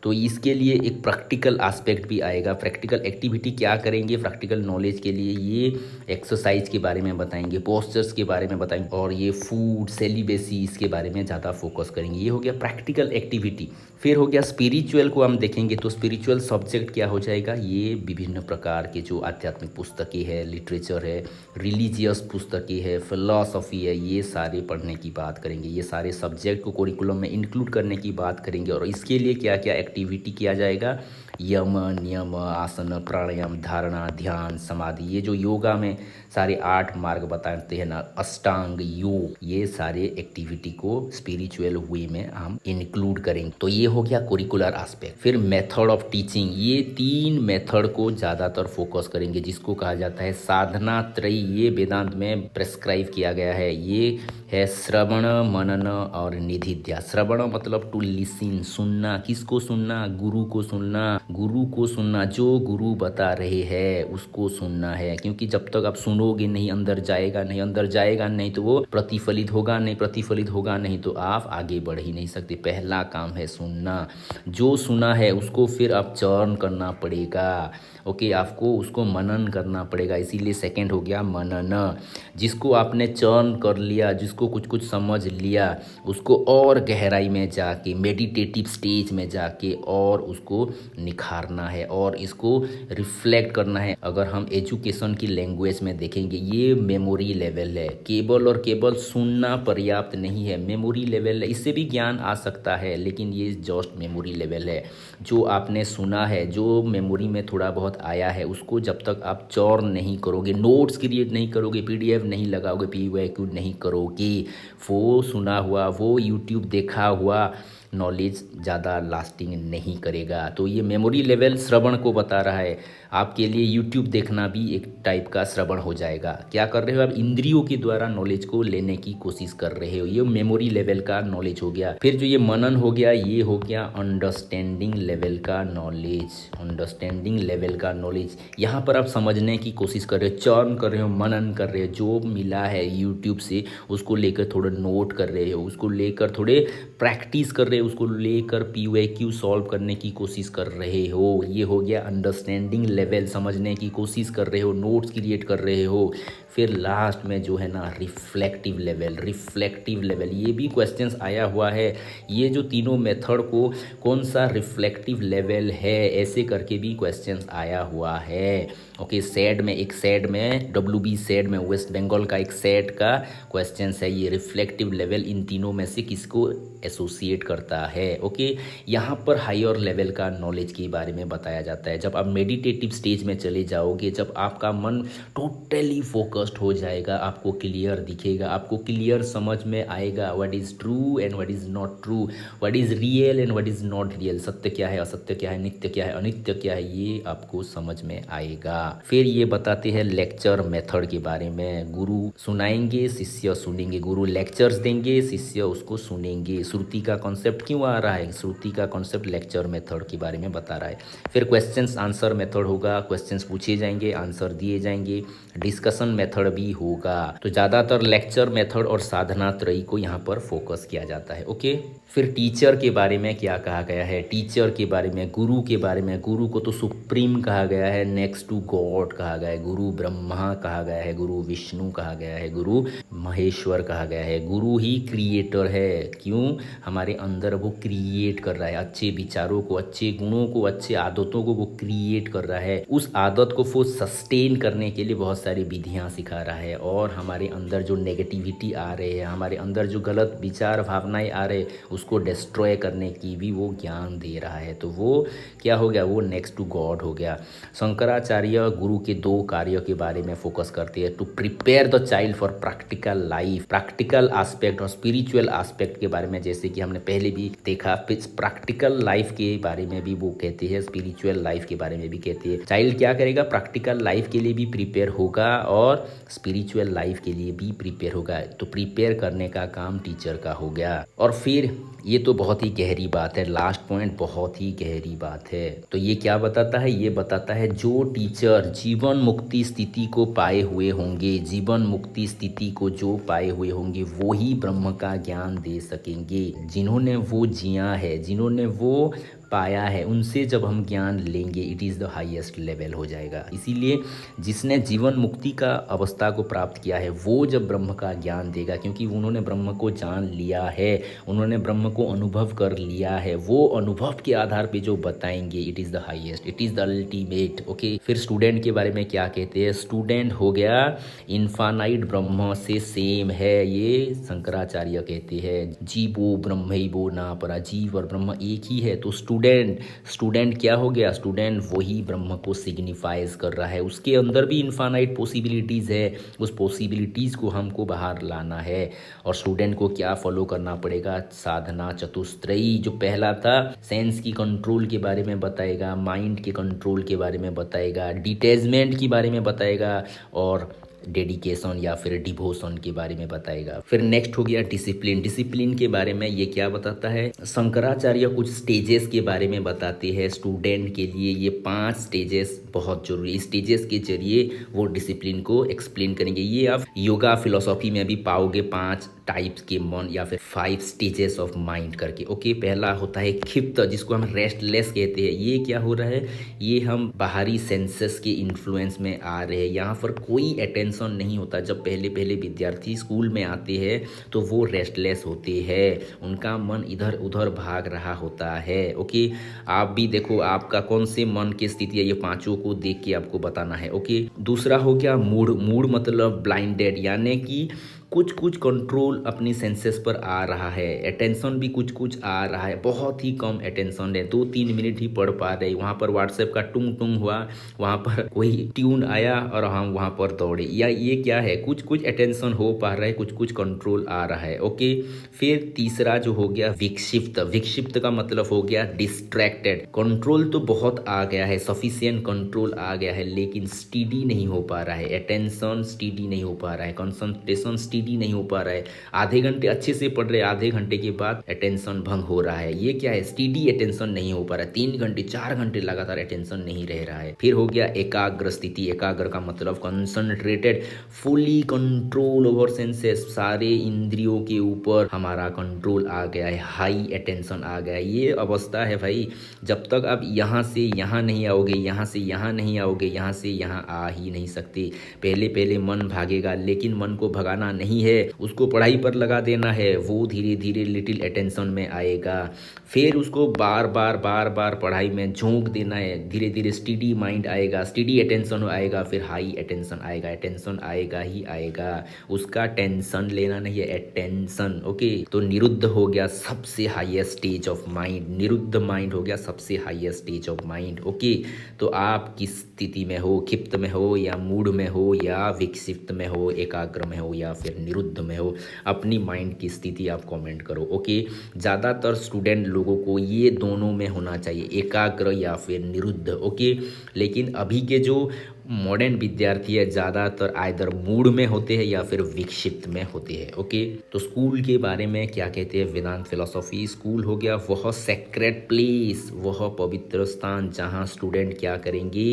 Speaker 2: तो इसके लिए एक प्रैक्टिकल एस्पेक्ट भी आएगा। प्रैक्टिकल एक्टिविटी क्या करेंगे प्रैक्टिकल नॉलेज के लिए, ये एक्सरसाइज के बारे में बताएंगे, पोस्चर्स के बारे में बताएंगे और ये फूड सेलिबेसी इसके बारे में ज़्यादा फोकस करेंगे। ये हो गया प्रैक्टिकल एक्टिविटी। फिर हो गया स्पिरिचुअल को हम देखेंगे तो स्पिरिचुअल सब्जेक्ट क्या हो जाएगा, ये विभिन्न प्रकार के जो आध्यात्मिक पुस्तकें है, लिटरेचर है, रिलीजियस पुस्तकें है, फिलॉसफी है, ये सारे पढ़ने की बात करेंगे। ये सारे सब्जेक्ट को करिकुलम में इंक्लूड करने की बात करेंगे और इसके लिए क्या क्या एक्टिविटी किया जाएगा, यम, नियम, आसन, प्राणायाम, धारणा, ध्यान, समाधि, ये जो योगा में सारे 8 मार्ग बताते हैं ना, अष्टांग योग, ये सारे एक्टिविटी को स्पिरिचुअल वे में हम इंक्लूड करेंगे। तो ये हो गया करिकुलर एस्पेक्ट। फिर मेथड ऑफ टीचिंग, ये 3 मेथड को ज़्यादातर फोकस करेंगे जिसको कहा जाता है साधना त्रयी। ये वेदांत में प्रेस्क्राइब किया गया है। ये है श्रवण, मनन और निधिध्यासन। श्रवण मतलब टू लिसन, सुनना। किसको सुनना, गुरु को सुनना। गुरु को सुनना, जो गुरु बता रहे हैं उसको सुनना है, क्योंकि जब तक आप सुनोगे नहीं, अंदर जाएगा नहीं, अंदर जाएगा नहीं तो वो प्रतिफलित होगा नहीं, प्रतिफलित होगा नहीं तो आप आगे बढ़ ही नहीं सकते। पहला काम है सुनना। जो सुना है उसको फिर आप चर्न करना पड़ेगा। ओके, आपको उसको मनन करना पड़ेगा, इसीलिए सेकंड हो गया मनन। जिसको आपने चर्न कर लिया, जिसको कुछ कुछ समझ लिया, उसको और गहराई में जाके मेडिटेटिव स्टेज में जाके और उसको निखारना है और इसको रिफ्लेक्ट करना है। अगर हम एजुकेशन की लैंग्वेज में देखेंगे, ये मेमोरी लेवल है। केवल और केवल सुनना पर्याप्त नहीं है, मेमोरी लेवल है। इससे भी ज्ञान आ सकता है लेकिन ये जस्ट मेमोरी लेवल है। जो आपने सुना है, जो मेमोरी में थोड़ा बहुत आया है, उसको जब तक आप चौर नहीं करोगे, नोट्स क्रिएट नहीं करोगे, पीडीएफ नहीं लगाओगे, पीवाईक्यू नहीं करोगे, वो सुना हुआ, वो यूट्यूब देखा हुआ नॉलेज ज़्यादा लास्टिंग नहीं करेगा। तो ये मेमोरी लेवल श्रवण को बता रहा है। आपके लिए यूट्यूब देखना भी एक टाइप का श्रवण हो जाएगा। क्या कर रहे हो आप, इंद्रियों के द्वारा नॉलेज को लेने की कोशिश कर रहे हो, ये मेमोरी लेवल का नॉलेज हो गया। फिर जो ये मनन हो गया, ये हो गया अंडरस्टैंडिंग लेवल का नॉलेज। अंडरस्टैंडिंग लेवल का नॉलेज, यहाँ पर आप समझने की कोशिश कर रहे हो, चर्न कर रहे हो, मनन कर रहे हो। जो मिला है यूट्यूब से उसको लेकर थोड़ा नोट कर रहे हो, उसको लेकर थोड़े प्रैक्टिस कर रहे हो, उसको लेकर पीवाईक्यू सॉल्व करने की कोशिश कर रहे हो। ये हो गया अंडरस्टैंडिंग लेवल, समझने की कोशिश कर रहे हो, नोट्स क्रिएट कर रहे हो। फिर लास्ट में जो है ना रिफ्लेक्टिव लेवल। रिफ्लेक्टिव लेवल, ये भी क्वेश्चंस आया हुआ है, ये जो तीनों मेथड को कौन सा रिफ्लेक्टिव लेवल है, ऐसे करके भी क्वेश्चंस आया हुआ है। ओके, सेड में, एक सेड में, WB सेड में, वेस्ट बंगाल का एक सेड का क्वेश्चंस है, ये रिफ्लेक्टिव लेवल इन तीनों में से किसको एसोसिएट करता है। ओके, यहाँ पर हायर लेवल का नॉलेज के बारे में बताया जाता है। जब आप मेडिटेटिव स्टेज में चले जाओगे, जब आपका मन टोटली फोकस्ड हो जाएगा, आपको क्लियर दिखेगा, आपको क्लियर समझ में आएगा what is true and what is not true, what is real and what is not real, सत्य क्या है, असत्य क्या है, नित्य क्या है, अनित्य क्या है, ये आपको समझ में आएगा। फिर ये बताते हैं लेक्चर मेथड के बारे में। गुरु सुनाएंगे, शिष्य सुनेंगे। गुरु लेक्चर्स देंगे, शिष्य उसको सुनेंगे। श्रुति का कॉन्सेप्ट क्यों आ रहा है, श्रुति का कॉन्सेप्ट लेक्चर मेथड के बारे में बता रहा है। फिर क्वेश्चंस आंसर मेथड होगा, क्वेश्चंस पूछे जाएंगे, आंसर दिए जाएंगे। डिस्कशन मेथड भी होगा। तो ज़्यादातर लेक्चर मेथड और साधना त्रयी को यहाँ पर फोकस किया जाता है। ओके, फिर टीचर के बारे में क्या कहा गया है, टीचर के बारे में, गुरु के बारे में। गुरु को तो सुप्रीम कहा गया है, नेक्स्ट टू गॉड कहा गया है, गुरु ब्रह्मा कहा गया है, गुरु विष्णु कहा गया है, गुरु महेश्वर कहा गया है। गुरु ही क्रिएटर है, क्यों, हमारे अंदर वो क्रिएट कर रहा है, अच्छे विचारों को, अच्छे गुणों को, अच्छे आदतों को वो क्रिएट कर रहा है, उस आदत को वो सस्टेन करने के लिए बहुत सारी विधियाँ सिखा रहा है। और हमारे अंदर जो नेगेटिविटी आ रहे हैं, हमारे अंदर जो गलत विचार भावनाएं आ रहे, उसको डिस्ट्रॉय करने की भी वो ज्ञान दे रहा है। तो वो क्या हो गया, वो नेक्स्ट टू गॉड हो गया। शंकराचार्य गुरु के 2 कार्यों के बारे में फोकस करते हैं, to prepare the child for practical life, practical aspect और स्पिरिचुअल एस्पेक्ट के बारे में, जैसे कि हमने पहले भी देखा, प्रैक्टिकल लाइफ के बारे में भी वो कहते हैं, स्पिरिचुअल लाइफ के बारे में भी कहते हैं। चाइल्ड क्या करेगा, प्रैक्टिकल लाइफ के लिए भी प्रिपेयर होगा और स्पिरिचुअल लाइफ के लिए भी प्रिपेयर होगा। तो प्रिपेयर करने का काम टीचर का हो गया। और फिर ये तो बहुत ही गहरी बात है, लास्ट पॉइंट बहुत ही गहरी बात है। तो ये क्या बताता है, ये बताता है जो टीचर जीवन मुक्ति स्थिति को पाए हुए होंगे, जीवन मुक्ति स्थिति को जो पाए हुए होंगे, वो ही ब्रह्म का ज्ञान दे सकेंगे। जिन्होंने वो जिया है, जिन्होंने वो पाया है, उनसे जब हम ज्ञान लेंगे, it is the highest level हो जाएगा। इसीलिए जिसने जीवन मुक्ति का अवस्था को प्राप्त किया है, वो जब ब्रह्म का ज्ञान देगा, क्योंकि उन्होंने ब्रह्म को जान लिया है, उन्होंने ब्रह्म को अनुभव कर लिया है, वो अनुभव के आधार पे जो बताएंगे, it is the highest, it is the ultimate. Okay, फिर स्टूडेंट के बारे में क्या कहते हैं, स्टूडेंट हो गया इन्फानाइट ब्रह्म से सेम है, ये शंकराचार्य कहते हैं। जीवो ब्रह्मैवो ना परा, जीव और ब्रह्म एक ही है। तो स्टूडेंट क्या हो गया, स्टूडेंट वही ब्रह्म को सिग्निफाइज कर रहा है, उसके अंदर भी इन्फानाइट पॉसिबिलिटीज़ है, उस पॉसिबिलिटीज़ को हमको बाहर लाना है। और स्टूडेंट को क्या फॉलो करना पड़ेगा, साधना चतुस्त्रयी। जो पहला था, सेंस की कंट्रोल के बारे में बताएगा, माइंड के कंट्रोल के बारे में बताएगा, डिटैचमेंट के बारे में बताएगा और डेडिकेशन या फिर डिवोशन के बारे में बताएगा। फिर नेक्स्ट हो गया डिसिप्लिन। डिसिप्लिन के बारे में ये क्या बताता है, शंकराचार्य कुछ स्टेजेस के बारे में बताते हैं स्टूडेंट के लिए। ये 5 स्टेजेस बहुत जरूरी, स्टेजेस के जरिए वो डिसिप्लिन को एक्सप्लेन करेंगे। ये आप योगा फिलोसॉफी में भी पाओगे, 5 टाइप्स के मन या फिर 5 स्टेजेस ऑफ माइंड करके। ओके, पहला होता है क्षिप्त, जिसको हम रेस्टलेस कहते हैं। ये क्या हो रहा है, ये हम बाहरी सेंसेस के इन्फ्लुएंस में आ रहे हैं, यहाँ पर कोई अटेंशन नहीं होता। जब पहले पहले विद्यार्थी स्कूल में आते हैं तो वो रेस्टलेस होते हैं, उनका मन इधर उधर भाग रहा होता है। ओके, आप भी देखो आपका कौन से मन की स्थिति है, ये 5 को देख के आपको बताना है। ओके, दूसरा हो गया मूड मतलब ब्लाइंडेड, यानी कि कुछ कंट्रोल अपनी सेंसेस पर आ रहा है, अटेंशन भी कुछ आ रहा है, बहुत ही कम अटेंशन है, 2-3 मिनट ही पढ़ पा रहे। वहाँ पर व्हाट्सएप का टुंग हुआ, वहाँ पर कोई ट्यून आया और हम वहाँ पर दौड़े, या ये क्या है, कुछ अटेंशन हो पा रहा है, कुछ कंट्रोल आ रहा है। ओके, फिर तीसरा जो हो गया विक्षिप्त का मतलब हो गया डिस्ट्रैक्टेड। कंट्रोल तो बहुत आ गया है, सफिशिएंट कंट्रोल आ गया है, लेकिन स्टीडी नहीं हो पा रहा है, अटेंशन स्टीडी नहीं हो पा रहा है, कंसंट्रेशन स्टीडी नहीं हो पा रहा है। आधे घंटे अच्छे से पढ़ रहे, आधे घंटे के बाद अटेंशन भंग हो रहा है। ये क्या है, स्टीडी अटेंशन नहीं हो पा रहा है, 3 घंटे 4 घंटे लगातार अटेंशन नहीं रह रहा है। फिर हो गया एकाग्र स्थिति। एकाग्र का मतलब concentrated, fully control over senses, सारे इंद्रियों के ऊपर हमारा कंट्रोल आ गया है, हाई अटेंशन आ गया है। ये अवस्था है भाई, जब तक आप यहाँ से यहाँ नहीं आओगे, यहाँ से यहाँ नहीं आओगे, यहाँ से यहाँ आ ही नहीं सकते। पहले पहले मन भागेगा, लेकिन मन को भगाना नहीं है, उसको पढ़ाई पर लगा देना है, वो धीरे धीरे लिटिल अटेंशन में आएगा। फिर उसको बार बार पढ़ाई में झोंक देना है, धीरे धीरे स्टडी माइंड आएगा, स्टडी अटेंशन आएगा, फिर हाई अटेंशन आएगा, अटेंशन आएगा ही आएगा, उसका टेंशन लेना नहीं है, अटेंशन। ओके, तो निरुद्ध हो गया सबसे हाईएस्ट स्टेज ऑफ माइंड, निरुद्ध माइंड हो गया सबसे highest stage of mind. Okay, तो आप किस स्थिति में हो, क्षिप्त में हो या मूड में हो या विक्षिप्त में हो, एकाग्र में हो या फिर निरुद्ध में हो, अपनी माइंड की स्थिति आप कमेंट करो। ओके, ज़्यादातर स्टूडेंट लोगों को ये दोनों में होना चाहिए, एकाग्र या फिर निरुद्ध। ओके, लेकिन अभी के जो मॉडर्न विद्यार्थी है ज़्यादातर आइदर मूड में होते हैं या फिर विक्षिप्त में होते हैं। ओके, तो स्कूल के बारे में क्या कहते हैं वेदांत फिलोसॉफी, स्कूल हो गया वह सेक्रेट प्लेस, वह पवित्र स्थान जहाँ स्टूडेंट क्या करेंगे,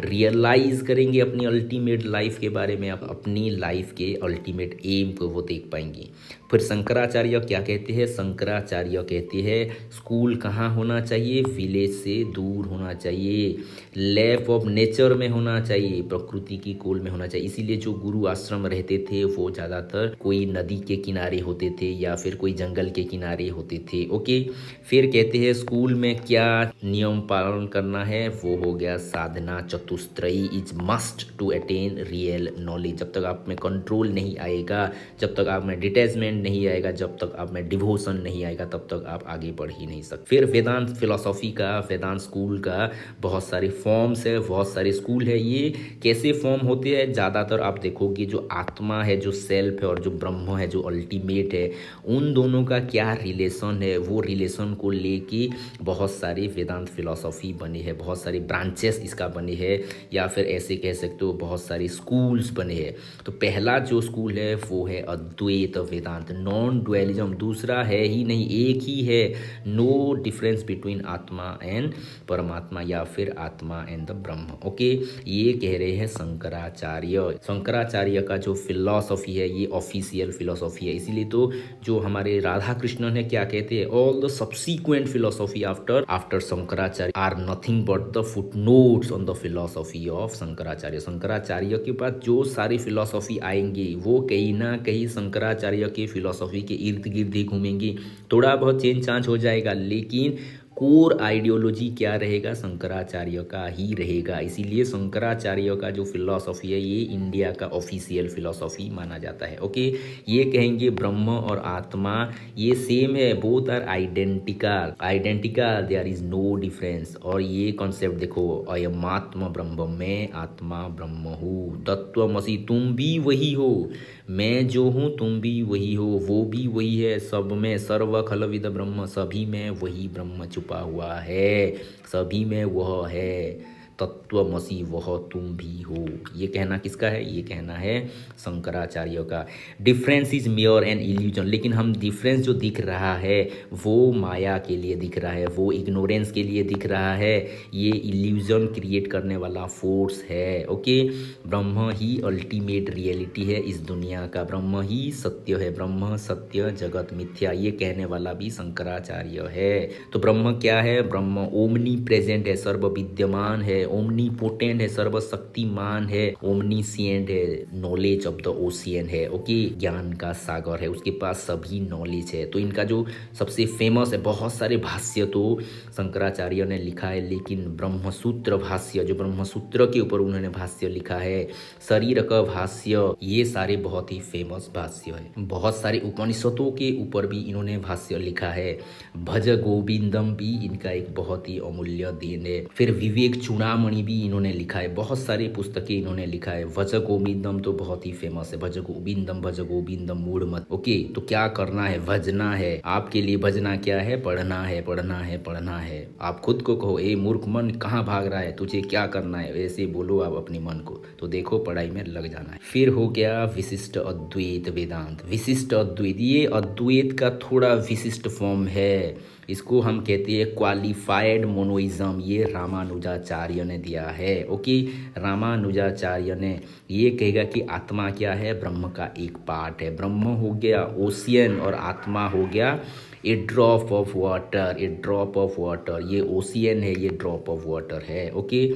Speaker 2: रियलाइज करेंगे अपनी अल्टीमेट लाइफ के बारे में, अपनी लाइफ के अल्टीमेट एम को वो देख पाएंगे। फिर शंकराचार्य क्या कहते हैं, शंकराचार्य कहते हैं स्कूल कहाँ होना चाहिए, विलेज से दूर होना चाहिए, लैब ऑफ नेचर में होना चाहिए, चाहिए, प्रकृति की कोल में होना चाहिए। इसीलिए जो गुरु आश्रम रहते थे वो ज़्यादातर कोई नदी के किनारे होते थे या फिर कोई जंगल के किनारे होते थे। ओके, फिर कहते हैं स्कूल में क्या नियम पालन करना है, वो हो गया sadhana chatustrayi is must to attain real knowledge. जब तक आप में कंट्रोल नहीं आएगा, जब तक आप में डिटैचमेंट नहीं आएगा, जब तक आप में डिवोशन नहीं आएगा, तब तक आप आगे बढ़ ही नहीं सकते। फिर वेदांत फिलोसॉफी का, वेदांत स्कूल का बहुत सारे फॉर्म्स है, बहुत सारे स्कूल है। ये कैसे फॉर्म होते हैं, ज़्यादातर आप देखोगे जो आत्मा है, जो सेल्फ है, और जो ब्रह्म है, जो अल्टीमेट है, उन दोनों का क्या रिलेशन है, वो रिलेशन को लेके बहुत सारे वेदांत फिलोसॉफी बने हैं, बहुत सारे ब्रांचेस इसका बने हैं, या फिर ऐसे कह सकते हो बहुत सारे स्कूल्स बने हैं। तो पहला जो स्कूल है वो है अद्वैत वेदांत, नॉन डुअलिज्म। दूसरा है ही नहीं, एक ही है, नो डिफरेंस बिटवीन आत्मा एंड परमात्मा या फिर आत्मा एंड द ब्रह्म। ओके, ये कह रहे हैं शंकराचार्य। शंकराचार्य का जो फिलॉसफी है ये ऑफिशियल फिलॉसफी है। इसीलिए तो जो हमारे राधा कृष्णन है क्या कहते हैं, all the subsequent philosophy after Shankaracharya are nothing but the footnotes on the philosophy of Shankaracharya. Shankaracharya के पास जो सारी फिलॉसफी आएंगे वो कहीं ना कहीं शंकराचार्य के फिलॉसफी के इर्द गिर्द ही घूमेंगी। थोड़ा बहुत चेंज चांज हो जाएगा, लेकिन कोर आइडियोलॉजी क्या रहेगा, शंकराचार्य का ही रहेगा। इसीलिए शंकराचार्य का जो फिलॉसफी है ये इंडिया का ऑफिशियल फिलॉसफी माना जाता है। ओके, ये कहेंगे ब्रह्म और आत्मा ये सेम है, both are identical, there is no difference. और ये कॉन्सेप्ट देखो, अयम आत्मा ब्रह्म, मैं आत्मा ब्रह्म हूँ, तत्वमसि तुम भी वही हो, मैं जो हूँ तुम भी वही हो, वो भी वही है, सब में सर्व खलविद ब्रह्म, सभी में वही ब्रह्म छुपा हुआ है, सभी में वह है, तत्वमसि वह तुम भी हो। ये कहना किसका है, ये कहना है शंकराचार्य का। Difference is mayor an illusion, लेकिन हम डिफरेंस जो दिख रहा है वो माया के लिए दिख रहा है, वो इग्नोरेंस के लिए दिख रहा है, ये इल्यूजन क्रिएट करने वाला फोर्स है। ओके, ब्रह्म ही अल्टीमेट रियलिटी है इस दुनिया का, ब्रह्म ही सत्य है, ब्रह्म सत्य जगत मिथ्या, ये कहने वाला भी शंकराचार्य है। तो ब्रह्म क्या है, ब्रह्म ओमनी प्रेजेंट है, सर्व विद्यमान है, ओमनी पोटेंट है, सर्वशक्तिमान है, ओमनीसिएंट है, नॉलेज ऑफ द ओशियन है। ओके, ज्ञान का सागर है, उसके पास सभी नॉलेज है। तो इनका जो सबसे फेमस है, बहुत सारे भाष्य तो शंकराचार्य ने लिखा है, लेकिन ब्रह्मसूत्र भाष्य, जो ब्रह्मसूत्र के ऊपर उन्होंने भाष्य लिखा है, शरीर का भाष्य, ये सारे बहुत ही फेमस भाष्य है। बहुत सारे उपनिषदों के ऊपर भी इन्होंने भाष्य लिखा है। भज गोविंदम भी इनका एक बहुत ही अमूल्य देन है। फिर विवेक चूड़ामणि भी इन्होंने लिखा है, बहुत सारी पुस्तकें इन्होंने लिखा है। भज गोविंदम तो बहुत ही फेमस है, भज गोविंदम मूढ़ मत। ओके, तो क्या करना है, भजना है। आपके लिए भजना क्या है, पढ़ना है, पढ़ना है, पढ़ना है। आप खुद को कहो, ए मूर्ख मन कहाँ भाग रहा है, तुझे क्या करना है, ऐसे बोलो आप अपने मन को, तो देखो पढ़ाई में लग जाना है। फिर हो गया विशिष्ट अद्वैत वेदांत। विशिष्ट अद्वैत, ये अद्वैत का थोड़ा विशिष्ट फॉर्म है, इसको हम कहते हैं क्वालिफाइड मोनोइज्म, ये रामानुजाचार्य ने दिया है। ओके, रामानुजाचार्य ने ये कहेगा कि आत्मा क्या है, ब्रह्म का एक पार्ट है। ब्रह्म हो गया ओशियन और आत्मा हो गया a drop of water, a drop of water, ये ओशियन है, ये ड्रॉप ऑफ वाटर है। ओके,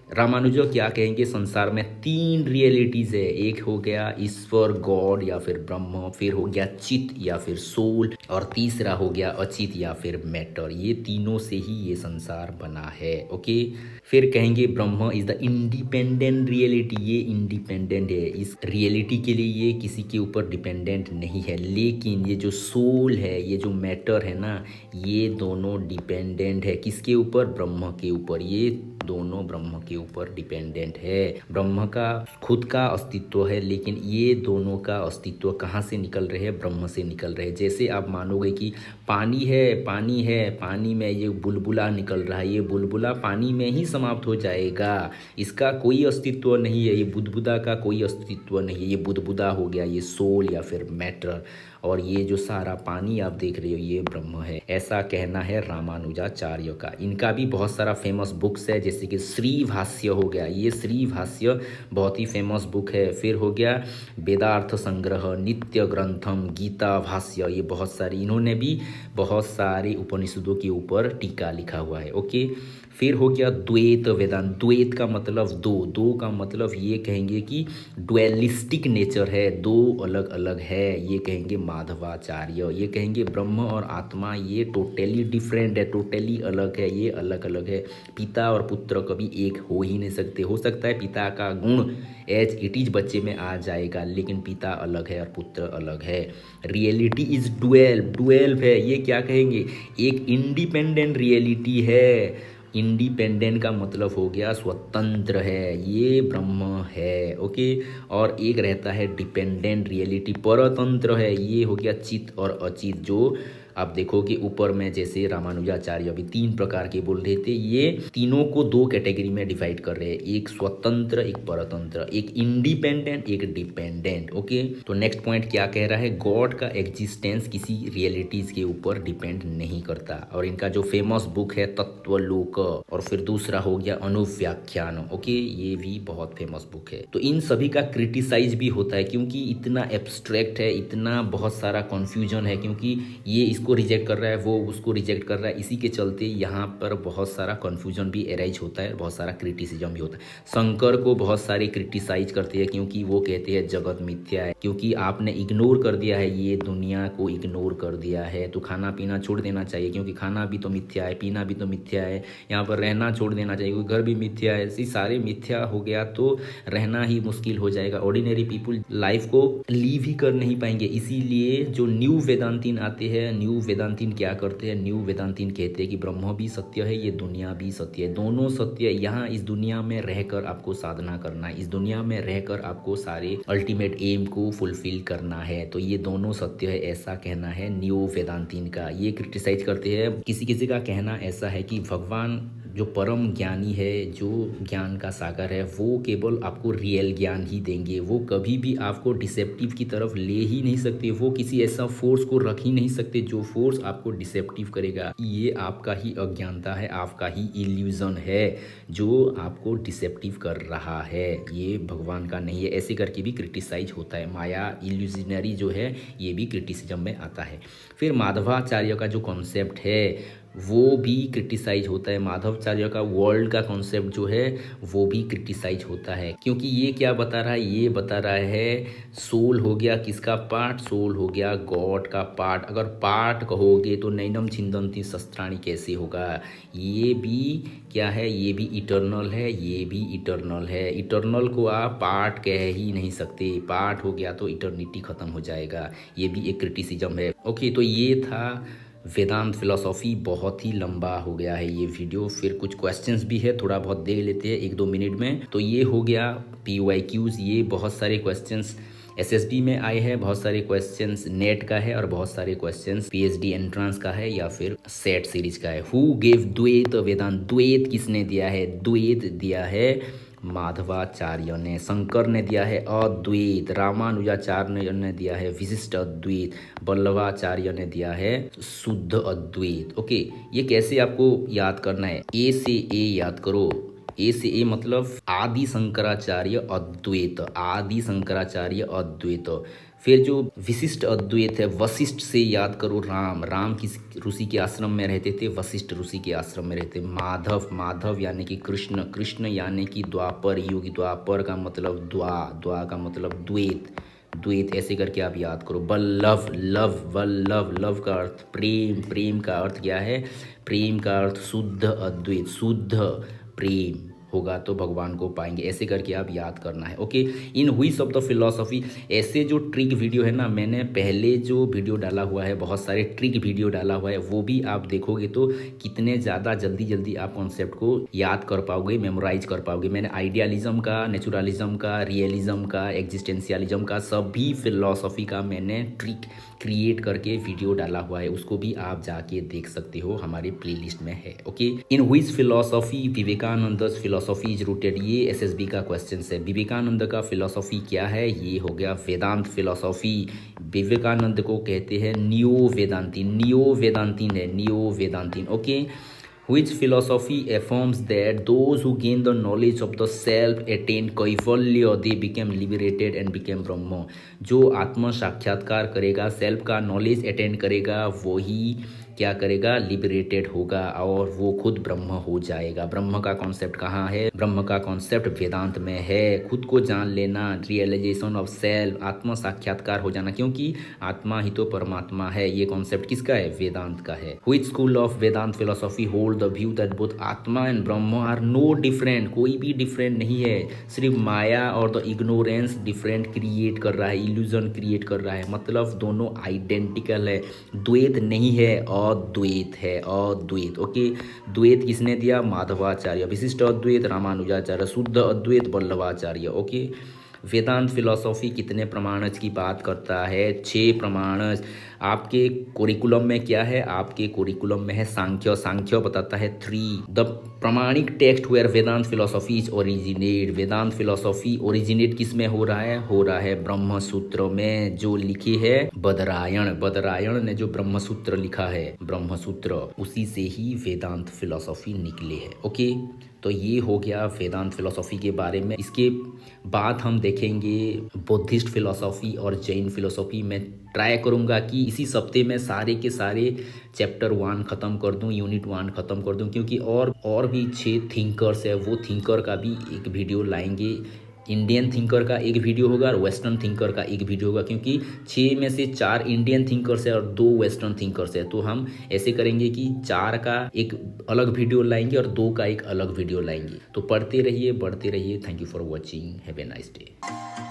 Speaker 2: रामानुज क्या कहेंगे, संसार में तीन रियलिटीज़ है, एक हो गया ईश्वर गॉड या फिर ब्रह्म, फिर हो गया चित या फिर सोल, और तीसरा हो गया अचित या फिर मैटर। ये तीनों से ही ये संसार बना है। ओके, फिर कहेंगे ब्रह्म इज द इंडिपेंडेंट रियलिटी, ये इंडिपेंडेंट है, इस रियलिटी के लिए ये किसी के ऊपर डिपेंडेंट नहीं है। लेकिन ये जो सोल है, ये जो मैटर है ना, ये दोनों डिपेंडेंट है किसके ऊपर, ब्रह्म के ऊपर। ये दोनों ब्रह्म के ऊपर डिपेंडेंट है। ब्रह्म का खुद का अस्तित्व है, लेकिन ये दोनों का अस्तित्व कहाँ से निकल रहे हैं, ब्रह्म से निकल रहे हैं। जैसे आप मानोगे कि पानी है, पानी में ये बुलबुला निकल रहा है, ये बुलबुला पानी में ही समाप्त हो जाएगा, इसका कोई अस्तित्व नहीं है, ये बुदबुदा का कोई अस्तित्व नहीं है, ये बुदबुदा हो गया, ये सोल या फिर मैटर। और ये जो सारा पानी आप देख रहे हो ये ब्रह्म है, ऐसा कहना है रामानुजाचार्य का। इनका भी बहुत सारा फेमस बुक्स है, जैसे कि श्री भाष्य हो गया, ये श्री भाष्य बहुत ही फेमस बुक है। फिर हो गया वेदार्थ संग्रह, नित्य ग्रंथम, गीता भाष्य, ये बहुत सारी, इन्होंने भी बहुत सारे उपनिषदों के ऊपर टीका लिखा हुआ है। ओके, फिर हो गया द्वैत वेदांत। द्वैत का मतलब दो, दो का मतलब ये कहेंगे कि डुअलिस्टिक नेचर है, दो अलग अलग है, ये कहेंगे माधवाचार्य। ये कहेंगे ब्रह्म और आत्मा ये टोटली डिफरेंट है, टोटली अलग है, ये अलग अलग है। पिता और पुत्र कभी एक हो ही नहीं सकते। हो सकता है पिता का गुण एज इट इज बच्चे में आ जाएगा, लेकिन पिता अलग है और पुत्र अलग है। रियलिटी इज डुअल, डुअल है, ये क्या कहेंगे, एक इंडिपेंडेंट रियलिटी है। इंडिपेंडेंट का मतलब हो गया स्वतंत्र है, ये ब्रह्म है। ओके, और एक रहता है डिपेंडेंट रियलिटी, परतंत्र है, ये हो गया चित और अचित। जो आप देखो कि ऊपर में जैसे रामानुजाचार्य अभी 3 प्रकार के बोल रहे थे, ये तीनों को 2 कैटेगरी में डिवाइड कर रहे हैं, एक स्वतंत्र एक परतंत्र, एक इंडिपेंडेंट एक डिपेंडेंट। ओके, तो नेक्स्ट पॉइंट क्या कह रहा है, गॉड का एग्जिस्टेंस किसी रियलिटीज के ऊपर डिपेंड नहीं करता। और इनका जो फेमस बुक है तत्वलोक, और फिर दूसरा हो गया अनुव्याख्यान। ओके, ये भी बहुत फेमस बुक है। तो इन सभी का क्रिटिसाइज भी होता है, क्योंकि इतना एब्स्ट्रैक्ट है, इतना बहुत सारा कन्फ्यूजन है, क्योंकि ये इसको रिजेक्ट कर रहा है, वो उसको रिजेक्ट कर रहा है, इसी के चलते यहाँ पर बहुत सारा कन्फ्यूजन भी एराइज होता है, बहुत सारा क्रिटिसिज्म भी होता है। शंकर को बहुत सारे क्रिटिसाइज करते हैं, क्योंकि वो कहते हैं जगत मिथ्या है, क्योंकि आपने इग्नोर कर दिया है, ये दुनिया को इग्नोर कर दिया है, तो खाना पीना छोड़ देना चाहिए, क्योंकि खाना भी तो मिथ्या है, पीना भी तो मिथ्या है, यहाँ पर रहना छोड़ देना चाहिए, क्योंकि घर भी मिथ्या है। ऐसे सारे मिथ्या हो गया तो रहना ही मुश्किल हो जाएगा, ऑर्डिनरी पीपुल लाइफ को लीव ही कर नहीं पाएंगे। इसीलिए जो न्यू वेदांतीन आते हैं, न्यू वेदांतीन क्या करते हैं, न्यू वेदांतीन कहते हैं कि ब्रह्म भी सत्य है, ये दुनिया भी सत्य है, दोनों सत्य है। यहाँ इस दुनिया में रहकर आपको साधना करना है, इस दुनिया में रहकर आपको सारे अल्टीमेट एम को फुलफिल करना है, तो ये दोनों सत्य है, ऐसा कहना है न्यू वेदांतीन का। ये क्रिटिसाइज करते हैं, किसी किसी का कहना ऐसा है कि भगवान जो परम ज्ञानी है, जो ज्ञान का सागर है, वो केवल आपको रियल ज्ञान ही देंगे, वो कभी भी आपको डिसेप्टिव की तरफ ले ही नहीं सकते, वो किसी ऐसा फोर्स को रख ही नहीं सकते जो फोर्स आपको डिसेप्टिव करेगा। ये आपका ही अज्ञानता है, आपका ही इल्यूजन है जो आपको डिसेप्टिव कर रहा है, ये भगवान का नहीं है। ऐसे करके भी क्रिटिसाइज होता है, माया इल्यूजनरी जो है ये भी क्रिटिसिज्म में आता है। फिर माधवाचार्य का जो कॉन्सेप्ट है वो भी क्रिटिसाइज होता है, माधवाचार्य का वर्ल्ड का कॉन्सेप्ट जो है वो भी क्रिटिसाइज होता है, क्योंकि ये क्या बता रहा है, ये बता रहा है सोल हो गया किसका पार्ट, सोल हो गया गॉड का पार्ट। अगर पार्ट कहोगे तो नैनम छिंदंती शस्त्राणी कैसे होगा, ये भी क्या है, ये भी इटर्नल है, ये भी इटर्नल है। इटर्नल को आप पार्ट कह ही नहीं सकते, पार्ट हो गया तो इटर्निटी खत्म हो जाएगा, ये भी एक क्रिटिसिज्म है। ओके, तो ये था वेदांत फिलॉसफी। बहुत ही लंबा हो गया है ये वीडियो, फिर कुछ क्वेश्चंस भी है, थोड़ा बहुत देख लेते हैं 1-2 मिनट में। तो ये हो गया PYQs, ये बहुत सारे क्वेश्चंस SSB में आए हैं, बहुत सारे क्वेश्चंस नेट का है और बहुत सारे क्वेश्चंस PhD एंट्रेंस का है या फिर सेट सीरीज का है। हु गेव द्वैत वेदांत, द्वैत किसने दिया है, द्वैत दिया है माधवाचार्य ने। शंकर ने दिया है अद्वैत, रामानुजाचार्य ने दिया है विशिष्ट अद्वैत, वल्लभाचार्य ने दिया है शुद्ध अद्वैत। ओके, ये कैसे आपको याद करना है, ए से ए याद करो। ए से ए मतलब आदि शंकराचार्य अद्वैत, आदि शंकराचार्य अद्वैत। फिर जो विशिष्ट अद्वैत है वशिष्ठ से याद करो, राम, राम किस ऋषि के आश्रम में रहते थे, वशिष्ठ ऋषि के आश्रम में रहते। माधव, माधव यानी कि कृष्ण, कृष्ण यानी कि द्वापर युग, द्वापर का मतलब द्वा, द्वा का मतलब द्वैत, द्वैत ऐसे करके आप याद करो। वल्लभ, लव, वल्लभ, लव का अर्थ प्रेम, प्रेम का अर्थ क्या है, प्रेम का अर्थ शुद्ध अद्वैत, शुद्ध प्रेम होगा तो भगवान को पाएंगे, ऐसे करके आप याद करना है। Okay, in hues of the philosophy, ऐसे जो ट्रिक वीडियो है ना, मैंने पहले जो वीडियो डाला हुआ है, बहुत सारे ट्रिक वीडियो डाला हुआ है, वो भी आप देखोगे तो कितने ज़्यादा जल्दी जल्दी आप कॉन्सेप्ट को याद कर पाओगे, मेमोराइज कर पाओगे। मैंने आइडियलिज्म का, नेचुरलिज्म का, रियलिज्म का, एग्जिस्टेंशियलिज्म का, सभी फिलॉसफी का मैंने ट्रिक क्रिएट करके वीडियो डाला हुआ है, उसको भी आप जाके देख सकते हो, हमारे प्लेलिस्ट में है। Okay, in whose philosophy Vivekananda philosophy is rooted, ये SSB का क्वेश्चन है। विवेकानंद का फिलॉसफी क्या है, ये हो गया वेदांत फिलॉसफी। विवेकानंद को कहते हैं नियो वेदांतीन, नियो वेदांतीन है, neo vedantin. Okay, which philosophy affirms that those who gain the knowledge of the self attain Kaivalya, they became liberated and became ब्रह्म। जो आत्म साक्षात्कार करेगा, सेल्फ का नॉलेज अटेंड करेगा, वही क्या करेगा, लिबरेटेड होगा और वो खुद ब्रह्म हो जाएगा। ब्रह्म का कॉन्सेप्ट कहाँ है, ब्रह्म का कॉन्सेप्ट वेदांत में है। खुद को जान लेना, रियलाइजेशन ऑफ सेल्फ, आत्म साक्षात्कार हो जाना, क्योंकि आत्मा ही तो परमात्मा है। ये कॉन्सेप्ट किसका है, वेदांत का है। Which school of Vedanta philosophy hold the view that both atma and Brahma are no different, कोई भी डिफरेंट नहीं है, सिर्फ माया और द इग्नोरेंस डिफरेंट क्रिएट कर रहा है, इल्यूजन क्रिएट कर रहा है। मतलब दोनों आइडेंटिकल है, द्वैत नहीं है, अद्वैत है, अद्वैत। ओके, द्वैत किसने दिया, माधवाचार्य। विशिष्ट अद्वैत रामानुजाचार्य, शुद्ध अद्वैत वल्लभाचार्य। ओके, वेदांत फिलॉसफी कितने प्रमाणज की बात करता है, 6 प्रमाणज। आपके कोरिकुलम में क्या है, आपके कोरिकुलम में है सांख्य। सांख्य बताता है 3 the pramanik text where Vedanta philosophy is originate. Vedanta philosophy originate किस में हो रहा है ब्रह्म सूत्र में, जो लिखी है बदरायण। बदरायण ने जो ब्रह्म सूत्र लिखा है, ब्रह्म सूत्र, उसी से ही वेदांत फिलॉसफी निकले है। ओके, तो ये हो गया वेदांत फिलॉसफी के बारे में। इसके बाद हम देखेंगे बुद्धिस्ट फिलॉसफी और जैन फिलॉसफी में। ट्राई करूँगा कि इसी सप्ते में सारे के सारे चैप्टर 1 ख़त्म कर दूं, यूनिट 1 ख़त्म कर दूं, क्योंकि और भी 6 थिंकर्स है, वो थिंकर का भी एक वीडियो लाएंगे। इंडियन थिंकर का एक वीडियो होगा और वेस्टर्न थिंकर का एक वीडियो होगा, क्योंकि 6 में से 4 इंडियन थिंकर्स है और 2 वेस्टर्न थिंकर्स है। तो हम ऐसे करेंगे कि 4 का एक अलग वीडियो लाएंगे और 2 का एक अलग वीडियो लाएंगे। तो पढ़ते रहिए, बढ़ते रहिए। Thank you for watching, have a nice day.